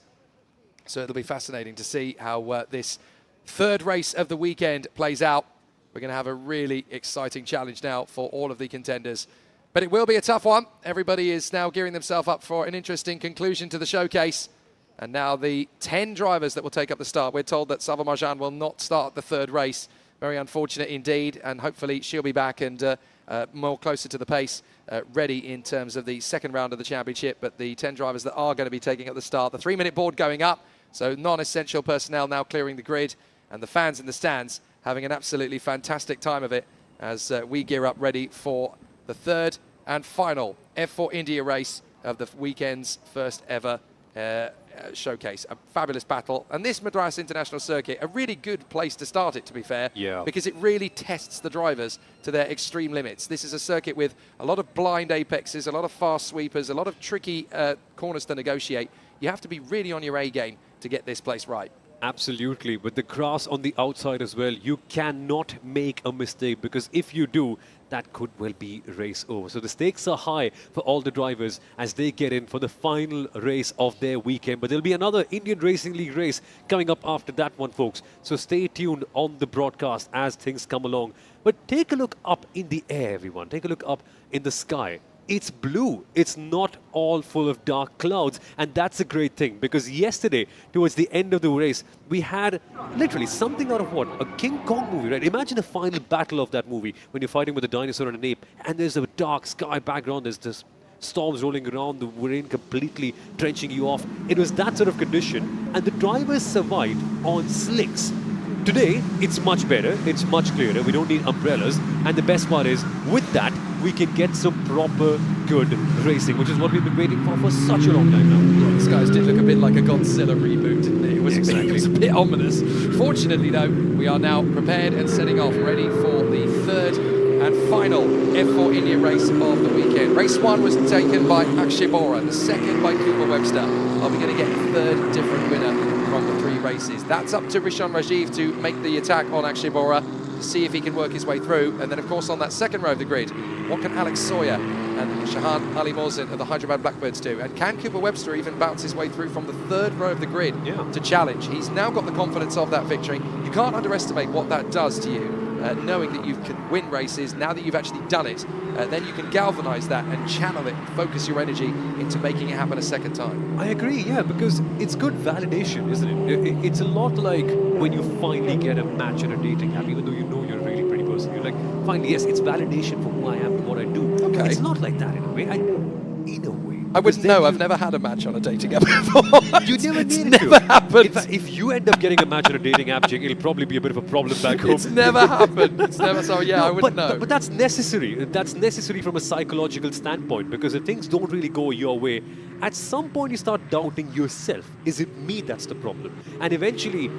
So it'll be fascinating to see how this third race of the weekend plays out. We're going to have a really exciting challenge now for all of the contenders. But it will be a tough one. Everybody is now gearing themselves up for an interesting conclusion to the showcase. And now the 10 drivers that will take up the start. We're told that Sava Marjan will not start the third race. Very unfortunate indeed. And hopefully she'll be back and more closer to the pace, ready in terms of the second round of the championship. But the 10 drivers that are going to be taking up the start, the 3-minute board going up. So non-essential personnel now clearing the grid. And the fans in the stands having an absolutely fantastic time of it as we gear up ready for the third and final F4 India race of the weekend's first ever showcase. A fabulous battle. And this Madras International Circuit, a really good place to start it, to be fair, because it really tests the drivers to their extreme limits. This is a circuit with a lot of blind apexes, a lot of fast sweepers, a lot of tricky corners to negotiate. You have to be really on your A game to get this place right. Absolutely, with the grass on the outside as well, you cannot make a mistake because if you do, that could well be race over. So the stakes are high for all the drivers as they get in for the final race of their weekend. But there'll be another Indian Racing League race coming up after that one, folks. So stay tuned on the broadcast as things come along. But take a look up in the air, everyone. Take a look up in the sky. It's blue. It's not all full of dark clouds. And that's a great thing because yesterday, towards the end of the race, we had literally something out of what? A King Kong movie, right? Imagine the final battle of that movie when you're fighting with a dinosaur and an ape and there's a dark sky background. There's this storms rolling around, the rain completely drenching you off. It was that sort of condition and the drivers survived on slicks. Today, it's much better, it's much clearer, we don't need umbrellas, and the best part is, with that, we can get some proper good racing, which is what we've been waiting for such a long time now. Yeah, the skies did look a bit like a Godzilla reboot, didn't it? It was, it was a bit ominous. Fortunately, though, we are now prepared and setting off, ready for the third and final F4 India race of the weekend. Race 1 was taken by Akshay Bohra, the second by Cooper Webster. Are we going to get a third different winner from the 3 races? That's up to Rishon Rajiv to make the attack on Akshay Bohra, to see if he can work his way through. And then, of course, on that second row of the grid, what can Alex Sawyer and Shahan Ali Mohsin of the Hyderabad Blackbirds do? And can Cooper Webster even bounce his way through from the third row of the grid to challenge? He's now got the confidence of that victory. You can't underestimate what that does to you. Knowing that you can win races, now that you've actually done it, then you can galvanise that and channel it and focus your energy into making it happen a second time. I agree, yeah, because it's good validation, isn't it? It's a lot like when you finally get a match in a dating app, even though you know you're a really pretty person. You're like, finally, yes, it's validation for who I am and what I do. Okay. It's not like that in a way. In a way. I wouldn't know. I've never had a match on a dating app before. You never need it. Never happened. In fact, if you end up getting a match on a dating app, Jake, it'll probably be a bit of a problem back home. It's never happened. It's never. So yeah, no, I wouldn't know. But that's necessary. That's necessary from a psychological standpoint because if things don't really go your way, at some point you start doubting yourself. Is it me that's the problem? And eventually,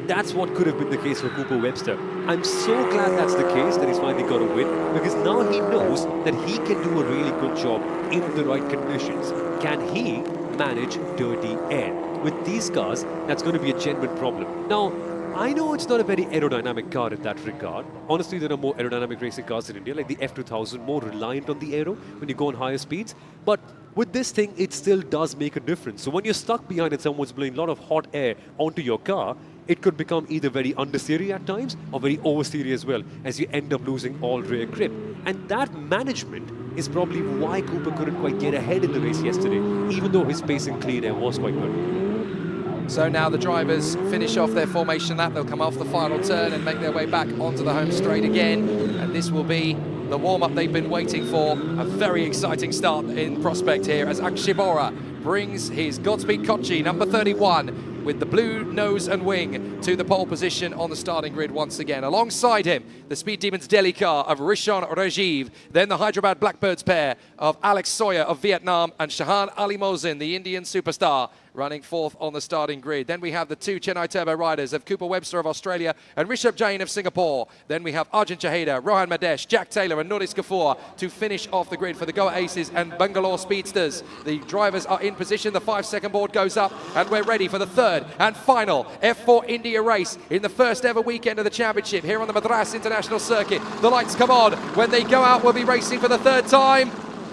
that's what could have been the case for Cooper Webster. I'm so glad that's the case, that he's finally got a win, because now he knows that he can do a really good job in the right conditions. Can he manage dirty air? With these cars, that's going to be a genuine problem. Now, I know it's not a very aerodynamic car in that regard. Honestly, there are more aerodynamic racing cars in India, like the F2000, more reliant on the aero when you go on higher speeds. But with this thing, it still does make a difference. So when you're stuck behind and someone's blowing a lot of hot air onto your car, it could become either very understeery at times or very oversteery as well, as you end up losing all rear grip. And that management is probably why Cooper couldn't quite get ahead in the race yesterday, even though his pace in clean air was quite good. So now the drivers finish off their formation lap. They'll come off the final turn and make their way back onto the home straight again. And this will be the warm-up they've been waiting for. A very exciting start in prospect here as Akash Bohra brings his Godspeed Kochi, number 31, with the blue nose and wing to the pole position on the starting grid once again. Alongside him, the Speed Demons Delhi car of Ruhan Alva, then the Hyderabad Blackbirds pair of Alex Sawyer of Vietnam and Shahan Ali Mohsin, the Indian superstar, running fourth on the starting grid. Then we have the two Chennai Turbo riders of Cooper Webster of Australia and Rishabh Jain of Singapore. Then we have Arjun Chaheda, Rohan Madesh, Jack Taylor and Noris Kafour to finish off the grid for the Goa Aces and Bangalore Speedsters. The drivers are in position, the 5-second board goes up and we're ready for the third and final F4 India race in the first ever weekend of the championship here on the Madras International Circuit. The lights come on. When they go out, we'll be racing for the third time.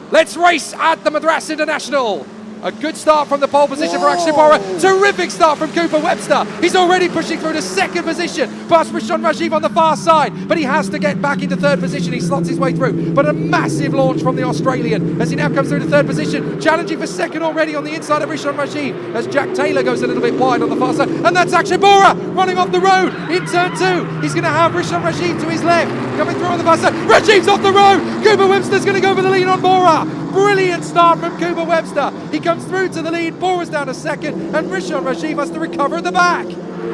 Let's race at the Madras International. A good start from the pole position for Akash Bohra. Terrific start from Cooper Webster. He's already pushing through to second position past Ruhan Alva on the far side, but he has to get back into third position. He slots his way through, but a massive launch from the Australian as he now comes through to third position, challenging for second already on the inside of Ruhan Alva as Jack Taylor goes a little bit wide on the far side, and that's Akash Bohra running off the road in turn two. He's going to have Ruhan Alva to his left, coming through on the far side. Rajiv's off the road. Cooper Webster's going to go for the lead on Bohra. Brilliant start from Cooper Webster. He comes through to the lead, Bohra's down a second, and Ruhan Alva has to recover at the back.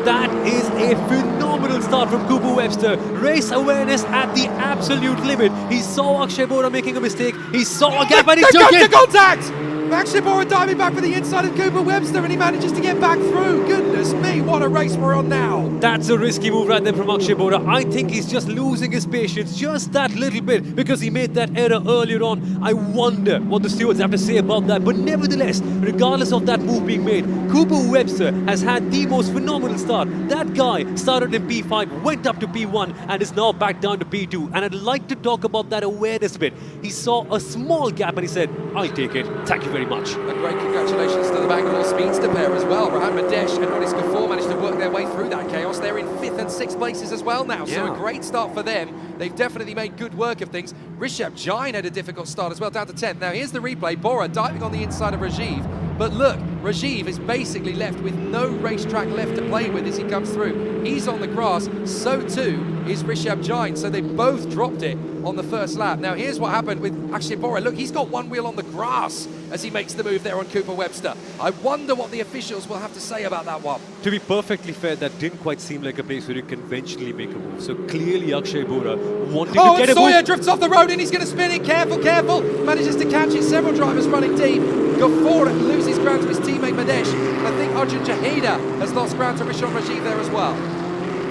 That is a phenomenal start from Cooper Webster. Race awareness at the absolute limit. He saw Akash Bohra making a mistake. He saw a gap and he took it. Contact! Akash Bohra diving back for the inside of Cooper Webster, and he manages to get back through. Goodness me, what a race we're on now. That's a risky move right there from Akash Bohra. I think he's just losing his patience just that little bit because he made that error earlier on. I wonder what the stewards have to say about that. But nevertheless, regardless of that move being made, Cooper Webster has had the most phenomenal start. That guy started in P5, went up to P1 and is now back down to P2. And I'd like to talk about that awareness bit. He saw a small gap and he said, I'll take it. Thank you very much. And great congratulations to the Bangalore Speedster pair as well. Rohan Madesh and Noris Kafour managed to work their way through that chaos. They're in 5th and 6th places as well now, so a great start for them. They've definitely made good work of things. Rishabh Jain had a difficult start as well, down to 10th. Now here's the replay. Bohra diving on the inside of Rajiv. But look, Rajiv is basically left with no racetrack left to play with as he comes through. He's on the grass, so too is Rishabh Jain. So they both dropped it on the first lap. Now here's what happened with Akash Bohra. Look, he's got one wheel on the grass as he makes the move there on Cooper Webster. I wonder what the officials will have to say about that one. To be perfectly fair, that didn't quite seem like a place where you conventionally make a move. So clearly Akash Bohra wanted to get a move. Sawyer drifts off the road and he's going to spin it. Careful, careful. Manages to catch it. Several drivers running deep. Gafour loses ground to his teammate Madesh. And I think Arjun Chaheda has lost ground to Ruhan Alva there as well.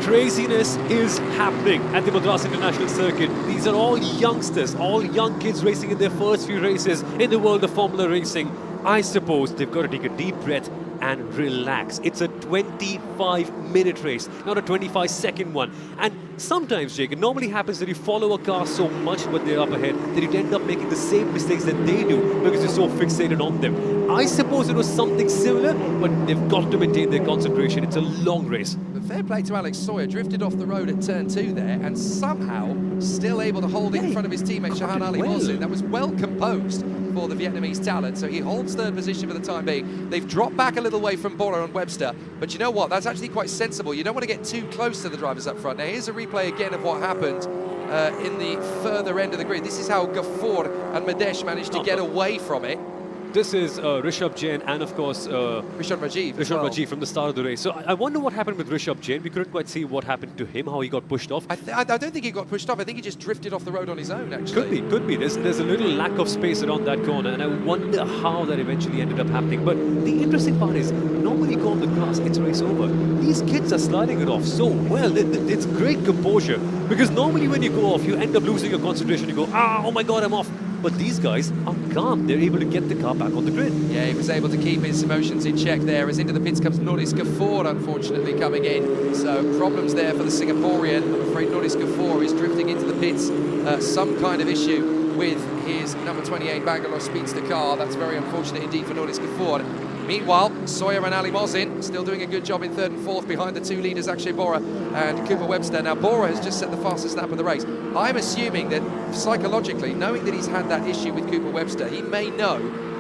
Craziness is happening at the Madras International Circuit. These are all youngsters, all young kids racing in their first few races in the world of Formula racing. I suppose they've got to take a deep breath and relax. It's a 25-minute race, not a 25-second one. And sometimes, Jake, it normally happens that you follow a car so much when they're up ahead that you end up making the same mistakes that they do because you're so fixated on them. I suppose it was something similar, but they've got to maintain their concentration. It's a long race. But fair play to Alex Sawyer, drifted off the road at turn 2 there and somehow still able to hold it in front of his teammate Shahan Ali Mohsin. That was well composed for the Vietnamese talent, so he holds third position for the time being. They've dropped back a little way from Bohra and Webster, but you know what, that's actually quite sensible. You don't want to get too close to the drivers up front. Now here's a replay again of what happened in the further end of the grid. This is how Gafour and Madesh managed to get away from it. This is Rishabh Jain and, of course, Ruhan Alva from the start of the race. So I wonder what happened with Rishabh Jain. We couldn't quite see what happened to him, how he got pushed off. I don't think he got pushed off. I think he just drifted off the road on his own, actually. Could be. There's a little lack of space around that corner, and I wonder how that eventually ended up happening. But the interesting part is, normally go on the grass, it's race over. These kids are sliding it off so well. It's great composure. Because normally when you go off, you end up losing your concentration. You go, oh my God, I'm off. But these guys are calm. They're able to get the car back on the grid. Yeah, he was able to keep his emotions in check there as into the pits comes Noris Kafour, unfortunately, coming in. So problems there for the Singaporean. I'm afraid Noris Kafour is drifting into the pits. Some kind of issue with his number 28 Bangalore Speedster car. That's very unfortunate indeed for Noris Kafour. Meanwhile, Sawyer and Ali Mozin still doing a good job in third and fourth behind the two leaders, Akshay Bohra and Cooper Webster. Now, Bohra has just set the fastest lap of the race. I'm assuming that psychologically, knowing that he's had that issue with Cooper Webster, he may know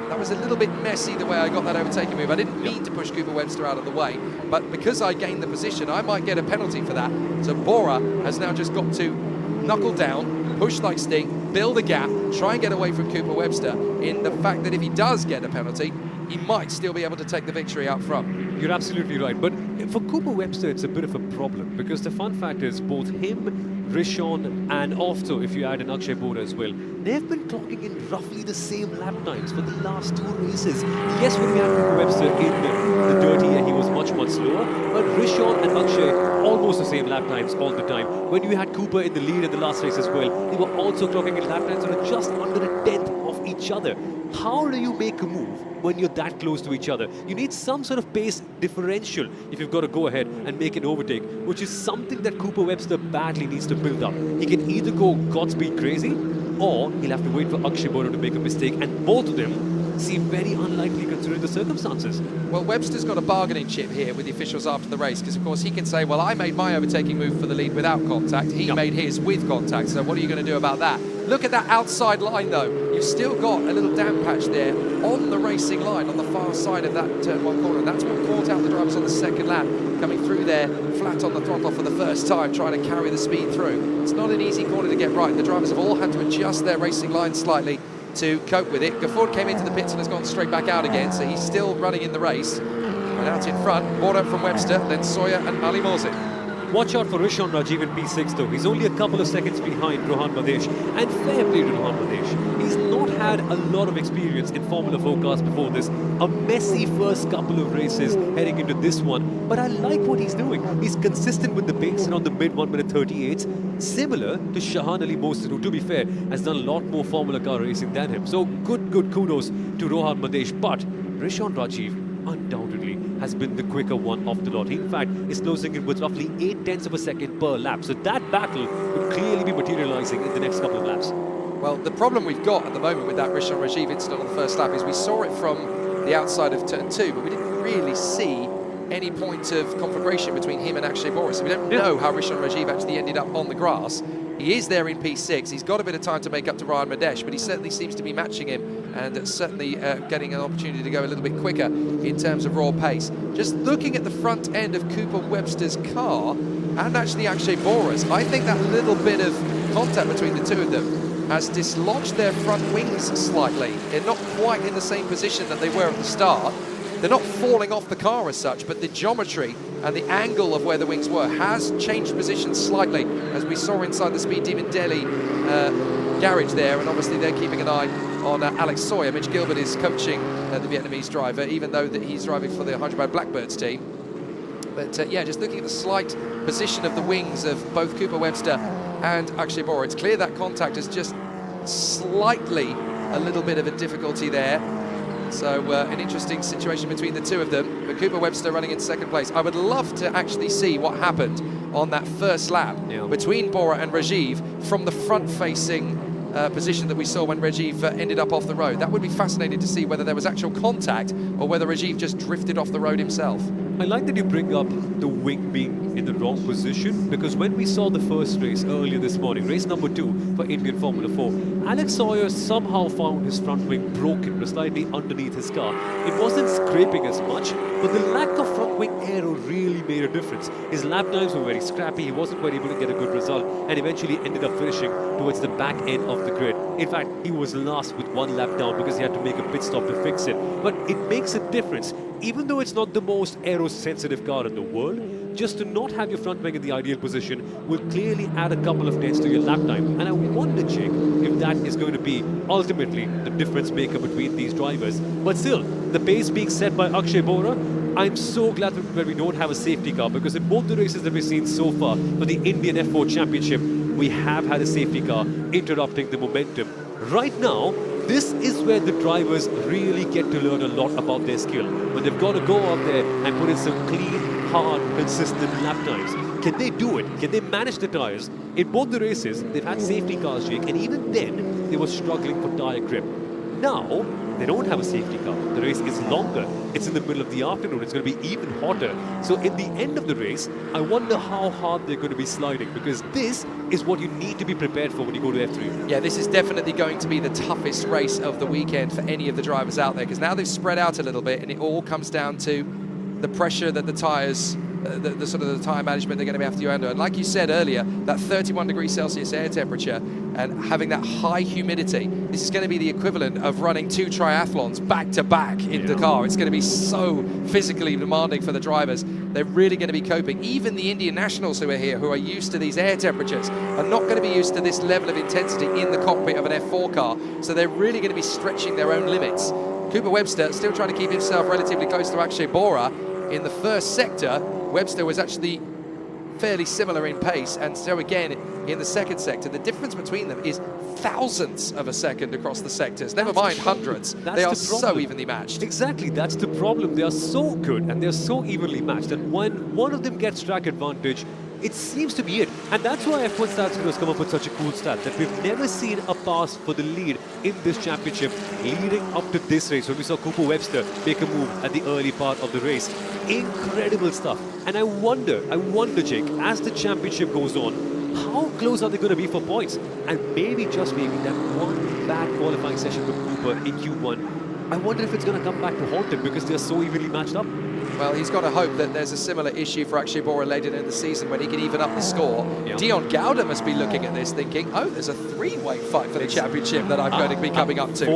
that was a little bit messy the way I got that overtaking move. I didn't mean to push Cooper Webster out of the way, but because I gained the position, I might get a penalty for that. So Bohra has now just got to knuckle down, push like stink, build a gap, try and get away from Cooper Webster, in the fact that if he does get a penalty, he might still be able to take the victory out front. You're absolutely right, but for Cooper Webster it's a bit of a problem, because the fun fact is both him, Rishon and also if you add in Akshay Bohra as well, they've been clocking in roughly the same lap times for the last two races. Yes, when we had Cooper Webster in the dirty air, he was much slower, but Rishon and Akshay almost the same lap times all the time. When you had Cooper in the lead in the last race as well, they were also clocking in lap times that are just under a tenth of each other. How do you make a move when you're that close to each other? You need some sort of pace differential if you've got to go ahead and make an overtake, which is something that Cooper Webster badly needs to build up. He can either go Godspeed crazy, or he'll have to wait for Akshay Bohra to make a mistake, and both of them seem very unlikely considering the circumstances. Well, Webster's got a bargaining chip here with the officials after the race, because of course he can say, well, I made my overtaking move for the lead without contact, he made his with contact, so what are you going to do about that? Look at that outside line though, you've still got a little damp patch there on the racing line on the far side of that turn one corner, and that's what caught out the drivers on the second lap, coming through there flat on the throttle for the first time, trying to carry the speed through. It's not an easy corner to get right, the drivers have all had to adjust their racing line slightly to cope with it. Gafoor came into the pits and has gone straight back out again, so he's still running in the race. And out in front, Bohra from Webster, then Sawyer and Ali Mozin. Watch out for Ruhan Rajiv in P6 though. He's only a couple of seconds behind Ruhan Madesh, and fair play to Ruhan Madesh. He's not had a lot of experience in Formula 4 cars before this. A messy first couple of races heading into this one, but I like what he's doing. He's consistent with the pace and on the mid 1 minute 38s, similar to Shahan Ali Mohsin, who to be fair has done a lot more Formula car racing than him. So good kudos to Ruhan Madesh, but Ruhan Rajiv undoubtedly has been the quicker one of the lot. He in fact is closing in with roughly 0.8 of a second per lap, so that battle could clearly be materializing in the next couple of laps. Well, the problem we've got at the moment with that Ruhan Rajiv incident on the first lap is we saw it from the outside of turn 2, but we didn't really see any point of conflagration between him and Akshay Bohra, so we don't know how Ruhan Rajiv actually ended up on the grass. He is there in P6, he's got a bit of time to make up to Ryan Madesh, but he certainly seems to be matching him and certainly getting an opportunity to go a little bit quicker in terms of raw pace. Just looking at the front end of Cooper Webster's car and actually Akshay Bohra's, I think that little bit of contact between the two of them has dislodged their front wings slightly. They're not quite in the same position that they were at the start. They're not falling off the car as such, but the geometry and the angle of where the wings were has changed position slightly, as we saw inside the Speed Demon Delhi garage there, and obviously they're keeping an eye on Alex Sawyer. Mitch Gilbert is coaching the Vietnamese driver, even though that he's driving for the Hyderabad Blackbirds team. But yeah, just looking at the slight position of the wings of both Cooper Webster and Akshay Bohra, it's clear that contact is just slightly a little bit of a difficulty there. So an interesting situation between the two of them, but Cooper Webster running in second place. I would love to actually see what happened on that first lap between Bohra and Rajiv from the front-facing position that we saw when Rajiv ended up off the road. That would be fascinating to see whether there was actual contact or whether Rajiv just drifted off the road himself. I like that you bring up the wing being in the wrong position, because when we saw the first race earlier this morning, race number 2 for Indian Formula 4, Alex Sawyer somehow found his front wing broken, slightly underneath his car. It wasn't scraping as much, but the lack of front wing aero really made a difference. His lap times were very scrappy, he wasn't quite able to get a good result, and eventually ended up finishing towards the back end of the grid. In fact, he was last with 1 lap down because he had to make a pit stop to fix it. But it makes a difference. Even though it's not the most aero-sensitive car in the world, just to not have your front wing in the ideal position will clearly add a couple of tenths to your lap time. And I wonder, Jake, if that is going to be ultimately the difference maker between these drivers. But still, the pace being set by Akshay Bohra, I'm so glad that we don't have a safety car, because in both the races that we've seen so far for the Indian F4 Championship, we have had a safety car interrupting the momentum. Right now, this is where the drivers really get to learn a lot about their skill. When they've got to go out there and put in some clean, hard, consistent lap times. Can they do it? Can they manage the tyres? In both the races, they've had safety cars, Jake, and even then, they were struggling for tyre grip. Now, they don't have a safety car. The race is longer. It's in the middle of the afternoon. It's going to be even hotter. So in the end of the race, I wonder how hard they're going to be sliding, because this is what you need to be prepared for when you go to F3. Yeah, this is definitely going to be the toughest race of the weekend for any of the drivers out there, because now they've spread out a little bit and it all comes down to the pressure that the tyres, the sort of the tyre management they're going to be able to do under. And like you said earlier, that 31 degrees Celsius air temperature and having that high humidity, this is going to be the equivalent of running 2 triathlons back to back in the car. It's going to be so physically demanding for the drivers. They're really going to be coping. Even the Indian nationals who are here, who are used to these air temperatures, are not going to be used to this level of intensity in the cockpit of an F4 car. So they're really going to be stretching their own limits. Cooper Webster still trying to keep himself relatively close to Akshay Bohra. In the first sector, Webster was actually fairly similar in pace, and so again in the second sector, the difference between them is thousandths of a second across the sectors, never mind hundreds. They are so evenly matched. Exactly, that's the problem. They are so good and they're so evenly matched that when one of them gets track advantage, it seems to be it. And that's why F1 Stats has come up with such a cool stat, that we've never seen a pass for the lead in this championship leading up to this race, when we saw Cooper Webster make a move at the early part of the race. Incredible stuff. And I wonder, Jake, as the championship goes on, how close are they going to be for points? And maybe, just maybe, that one bad qualifying session for Cooper in Q1, I wonder if it's going to come back to haunt him, because they're so evenly matched up. Well, he's got to hope that there's a similar issue for Akshay Bohra later in the season when he can even up the score. Yeah. Dion Gowda must be looking at this thinking, oh, there's a 3-way fight for the championship that I'm going to be coming up to.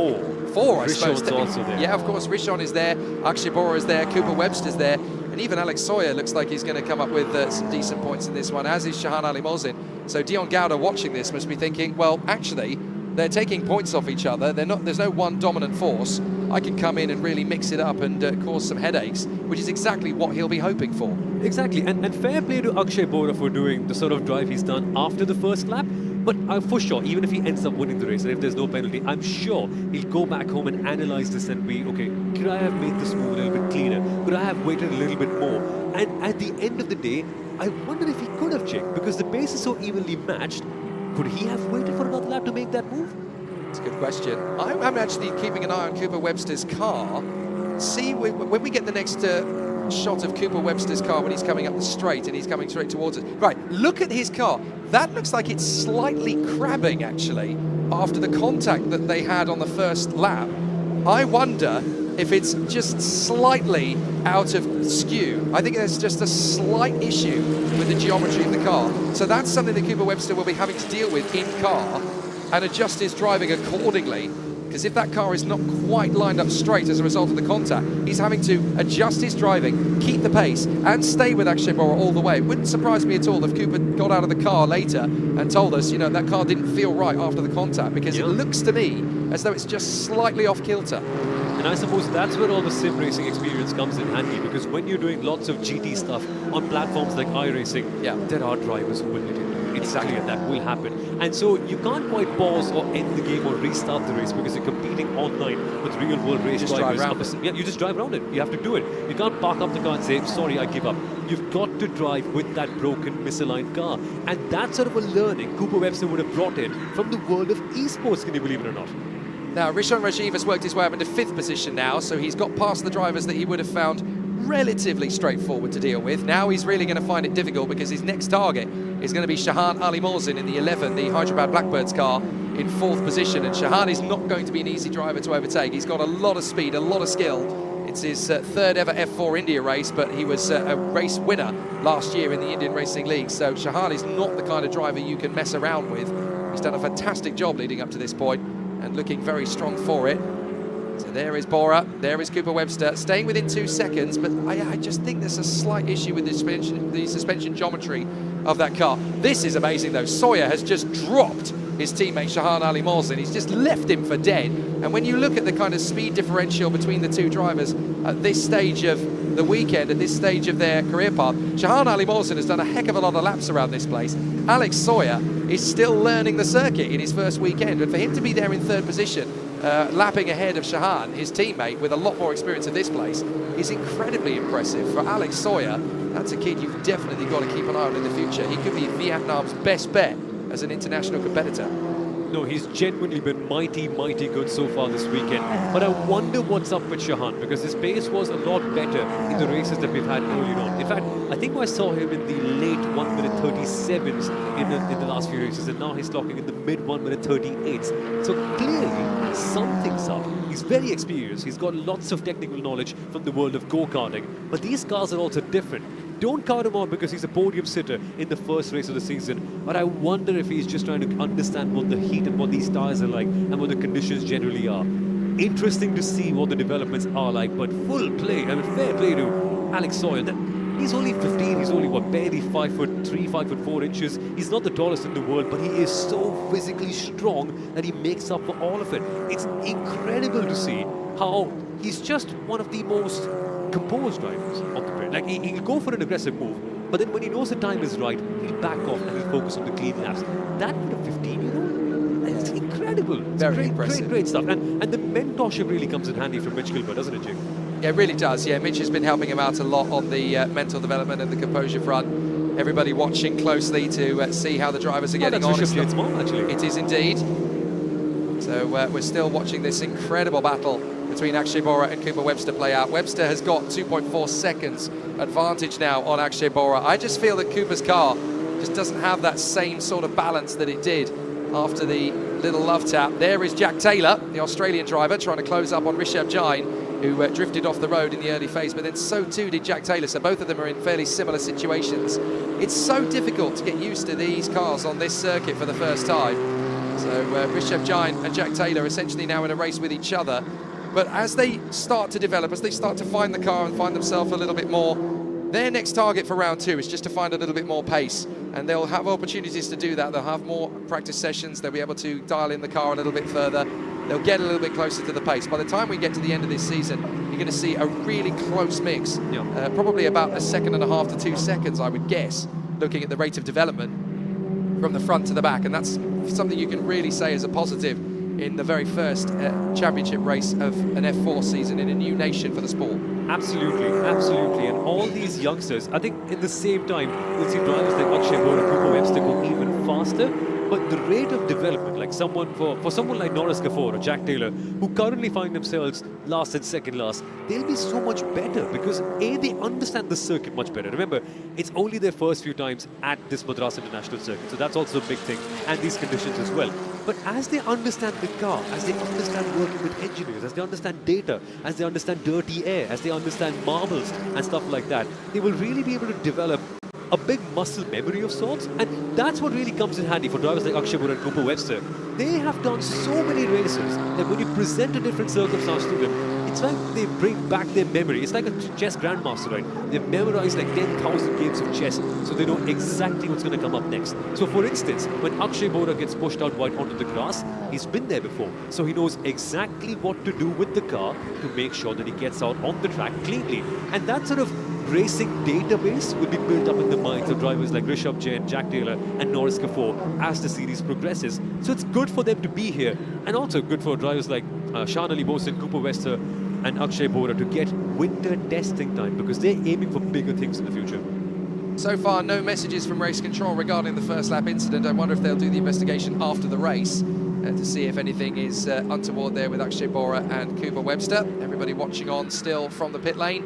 Four, I suppose. Also there. Yeah, of course, Ruhan is there, Akshay Bohra is there, Cooper Webster's there, and even Alex Sawyer looks like he's going to come up with some decent points in this one, as is Shahan Ali Mohsin. So Dion Gowda watching this must be thinking, well, actually, they're taking points off each other. There's no one dominant force. I can come in and really mix it up and cause some headaches, which is exactly what he'll be hoping for. Exactly, and fair play to Akshay Bohra for doing the sort of drive he's done after the first lap. But for sure, even if he ends up winning the race and if there's no penalty, I'm sure he'll go back home and analyze this and be, okay, could I have made this move a little bit cleaner? Could I have waited a little bit more? And at the end of the day, I wonder if he could have checked, because the pace is so evenly matched. Could he have waited for another lap to make that move? It's a good question. I'm actually keeping an eye on Cooper Webster's car. See, when we get the next shot of Cooper Webster's car when he's coming up the straight and he's coming straight towards us. Right, look at his car. That looks like it's slightly crabbing, actually, after the contact that they had on the first lap. I wonder if it's just slightly out of skew. I think there's just a slight issue with the geometry of the car. So that's something that Cooper Webster will be having to deal with in car and adjust his driving accordingly. Because if that car is not quite lined up straight as a result of the contact, he's having to adjust his driving, keep the pace, and stay with Akshay Bohra all the way. It wouldn't surprise me at all if Cooper got out of the car later and told us, you know, that car didn't feel right after the contact, because it looks to me as though it's just slightly off kilter. And I suppose that's where all the sim racing experience comes in handy, because when you're doing lots of GT stuff on platforms like iRacing, there are drivers who will hit it. It's clear that will happen. And so you can't quite pause or end the game or restart the race, because you're competing online with real world race drivers. Yeah, you just drive around it. You have to do it. You can't park up the car and say, sorry, I give up. You've got to drive with that broken, misaligned car. And that sort of a learning Cooper Webster would have brought in from the world of esports, can you believe it or not? Now, Rishan Rajiv has worked his way up into 5th position now, so he's got past the drivers that he would have found relatively straightforward to deal with. Now he's really going to find it difficult, because his next target is going to be Shahan Ali Mohsin in the 11, the Hyderabad Blackbirds car, in 4th position. And Shahan is not going to be an easy driver to overtake. He's got a lot of speed, a lot of skill. It's his 3rd ever F4 India race, but he was a race winner last year in the Indian Racing League. So Shahan is not the kind of driver you can mess around with. He's done a fantastic job leading up to this point and looking very strong for it. So there is Bohra, there is Cooper Webster, staying within 2 seconds, but I just think there's a slight issue with the suspension geometry of that car. This is amazing though. Sawyer has just dropped his teammate Shahan Ali Mohsin. He's just left him for dead. And when you look at the kind of speed differential between the two drivers at this stage of the weekend, at this stage of their career path, Shahan Ali Mohsin has done a heck of a lot of laps around this place. Alex Sawyer is still learning the circuit in his first weekend, and for him to be there in 3rd position, lapping ahead of Shahan, his teammate, with a lot more experience of this place, is incredibly impressive. For Alex Sawyer, that's a kid you've definitely got to keep an eye on in the future. He could be Vietnam's best bet as an international competitor. No, he's genuinely been mighty, mighty good so far this weekend. But I wonder what's up with Shahan, because his pace was a lot better in the races that we've had earlier on. In fact, I think I saw him in the late 1 minute 37s in the last few races, and now he's clocking in the mid 1 minute 38s. So clearly, something's up. He's very experienced. He's got lots of technical knowledge from the world of go-karting. But these cars are also different. Don't count him out because he's a podium sitter in the first race of the season. But I wonder if he's just trying to understand what the heat and what these tires are like and what the conditions generally are. Interesting to see what the developments are like, but full play, I mean, fair play to Alex Sawyer. He's only 15, he's only, what, barely 5'3", 5'4" inches. He's not the tallest in the world, but he is so physically strong that he makes up for all of it. It's incredible to see how he's just one of the most composed drivers on the grid. Like, he'll go for an aggressive move, but then when he knows the time is right, he'll back off and he'll focus on the clean laps. That for a 15-year-old, it's incredible. It's Very impressive. Great stuff. And the mentorship really comes in handy from Mitch Gilbert, doesn't it, Jake? Yeah, it really does. Yeah, Mitch has been helping him out a lot on the mental development and the composure front. Everybody watching closely to see how the drivers are getting on. That's Rishabh Jain's mom, actually. It is indeed. So we're still watching this incredible battle between Akshay Bohra and Cooper Webster play out. Webster has got 2.4 seconds advantage now on Akshay Bohra. I just feel that Cooper's car just doesn't have that same sort of balance that it did after the little love tap. There is Jack Taylor, the Australian driver, trying to close up on Rishabh Jain, who drifted off the road in the early phase, but then so too did Jack Taylor, so both of them are in fairly similar situations. It's so difficult to get used to these cars on this circuit for the first time. So Rishabh Jain and Jack Taylor essentially now in a race with each other. But as they start to develop, as they start to find the car and find themselves a little bit more, their next target for round 2 is just to find a little bit more pace. And they'll have opportunities to do that. They'll have more practice sessions. They'll be able to dial in the car a little bit further. They'll get a little bit closer to the pace. By the time we get to the end of this season, you're going to see a really close mix. Yeah. Probably about 1.5 to 2 seconds, I would guess, looking at the rate of development from the front to the back. And that's something you can really say is a positive in the very first championship race of an F4 season in a new nation for the sport. Absolutely, absolutely. And all these youngsters, I think at the same time, you'll see drivers like Akshay Bohra and Cooper Webster go even faster. But the rate of development, like for someone like Norris Gafoor or Jack Taylor, who currently find themselves last and second last, they'll be so much better because A, they understand the circuit much better. Remember, it's only their first few times at this Madras International Circuit, so that's also a big thing, and these conditions as well. But as they understand the car, as they understand working with engineers, as they understand data, as they understand dirty air, as they understand marbles and stuff like that, they will really be able to develop a big muscle memory of sorts, and that's what really comes in handy for drivers like Akshay Bohra and Cooper Webster. They have done so many races that when you present a different circumstance to them, it's like they bring back their memory. It's like a chess grandmaster, right? They've memorized like 10,000 games of chess, so they know exactly what's going to come up next. So for instance, when Akshay Bohra gets pushed out wide onto the grass, he's been there before, so he knows exactly what to do with the car to make sure that he gets out on the track cleanly. And that sort of racing database will be built up in the minds of drivers like Rishabh Jain, Jack Taylor and Norris Gafoor as the series progresses. So it's good for them to be here, and also good for drivers like Shahan Ali Bohra, Cooper Webster and Akshay Bohra to get winter testing time because they're aiming for bigger things in the future. So far, no messages from race control regarding the first lap incident. I wonder if they'll do the investigation after the race to see if anything is untoward there with Akshay Bohra and Cooper Webster. Everybody watching on still from the pit lane.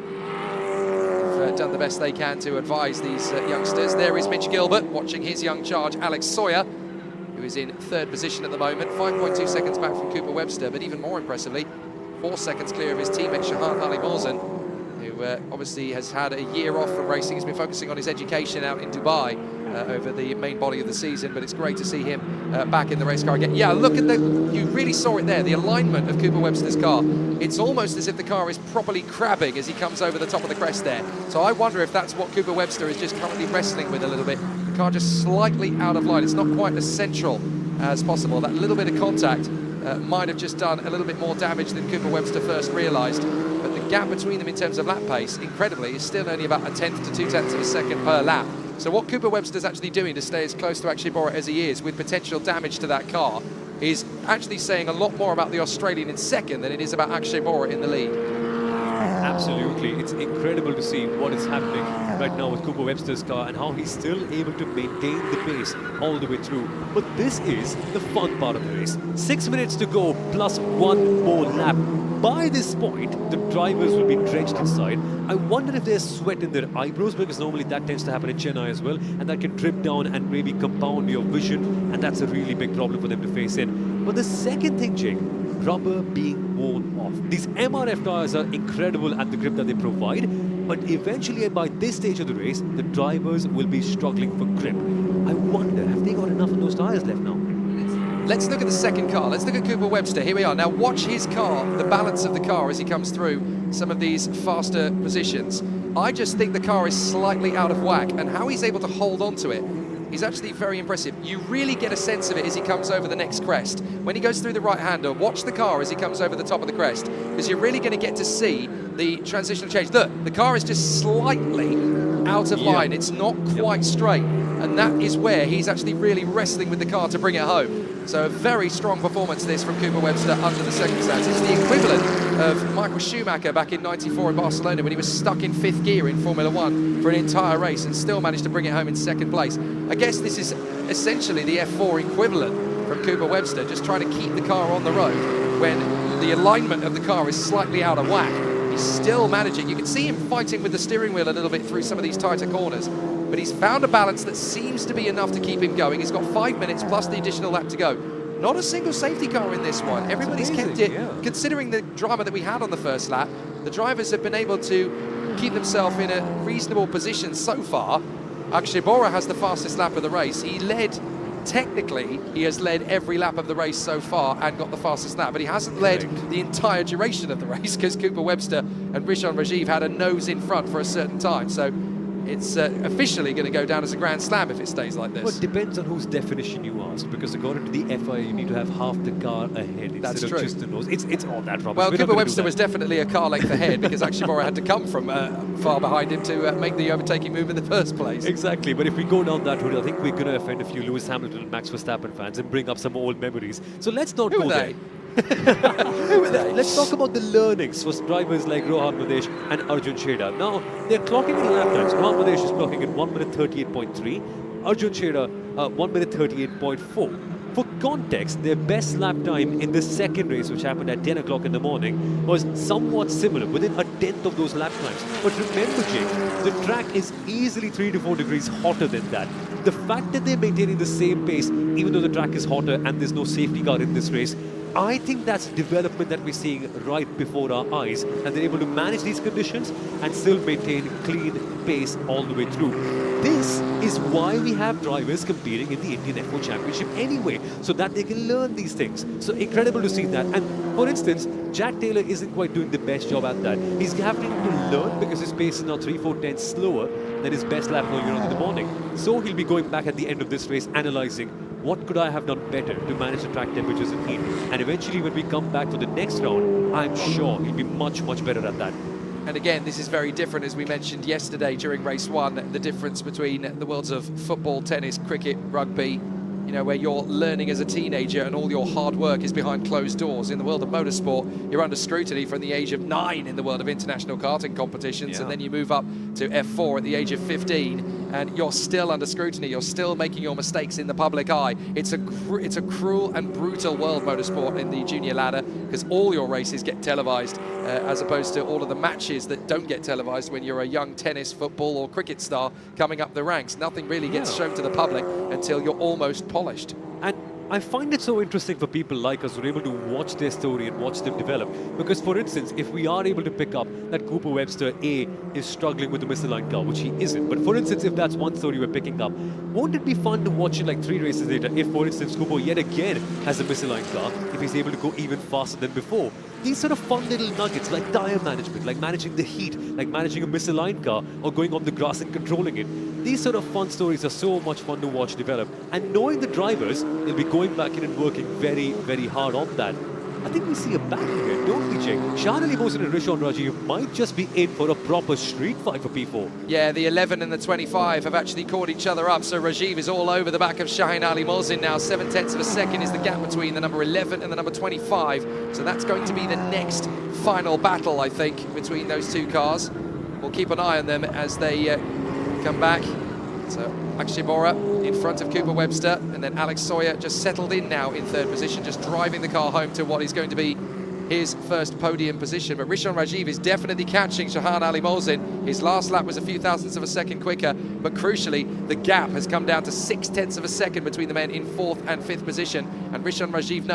Done the best they can to advise these youngsters. There is Mitch Gilbert watching his young charge, Alex Sawyer, who is in 3rd position at the moment, 5.2 seconds back from Cooper Webster, but even more impressively, 4 seconds clear of his teammate Shahan Ali who obviously has had a year off from racing. He's been focusing on his education out in Dubai over the main body of the season, but it's great to see him back in the race car again. Yeah, look at you really saw it there, the alignment of Cooper Webster's car. It's almost as if the car is properly crabbing as he comes over the top of the crest there. So I wonder if that's what Cooper Webster is just currently wrestling with a little bit. The car just slightly out of line. It's not quite as central as possible. That little bit of contact might have just done a little bit more damage than Cooper Webster first realised. But the gap between them in terms of lap pace, incredibly, is still only about 1/10 to 2/10 of a second per lap. So what Cooper Webster's actually doing to stay as close to Akshay Bohra as he is with potential damage to that car is actually saying a lot more about the Australian in second than it is about Akshay Bohra in the lead. Absolutely. It's incredible to see what is happening right now with Cooper Webster's car and how he's still able to maintain the pace all the way through. But this is the fun part of the race. 6 minutes to go plus one more lap. By this point, the drivers will be drenched inside. I wonder if there's sweat in their eyebrows, because normally that tends to happen in Chennai as well, and that can drip down and maybe compound your vision, and that's a really big problem for them to face in. But the second thing, Jake, rubber being worn off. These MRF tires are incredible at the grip that they provide, but eventually by this stage of the race, the drivers will be struggling for grip. I wonder, have they got enough of those tires left now? Let's look at the second car. Let's look at Cooper Webster. Here we are. Now watch his car, the balance of the car as he comes through some of these faster positions. I just think the car is slightly out of whack, and how he's able to hold on to it is actually very impressive. You really get a sense of it as he comes over the next crest. When he goes through the right-hander, watch the car as he comes over the top of the crest, because you're really going to get to see the transitional change. Look, the car is just slightly out of line. It's not quite straight, and that is where he's actually really wrestling with the car to bring it home. So a very strong performance this from Cooper Webster under the circumstances. The equivalent of Michael Schumacher back in '94 in Barcelona, when he was stuck in 5th gear in Formula 1 for an entire race and still managed to bring it home in 2nd place. I guess this is essentially the F4 equivalent from Cooper Webster, just trying to keep the car on the road when the alignment of the car is slightly out of whack. He's still managing. You can see him fighting with the steering wheel a little bit through some of these tighter corners, but he's found a balance that seems to be enough to keep him going. He's got 5 minutes plus the additional lap to go. Not a single safety car in this one. Everybody's kept it, considering the drama that we had on the first lap. The drivers have been able to keep themselves in a reasonable position so far. Akash Bohra has the fastest lap of the race. Technically, he has led every lap of the race so far and got the fastest lap, but he hasn't led the entire duration of the race, because Cooper Webster and Rishan Rajiv had a nose in front for a certain time. So it's officially going to go down as a Grand Slam if it stays like this. Well, it depends on whose definition you ask, because according to the FIA, you need to have half the car ahead instead of just the nose. It's all that rubbish. Well, Cooper Webster was definitely a car length ahead, because Akash Bohra had to come from far behind him to make the overtaking move in the first place. Exactly, but if we go down that route, I think we're going to offend a few Lewis Hamilton and Max Verstappen fans and bring up some old memories. So let's not go there. Who are they? Let's talk about the learnings for drivers like Ruhan Alva and Arjun Chheda. Now, they're clocking in lap times. Ruhan Alva is clocking in 1 minute 38.3. Arjun Chheda, 1 minute 38.4. For context, their best lap time in the second race, which happened at 10 o'clock in the morning, was somewhat similar, within a tenth of those lap times. But remember, Jake, the track is easily 3 to 4 degrees hotter than that. The fact that they're maintaining the same pace, even though the track is hotter and there's no safety car in this race, I think that's development that we're seeing right before our eyes, and they're able to manage these conditions and still maintain clean pace all the way through. This is why we have drivers competing in the Indian F1 Championship anyway, so that they can learn these things. So incredible to see that. And for instance, Jack Taylor isn't quite doing the best job at that. He's having to learn, because his pace is now 3/4 tenths slower than his best lap earlier on in the morning. So he'll be going back at the end of this race, analysing what could I have done better to manage the track temperatures and heat. And eventually when we come back for the next round, I'm sure he'll be much, much better at that. And again, this is very different, as we mentioned yesterday during race 1, the difference between the worlds of football, tennis, cricket, rugby, you know, where you're learning as a teenager and all your hard work is behind closed doors. In the world of motorsport, you're under scrutiny from the age of 9 in the world of international karting competitions, and then you move up to F4 at the age of 15, and you're still under scrutiny. You're still making your mistakes in the public eye. It's a cruel and brutal world, motorsport, in the junior ladder, because all your races get televised, as opposed to all of the matches that don't get televised when you're a young tennis, football or cricket star coming up the ranks. Nothing really gets shown to the public until you're almost polished. And I find it so interesting for people like us who are able to watch their story and watch them develop. Because, for instance, if we are able to pick up that Cooper Webster, A, is struggling with the misaligned car, which he isn't. But, for instance, if that's one story we're picking up, won't it be fun to watch it like 3 races later if, for instance, Cooper yet again has a misaligned car, if he's able to go even faster than before? These sort of fun little nuggets, like tire management, like managing the heat, like managing a misaligned car, or going on the grass and controlling it. These sort of fun stories are so much fun to watch develop. And knowing the drivers, they'll be going back in and working very, very hard on that. I think we see a battle here, don't we, Jake? Shahan Ali Mohsin and Ruhan Rajiv might just be in for a proper street fight for P4. Yeah, the 11 and the 25 have actually caught each other up, so Rajiv is all over the back of Shahan Ali Mohsin now. 7/10 of a second is the gap between the number 11 and the number 25. So that's going to be the next final battle, I think, between those two cars. We'll keep an eye on them as they come back. So Akshay Bohra in front of Cooper Webster, and then Alex Sawyer just settled in now in third position, just driving the car home to what is going to be his first podium position. But Ruhan Rajiv is definitely catching Shahan Ali Mohsin. His last lap was a few thousandths of a second quicker, but crucially, the gap has come down to 6/10 of a second between the men in fourth and fifth position. And Ruhan Rajiv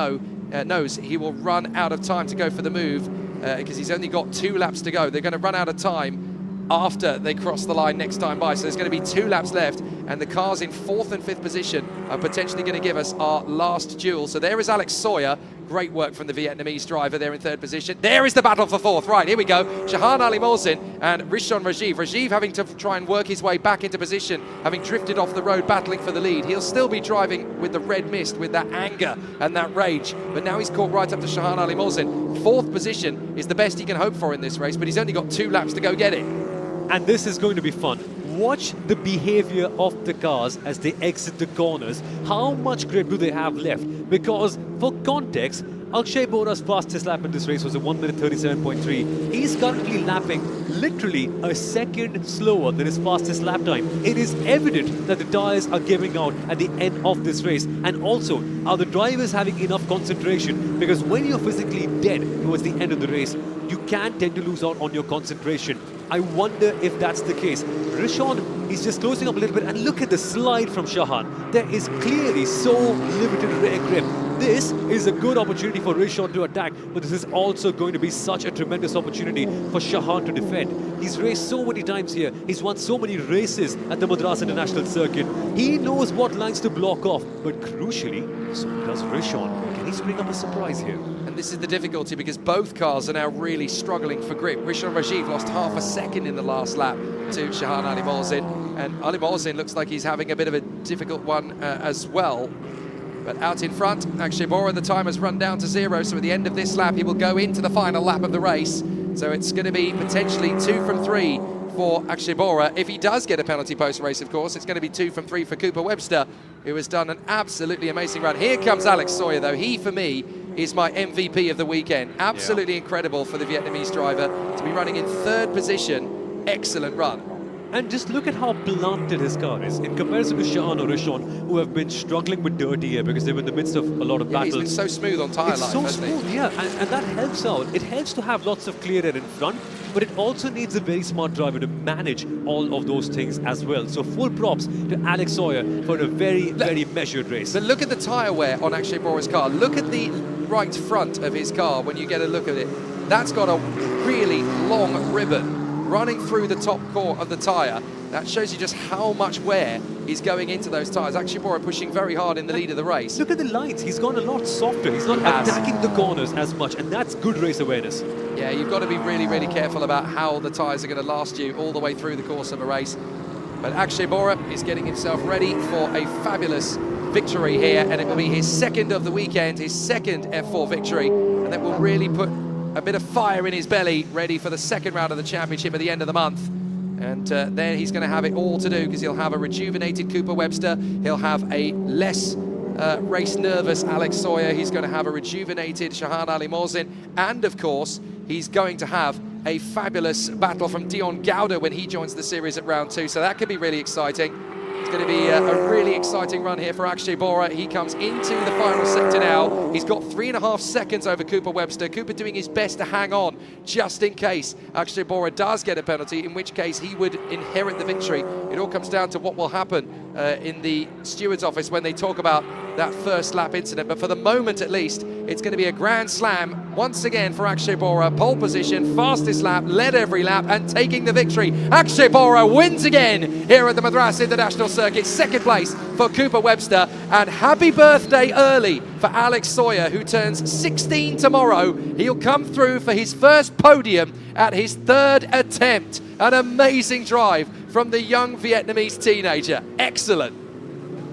knows he will run out of time to go for the move because he's only got 2 laps to go. They're going to run out of time after they cross the line next time by. So there's going to be 2 laps left, and the cars in fourth and fifth position are potentially going to give us our last duel. So there is Alex Sawyer. Great work from the Vietnamese driver there in third position. There is the battle for fourth. Right, here we go. Shahan Ali Mohsin and Ruhan Rajiv. Rajiv having to try and work his way back into position, having drifted off the road, battling for the lead. He'll still be driving with the red mist, with that anger and that rage. But now he's caught right up to Shahan Ali Mohsin. Fourth position is the best he can hope for in this race, but he's only got 2 laps to go get it. And this is going to be fun. Watch the behavior of the cars as they exit the corners. How much grip do they have left? Because for context, Akshay Bohra's fastest lap in this race was a 1 minute 37.3. He's currently lapping literally a second slower than his fastest lap time. It is evident that the tyres are giving out at the end of this race. And also, are the drivers having enough concentration? Because when you're physically dead towards the end of the race, you can tend to lose out on your concentration. I wonder if that's the case. Ruhan is just closing up a little bit, and look at the slide from Shahan. There is clearly so limited rear grip. This is a good opportunity for Ruhan to attack, but this is also going to be such a tremendous opportunity for Shahan to defend. He's raced so many times here. He's won so many races at the Madras International Circuit. He knows what lines to block off, but crucially, so does Ruhan. Can he spring up a surprise here? And this is the difficulty because both cars are now really struggling for grip. Ruhan Rajiv lost half a second in the last lap to Shahan Ali Mohsin, and Ali Mohsin looks like he's having a bit of a difficult one as well. But out in front, Akshay Bohra, the time has run down to 0, so at the end of this lap, he will go into the final lap of the race. So it's going to be potentially 2 from 3 for Akshay Bohra. If he does get a penalty post-race, of course, it's going to be 2 from 3 for Cooper Webster, who has done an absolutely amazing run. Here comes Alex Sawyer, though. He, for me, is my MVP of the weekend. Absolutely incredible for the Vietnamese driver to be running in third position. Excellent run. And just look at how blunted his car is in comparison to Shahan or Ruhan, who have been struggling with dirty here because they're in the midst of a lot of battles. He's been so smooth on tyre life, so hasn't smooth, he? yeah, and that helps out. It helps to have lots of clear air in front, but it also needs a very smart driver to manage all of those things as well. So full props to Alex Sawyer for a very, very measured race. But look at the tyre wear on Akshay Bohra's car. Look at the right front of his car when you get a look at it. That's got a really long ribbon running through the top core of the tyre. That shows you just how much wear is going into those tyres. Akshay Bohra pushing very hard in the lead of the race. Look at the lines. He's gone a lot softer. He's not attacking the corners as much, and that's good race awareness. Yeah, you've got to be really, really careful about how the tyres are going to last you all the way through the course of a race. But Akshay Bohra is getting himself ready for a fabulous victory here, and it will be his second of the weekend, his second F4 victory, and that will really put a bit of fire in his belly, ready for the second round of the championship at the end of the month. And then he's going to have it all to do because he'll have a rejuvenated Cooper Webster, he'll have a less race-nervous Alex Sawyer, he's going to have a rejuvenated Shahan Ali Mohsin, and of course, he's going to have a fabulous battle from Gowda when he joins the series at round 2, so that could be really exciting. It's going to be a really exciting run here for Akshay Bohra. He comes into the final sector now. He's got 3.5 seconds over Cooper Webster. Cooper doing his best to hang on just in case Akshay Bohra does get a penalty, in which case he would inherit the victory. It all comes down to what will happen in the steward's office when they talk about that first lap incident. But for the moment, at least, it's going to be a grand slam once again for Akshay Bohra. Pole position, fastest lap, led every lap, and taking the victory. Akshay Bohra wins again here at the Madras International Circuit. Second place for Cooper Webster. And happy birthday early for Alex Sawyer, who turns 16 tomorrow. He'll come through for his first podium at his third attempt. An amazing drive from the young Vietnamese teenager. Excellent.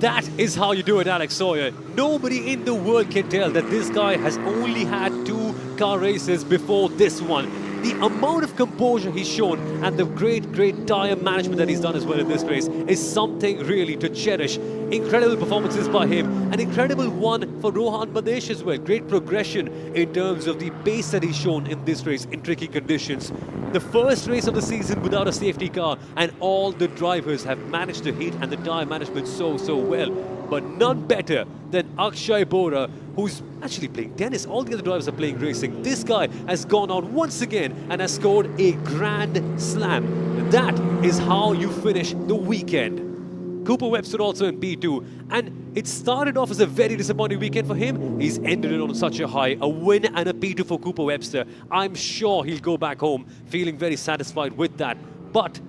That is how you do it, Alex Sawyer. Nobody in the world can tell that this guy has only had to car races before this one. The amount of composure he's shown and the great tire management that he's done as well in this race is something really to cherish. Incredible performances by him, an incredible one for Ruhan Alva as well. Great progression in terms of the pace that he's shown in this race in tricky conditions. The first race of the season without a safety car, and all the drivers have managed the heat and the tire management so well. But none better than Akshay Bohra, who's actually playing tennis. All the other drivers are playing racing. This guy has gone on once again and has scored a grand slam. That is how you finish the weekend. Cooper Webster also in P2, and it started off as a very disappointing weekend for him. He's ended it on such a high, a win and a P2 for Cooper Webster. I'm sure he'll go back home feeling very satisfied with that. But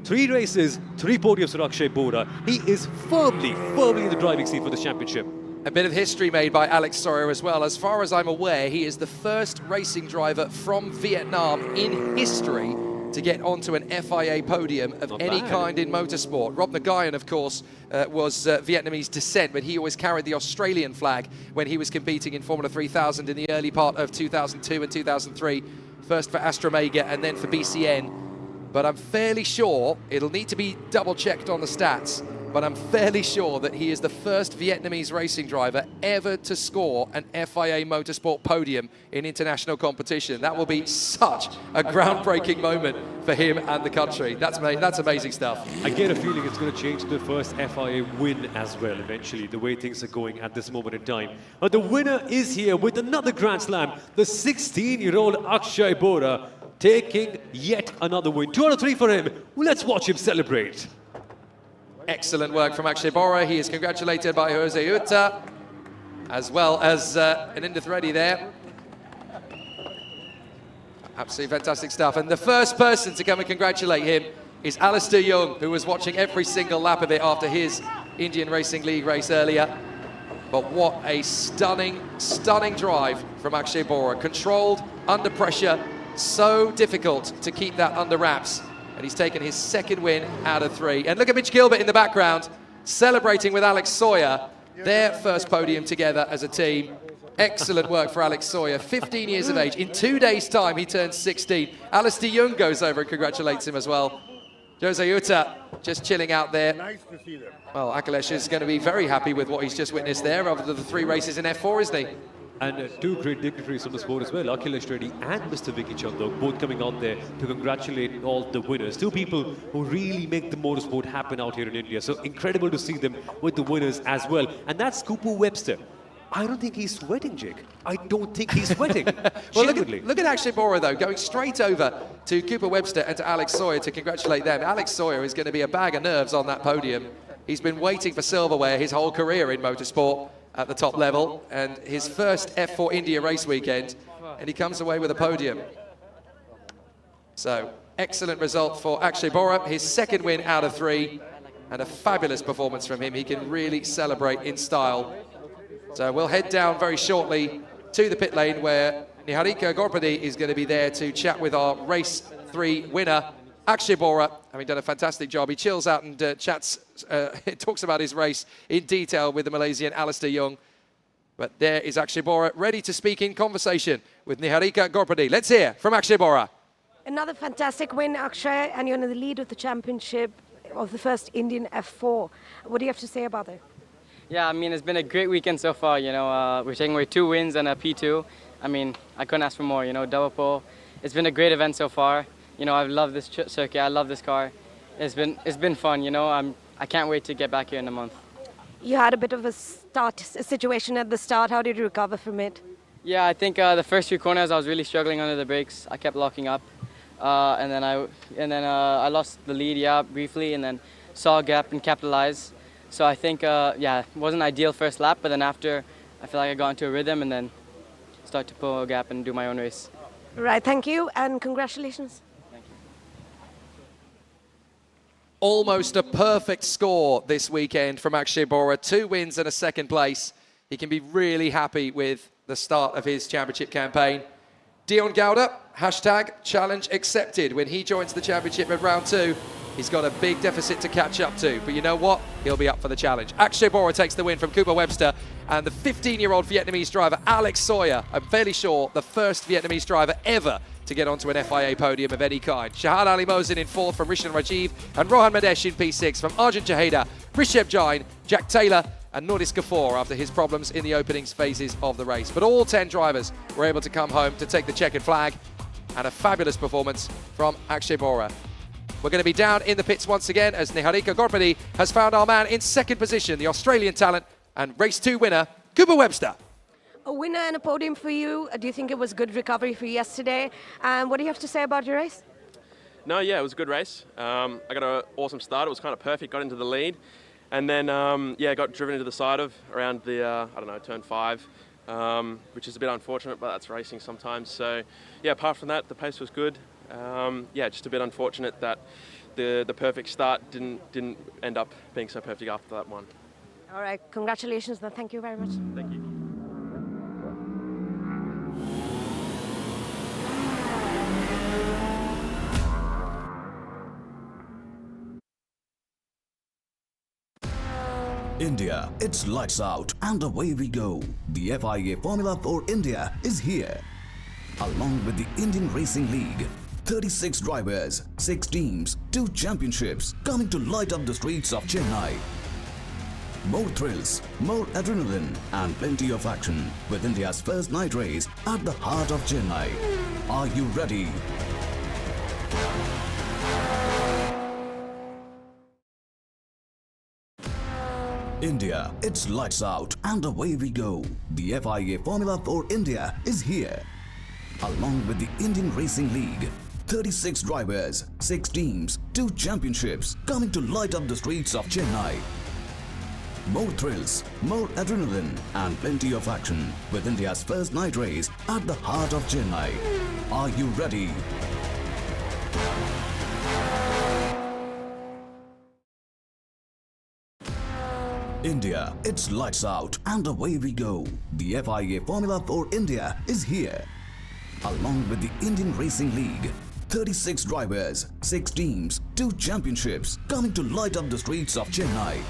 3 races, 3 podiums for Akshay Bohra. He is firmly in the driving seat for the championship. A bit of history made by Alex Sawyer as well. As far as I'm aware, he is the first racing driver from Vietnam in history to get onto an FIA podium of any kind in motorsport. Rob Nguyen, of course, was Vietnamese descent, but he always carried the Australian flag when he was competing in Formula 3000 in the early part of 2002 and 2003, first for Astra Mega and then for BCN. But I'm fairly sure, it'll need to be double-checked on the stats, but I'm fairly sure that he is the first Vietnamese racing driver ever to score an FIA motorsport podium in international competition. That will be such a groundbreaking moment for him and the country. That's amazing stuff. I get a feeling it's going to change the first FIA win as well eventually, the way things are going at this moment in time. But the winner is here with another Grand Slam, the 16-year-old Akshay Bohra, taking yet another win. 2 out of 3 for him. Let's watch him celebrate. Excellent work from Akshay Bohra. He is congratulated by Jose Uta, as well as Aninda Reddy there. Absolutely fantastic stuff. And the first person to come and congratulate him is Alistair Young, who was watching every single lap of it after his Indian Racing League race earlier. But what a stunning drive from Akshay Bohra. Controlled, under pressure, so difficult to keep that under wraps. And he's taken his 2nd win out of 3. And look at Mitch Gilbert in the background, celebrating with Alex Sawyer, their first podium together as a team. Excellent work for Alex Sawyer, 15 years of age. In 2 days' time, he turns 16. Alistair Young goes over and congratulates him as well. Jose Uta just chilling out there. Nice to see them. Well, Akash is going to be very happy with what he's just witnessed there after the 3 races in F4, isn't he? And 2 great dignitaries from the sport as well, Akhilesh Reddy and Mr. Vicky Chandok, both coming out there to congratulate all the winners. 2 people who really make the motorsport happen out here in India. So incredible to see them with the winners as well. And that's Cooper Webster. I don't think he's sweating, Jake. I don't think he's sweating. Well, look at Akshay Bohra, though, going straight over to Cooper Webster and to Alex Sawyer to congratulate them. Alex Sawyer is going to be a bag of nerves on that podium. He's been waiting for silverware his whole career in motorsport at the top level, and his first F4 India race weekend, and he comes away with a podium. So, excellent result for Akshay Bohra, his 2nd win out of 3, and a fabulous performance from him. He can really celebrate in style. So we'll head down very shortly to the pit lane where Niharika Gorpade is going to be there to chat with our race 3 winner, Akshay Bohra, having done a fantastic job. He chills out and talks about his race in detail with the Malaysian Alistair Young. But there is Akshay Bohra, ready to speak in conversation with Niharika Gorpade. Let's hear from Akshay Bohra. Another fantastic win, Akshay, and you're in the lead of the championship of the first Indian F4. What do you have to say about it? Yeah, I mean, it's been a great weekend so far. You know, we're taking away 2 wins and a P2. I mean, I couldn't ask for more, you know, double pole. It's been a great event so far. You know, I've loved this circuit. I love this car. It's been fun, you know. I can't wait to get back here in a month. You had a bit of a situation at the start. How did you recover from it? Yeah, I think the first few corners I was really struggling under the brakes. I kept locking up, and then I lost the lead, yeah, briefly, and then saw a gap and capitalized. So I think, yeah, it wasn't ideal first lap, but then after, I feel like I got into a rhythm and then start to pull a gap and do my own race. Right, thank you, and congratulations. Almost a perfect score this weekend from Akshay Bohra. 2 wins and a 2nd place. He can be really happy with the start of his championship campaign. Dion Gowda, #challenge accepted. When he joins the championship at round 2, he's got a big deficit to catch up to. But you know what? He'll be up for the challenge. Akshay Bohra takes the win from Cooper Webster and the 15-year-old Vietnamese driver, Alex Sawyer. I'm fairly sure the first Vietnamese driver ever to get onto an FIA podium of any kind. Shahan Ali Mohsin in 4th from Rishan Rajiv, and Rohan Madesh in P6 from Arjun Chaheda, Rishabh Jain, Jack Taylor, and Nordis Kafour after his problems in the opening phases of the race. But all 10 drivers were able to come home to take the checkered flag, and a fabulous performance from Akshay Bohra. We're going to be down in the pits once again as Niharika Gorpadi has found our man in 2nd position, the Australian talent and race 2 winner, Cooper Webster. A winner and a podium for you. Do you think it was good recovery for you yesterday? And what do you have to say about your race? No, yeah, it was a good race. I got an awesome start. It was kind of perfect, got into the lead. And then, yeah, got driven into the side of around the, I don't know, turn 5, which is a bit unfortunate, but that's racing sometimes. So, yeah, apart from that, the pace was good. Yeah, just a bit unfortunate that the perfect start didn't end up being so perfect after that one. All right, congratulations, then. Thank you very much. Thank you. India, it's lights out and away we go. The FIA Formula for India is here. Along with the Indian Racing League, 36 drivers, 6 teams, 2 championships coming to light up the streets of Chennai. More thrills, more adrenaline and plenty of action with India's first night race at the heart of Chennai. Are you ready? India, it's lights out and away we go. The FIA Formula for India is here. Along with the Indian Racing League, 36 drivers, 6 teams, 2 championships coming to light up the streets of Chennai. More thrills, more adrenaline and plenty of action with India's first night race at the heart of Chennai. Are you ready? India, it's lights out and away we go. The FIA Formula for India is here. Along with the Indian Racing League, 36 drivers, 6 teams, 2 championships coming to light up the streets of Chennai.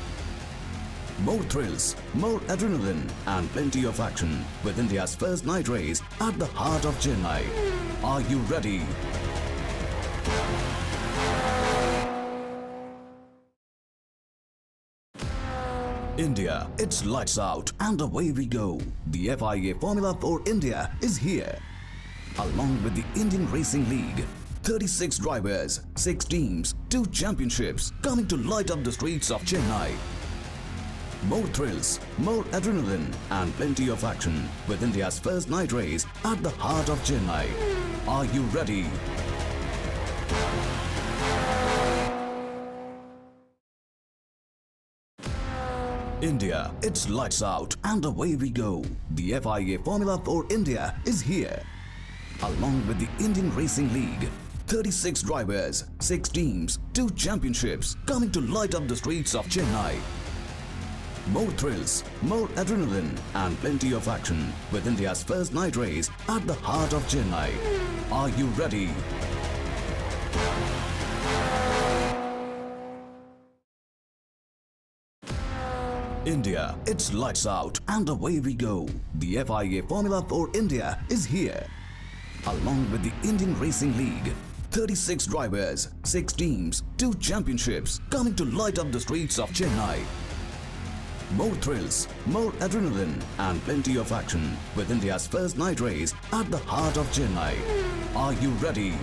More thrills, more adrenaline and plenty of action with India's first night race at the heart of Chennai. Are you ready? India, it's lights out and away we go. The FIA Formula for India is here. Along with the Indian Racing League, 36 drivers, 6 teams, 2 championships coming to light up the streets of Chennai. More thrills, more adrenaline and plenty of action with India's first night race at the heart of Chennai. Are you ready? India, it's lights out and away we go. The FIA Formula for India is here. Along with the Indian Racing League, 36 drivers, 6 teams, 2 championships coming to light up the streets of Chennai. More thrills, more adrenaline and plenty of action with India's first night race at the heart of Chennai. Are you ready? India, it's lights out and away we go. The FIA Formula for India is here. Along with the Indian Racing League, 36 drivers, 6 teams, 2 championships coming to light up the streets of Chennai. More thrills, more adrenaline and plenty of action with India's first night race at the heart of Chennai. Are you ready?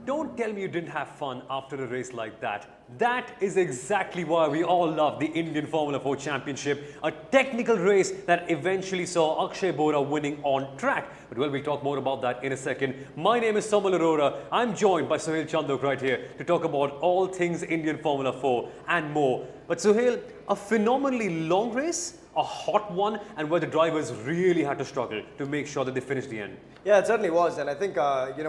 Don't tell me you didn't have fun after a race like that. That is exactly why we all love the Indian Formula 4 Championship, a technical race that eventually saw Akshay Bohra winning on track. But well, we'll talk more about that in a second. My name is Somal Arora. I'm joined by Suhail Chandok right here to talk about all things Indian Formula 4 and more. But Suhail, a phenomenally long race, a hot one, and where the drivers really had to struggle to make sure that they finished the end. Yeah, it certainly was, and I think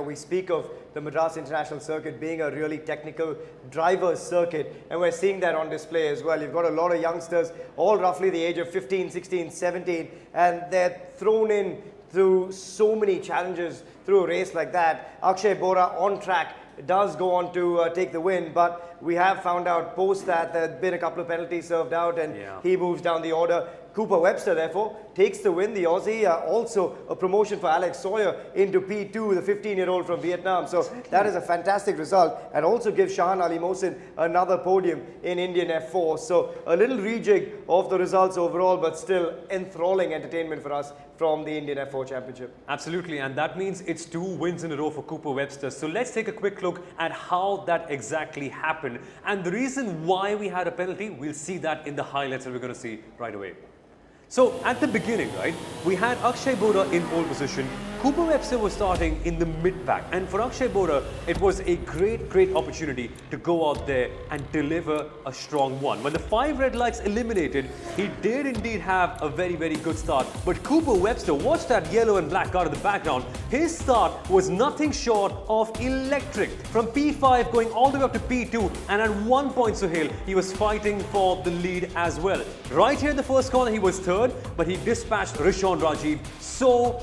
we speak of the Madras International Circuit being a really technical driver's circuit, and we're seeing that on display as well. You've got a lot of youngsters, all roughly the age of 15, 16, 17, and they're thrown in through so many challenges through a race like that. Akshay Bohra on track does go on to take the win, but we have found out post that there had been a couple of penalties served out and he moves down the order. Cooper Webster, therefore, takes the win. The Aussie, also a promotion for Alex Sawyer into P2, the 15-year-old from Vietnam. So that is a fantastic result, and also gives Shahan Ali Mohsin another podium in Indian F4. So a little rejig of the results overall, but still enthralling entertainment for us from the Indian F4 Championship. Absolutely, and that means it's 2 wins in a row for Cooper Webster. So let's take a quick look at how that exactly happened. And the reason why we had a penalty, we'll see that in the highlights that we're going to see right away. So at the beginning, right, we had Akshay Bohra in pole position. Cooper Webster was starting in the mid-pack, and for Akshay Bohra, it was a great opportunity to go out there and deliver a strong one. When the 5 red lights eliminated, he did indeed have a very good start. But Cooper Webster, watch that yellow and black car in the background. His start was nothing short of electric. From P5 going all the way up to P2, and at one point, Suhail, he was fighting for the lead as well. Right here in the first corner, he was third, but he dispatched Ruhan Rajiv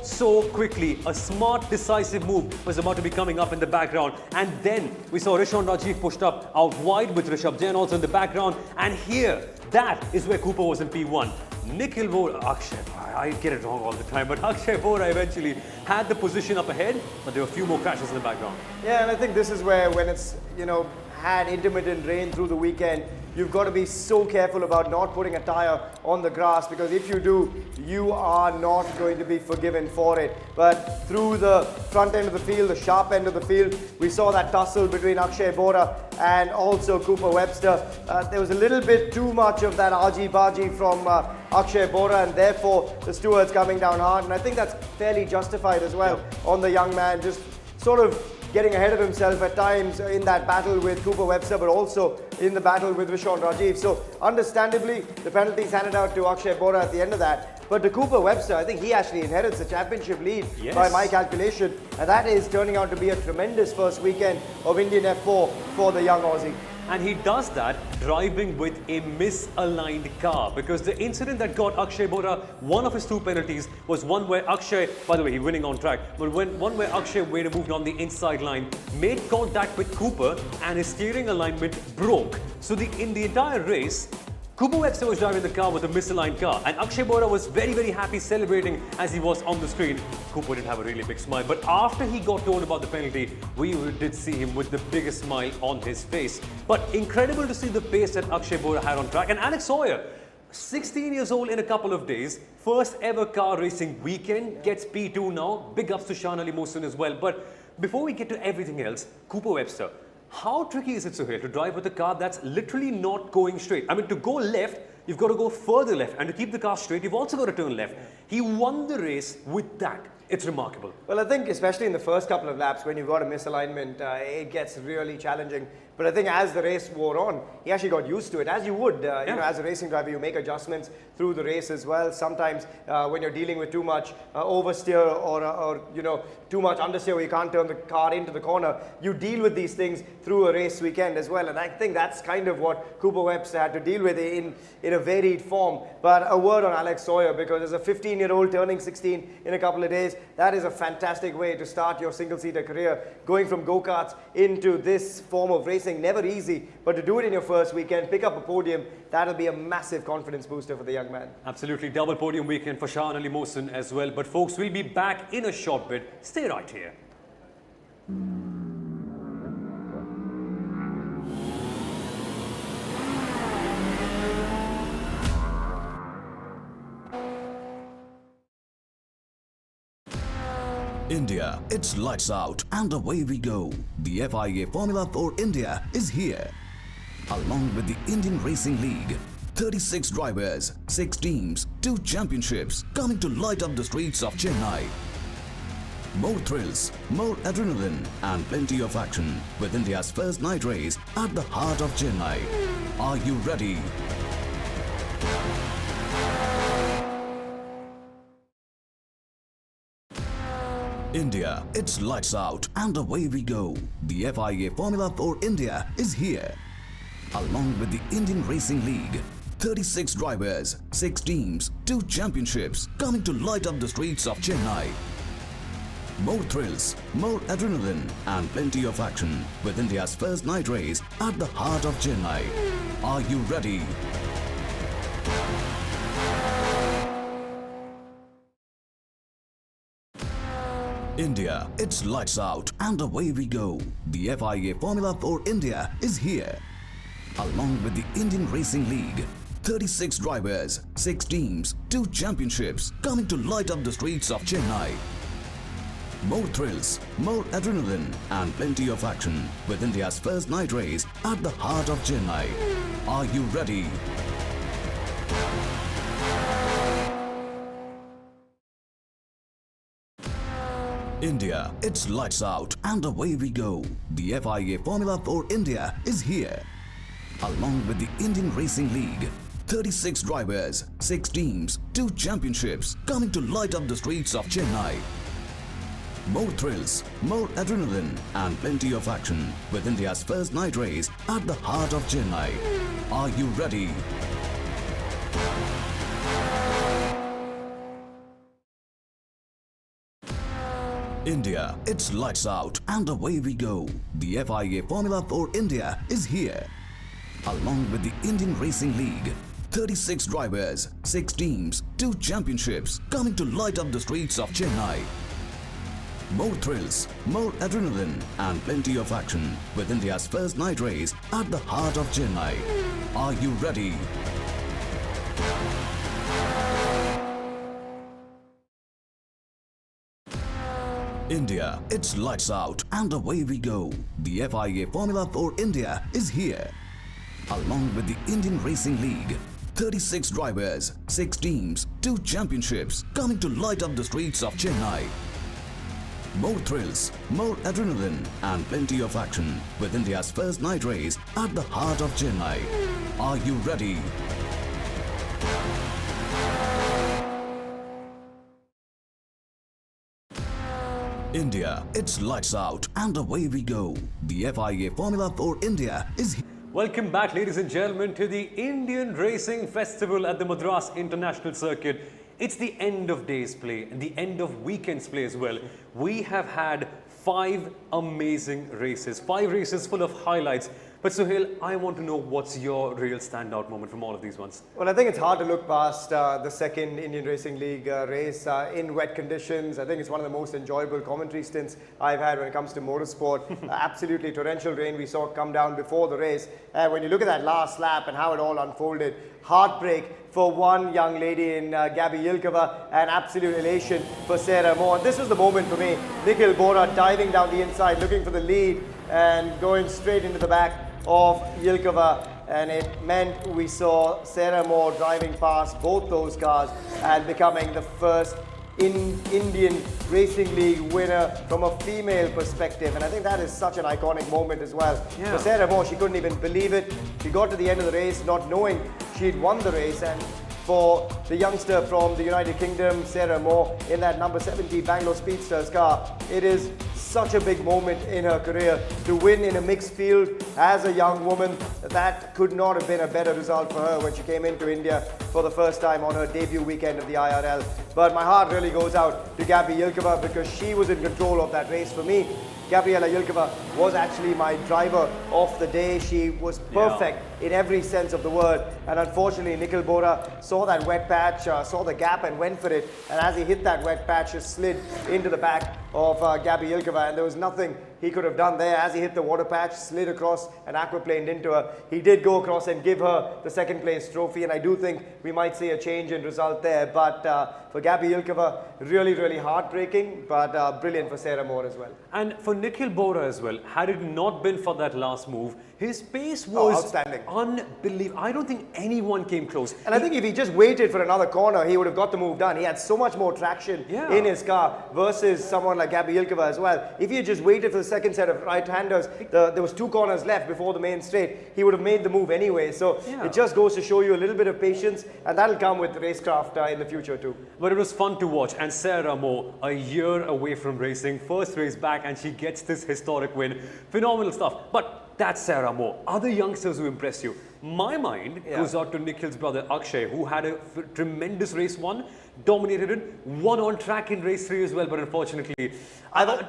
so quickly. A smart, decisive move was about to be coming up in the background. And then we saw Ruhan Rajiv pushed up out wide with Rishabh Jain also in the background. And here, that is where Cooper was in P1. Nikhil Bohra, Akshay, I get it wrong all the time, but Akshay Bohra eventually had the position up ahead, but there were a few more crashes in the background. Yeah, and I think this is where, when it's, had intermittent rain through the weekend, you've got to be so careful about not putting a tyre on the grass, because if you do, you are not going to be forgiven for it. But through the front end of the field, the sharp end of the field, we saw that tussle between Akshay Bohra and also Cooper Webster. There was a little bit too much of that argy-bargy from Akshay Bohra, and therefore the stewards coming down hard. And I think that's fairly justified as well on the young man, just sort of getting ahead of himself at times in that battle with Cooper Webster, but also in the battle with Ruhan Rajiv. So understandably, the penalties handed out to Akshay Bohra at the end of that. But to Cooper Webster, I think he actually inherits the championship lead by my calculation, and that is turning out to be a tremendous first weekend of Indian F4 for the young Aussie. And he does that driving with a misaligned car, because the incident that got Akshay Bohra one of his 2 penalties was one where Akshay, by the way, he's winning on track, but one where Akshay moved on the inside line, made contact with Cooper, and his steering alignment broke. So in the entire race, Cooper Webster was driving the car with a misaligned car, and Akshay Bohra was very happy, celebrating as he was on the screen. Cooper did have a really big smile, but after he got told about the penalty, we did see him with the biggest smile on his face. But incredible to see the pace that Akshay Bohra had on track. And Alex Sawyer, 16 years old in a couple of days, first ever car racing weekend, gets P2 now. Big ups to Shahan Ali Mohsin as well. But before we get to everything else, Cooper Webster, how tricky is it, Suhail, to drive with a car that's literally not going straight? I mean, to go left, you've got to go further left, and to keep the car straight, you've also got to turn left. He won the race with that. It's remarkable. Well, I think especially in the first couple of laps, when you've got a misalignment, it gets really challenging. But I think as the race wore on, he actually got used to it, as you would. As a racing driver, you make adjustments through the race as well. Sometimes when you're dealing with too much oversteer or too much understeer where you can't turn the car into the corner, you deal with these things through a race weekend as well. And I think that's kind of what Cooper Webster had to deal with in a varied form. But a word on Alex Sawyer, because as a 15-year-old turning 16 in a couple of days, that is a fantastic way to start your single-seater career. Going from go-karts into this form of racing, never easy, but to do it in your first weekend, pick up a podium, that'll be a massive confidence booster for the young man. Absolutely, double podium weekend for Shahan Ali Mohsin as well. But folks, we'll be back in a short bit. Stay right here. India, it's lights out and away we go. The FIA Formula for India is here. Along with the Indian Racing League, 36 drivers, 6 teams, 2 championships coming to light up the streets of Chennai. More thrills, more adrenaline and plenty of action with India's first night race at the heart of Chennai. Are you ready? India, it's lights out and away we go. The FIA Formula for India is here. Along with the Indian Racing League, 36 drivers, 6 teams, 2 championships coming to light up the streets of Chennai. More thrills, more adrenaline and plenty of action with India's first night race at the heart of Chennai. Are you ready? India, it's lights out and away we go. The FIA Formula for India is here. Along with the Indian Racing League, 36 drivers, 6 teams, 2 championships coming to light up the streets of Chennai. More thrills, more adrenaline and plenty of action with India's first night race at the heart of Chennai. Are you ready? India, it's lights out and away we go. The FIA Formula for India is here. Along with the Indian Racing League, 36 drivers, 6 teams, 2 championships coming to light up the streets of Chennai. More thrills, more adrenaline and plenty of action with India's first night race at the heart of Chennai. Are you ready? India, it's lights out and away we go. The FIA Formula for India is here. Along with the Indian Racing League, 36 drivers, 6 teams, 2 championships coming to light up the streets of Chennai. More thrills, more adrenaline and plenty of action with India's first night race at the heart of Chennai. Are you ready? India, it's lights out and away we go. The FIA Formula for India is here. Along with the Indian Racing League, 36 drivers, 6 teams, 2 championships coming to light up the streets of Chennai. More thrills, more adrenaline and plenty of action with India's first night race at the heart of Chennai. Are you ready? India, it's lights out and away we go. The FIA Formula for India is here. Welcome back, ladies and gentlemen, to the Indian Racing Festival at the Madras International Circuit. It's the end of day's play and the end of weekend's play as well. We have had 5 amazing races, 5 races full of highlights. But Suhail, I want to know what's your real standout moment from all of these ones? Well, I think it's hard to look past the second Indian Racing League race in wet conditions. I think it's one of the most enjoyable commentary stints I've had when it comes to motorsport. Absolutely torrential rain we saw come down before the race. When you look at that last lap and how it all unfolded, heartbreak for one young lady in Gabby Yilkova and absolute elation for Sarah Moore. This was the moment for me. Nikhil Bohra diving down the inside, looking for the lead and going straight into the back of Yilkova, and it meant we saw Sarah Moore driving past both those cars and becoming the first Indian Racing League winner from a female perspective, and I think that is such an iconic moment as well. For Sarah Moore, she couldn't even believe it. She got to the end of the race not knowing she'd won the race, and for the youngster from the United Kingdom, Sarah Moore, in that number 70 Bangalore Speedsters car, it is such a big moment in her career to win in a mixed field as a young woman. That could not have been a better result for her when she came into India for the first time on her debut weekend of the IRL. But my heart really goes out to Gabby Yilkova because she was in control of that race for me. Gabriela Yilkova was actually my driver of the day. She was perfect in every sense of the word. And unfortunately, Nikhil Bohra saw that wet patch, saw the gap and went for it. And as he hit that wet patch, just slid into the back of Gabby Yilkova. And there was nothing he could have done there. As he hit the water patch, slid across and aquaplaned into her. He did go across and give her the second place trophy. And I do think we might see a change in result there. But for Gabby Yilkova, really, really heartbreaking, but brilliant for Sarah Moore as well. And for Nikhil Bohra as well, had it not been for that last move, his pace was outstanding, unbelievable. I don't think anyone came close. And I think if he just waited for another corner, he would have got the move done. He had so much more traction in his car versus someone like Gabby Yilkova as well. If he had just waited for the second set of right-handers, there was 2 corners left before the main straight, he would have made the move anyway. So it just goes to show you a little bit of patience, and that'll come with racecraft in the future too. But it was fun to watch, and Sarah Moore, a year away from racing, first race back, and she gets this historic win. Phenomenal stuff. But that's Sarah Moore. Other youngsters who impress you? My mind goes out to Nikhil's brother Akshay, who had a tremendous race one, dominated it, won on track in race 3 as well, but unfortunately,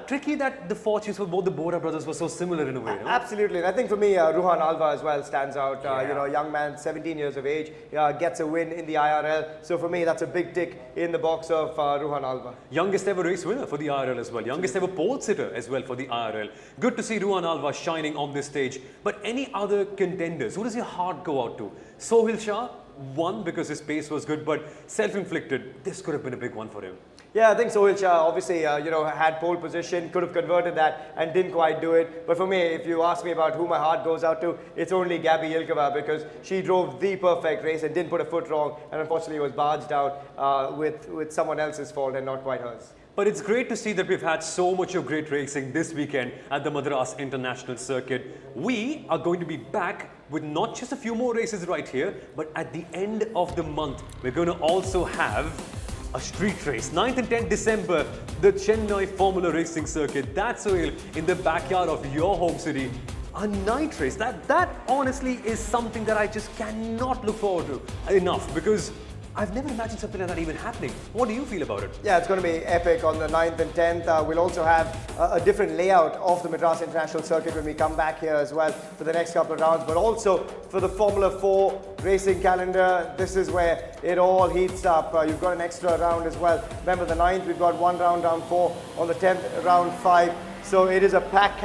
tricky that the fortunes for both the Bohra brothers were so similar in a way. No? Absolutely, and I think for me, Ruhan Alva as well stands out. You know, a young man, 17 years of age, gets a win in the IRL. So for me, that's a big tick in the box of Ruhan Alva. Youngest ever race winner for the IRL as well. Youngest ever pole sitter as well for the IRL. Good to see Ruhan Alva shining on this stage. But any other contenders? Who does your heart go out to? Sohail Shah won because his pace was good, but self-inflicted. This could have been a big one for him. Yeah, I think Sohail Shah obviously, you know, had pole position, could have converted that and didn't quite do it. But for me, if you ask me about who my heart goes out to, it's only Gabby Ilkova, because she drove the perfect race and didn't put a foot wrong, and unfortunately was barged out with someone else's fault and not quite hers. But it's great to see that we've had so much of great racing this weekend at the Madras International Circuit. We are going to be back with not just a few more races right here, but at the end of the month, we're going to also have a street race. 9th and 10th December, the Chennai Formula Racing Circuit. That's Sohail in the backyard of your home city. A night race. That honestly is something that I just cannot look forward to enough, because I've never imagined something like that even happening. What do you feel about it? Yeah, it's going to be epic on the 9th and 10th. We'll also have a different layout of the Madras International Circuit when we come back here as well for the next couple of rounds, but also for the Formula 4 racing calendar. This is where it all heats up. You've got an extra round as well. Remember, the 9th, we've got one round, round 4. On the 10th, round 5. So it is a packed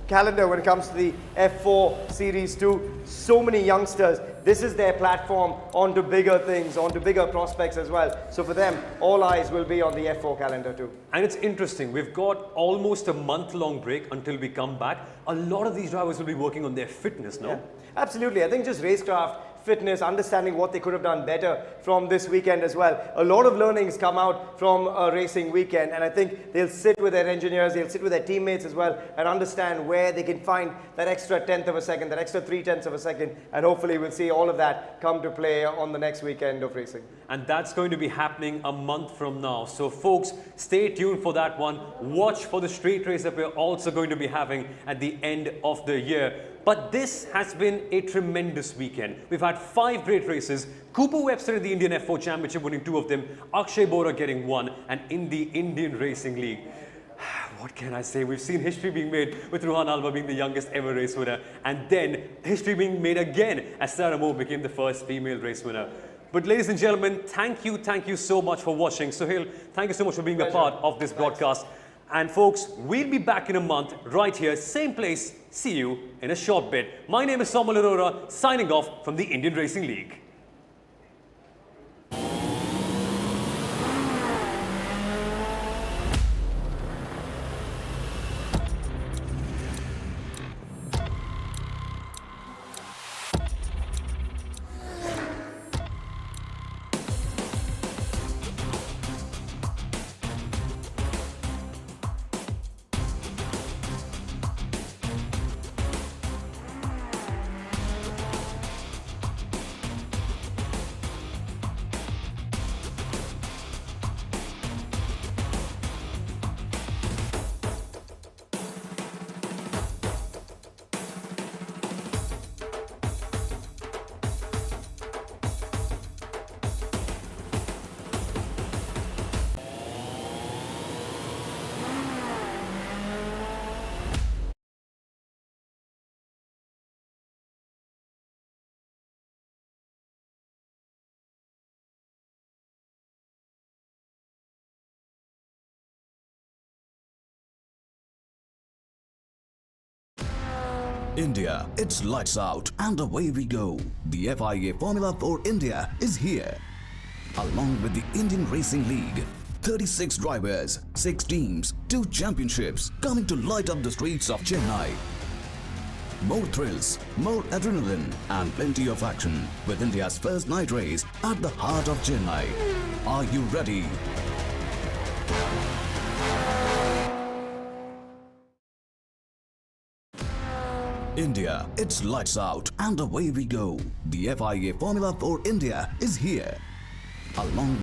calendar when it comes to the F4 Series 2. So many youngsters. This is their platform onto bigger things, onto bigger prospects as well. So for them, all eyes will be on the F4 calendar too. And it's interesting, we've got almost a month-long break until we come back. A lot of these drivers will be working on their fitness, no? Yeah, absolutely. I think just racecraft, fitness, understanding what they could have done better from this weekend as well. A lot of learnings come out from a racing weekend, and I think they'll sit with their engineers, they'll sit with their teammates as well, and understand where they can find that extra 1/10 of a second, that extra 3/10 of a second, and hopefully we'll see all of that come to play on the next weekend of racing. And that's going to be happening a month from now. So folks, stay tuned for that one. Watch for the street race that we're also going to be having at the end of the year. But this has been a tremendous weekend. We've had 5 great races. Cooper Webster in the Indian F4 Championship winning 2 of them. Akshay Bohra getting 1. And in the Indian Racing League, what can I say? We've seen history being made with Ruhan Alva being the youngest ever race winner. And then history being made again as Sarah Moore became the first female race winner. But ladies and gentlemen, thank you so much for watching. Sohail, thank you so much for being a part of this broadcast. And folks, we'll be back in a month right here, same place. See you in a short bit. My name is Somal Arora, signing off from the Indian Racing League. India, it's lights out and away we go. The FIA Formula for India is here. Along with the Indian Racing League, 36 drivers, 6 teams, 2 championships coming to light up the streets of Chennai. More thrills, more adrenaline and plenty of action with India's first night race at the heart of Chennai. Are you ready? India, it's lights out and away we go. The FIA Formula for India is here. Along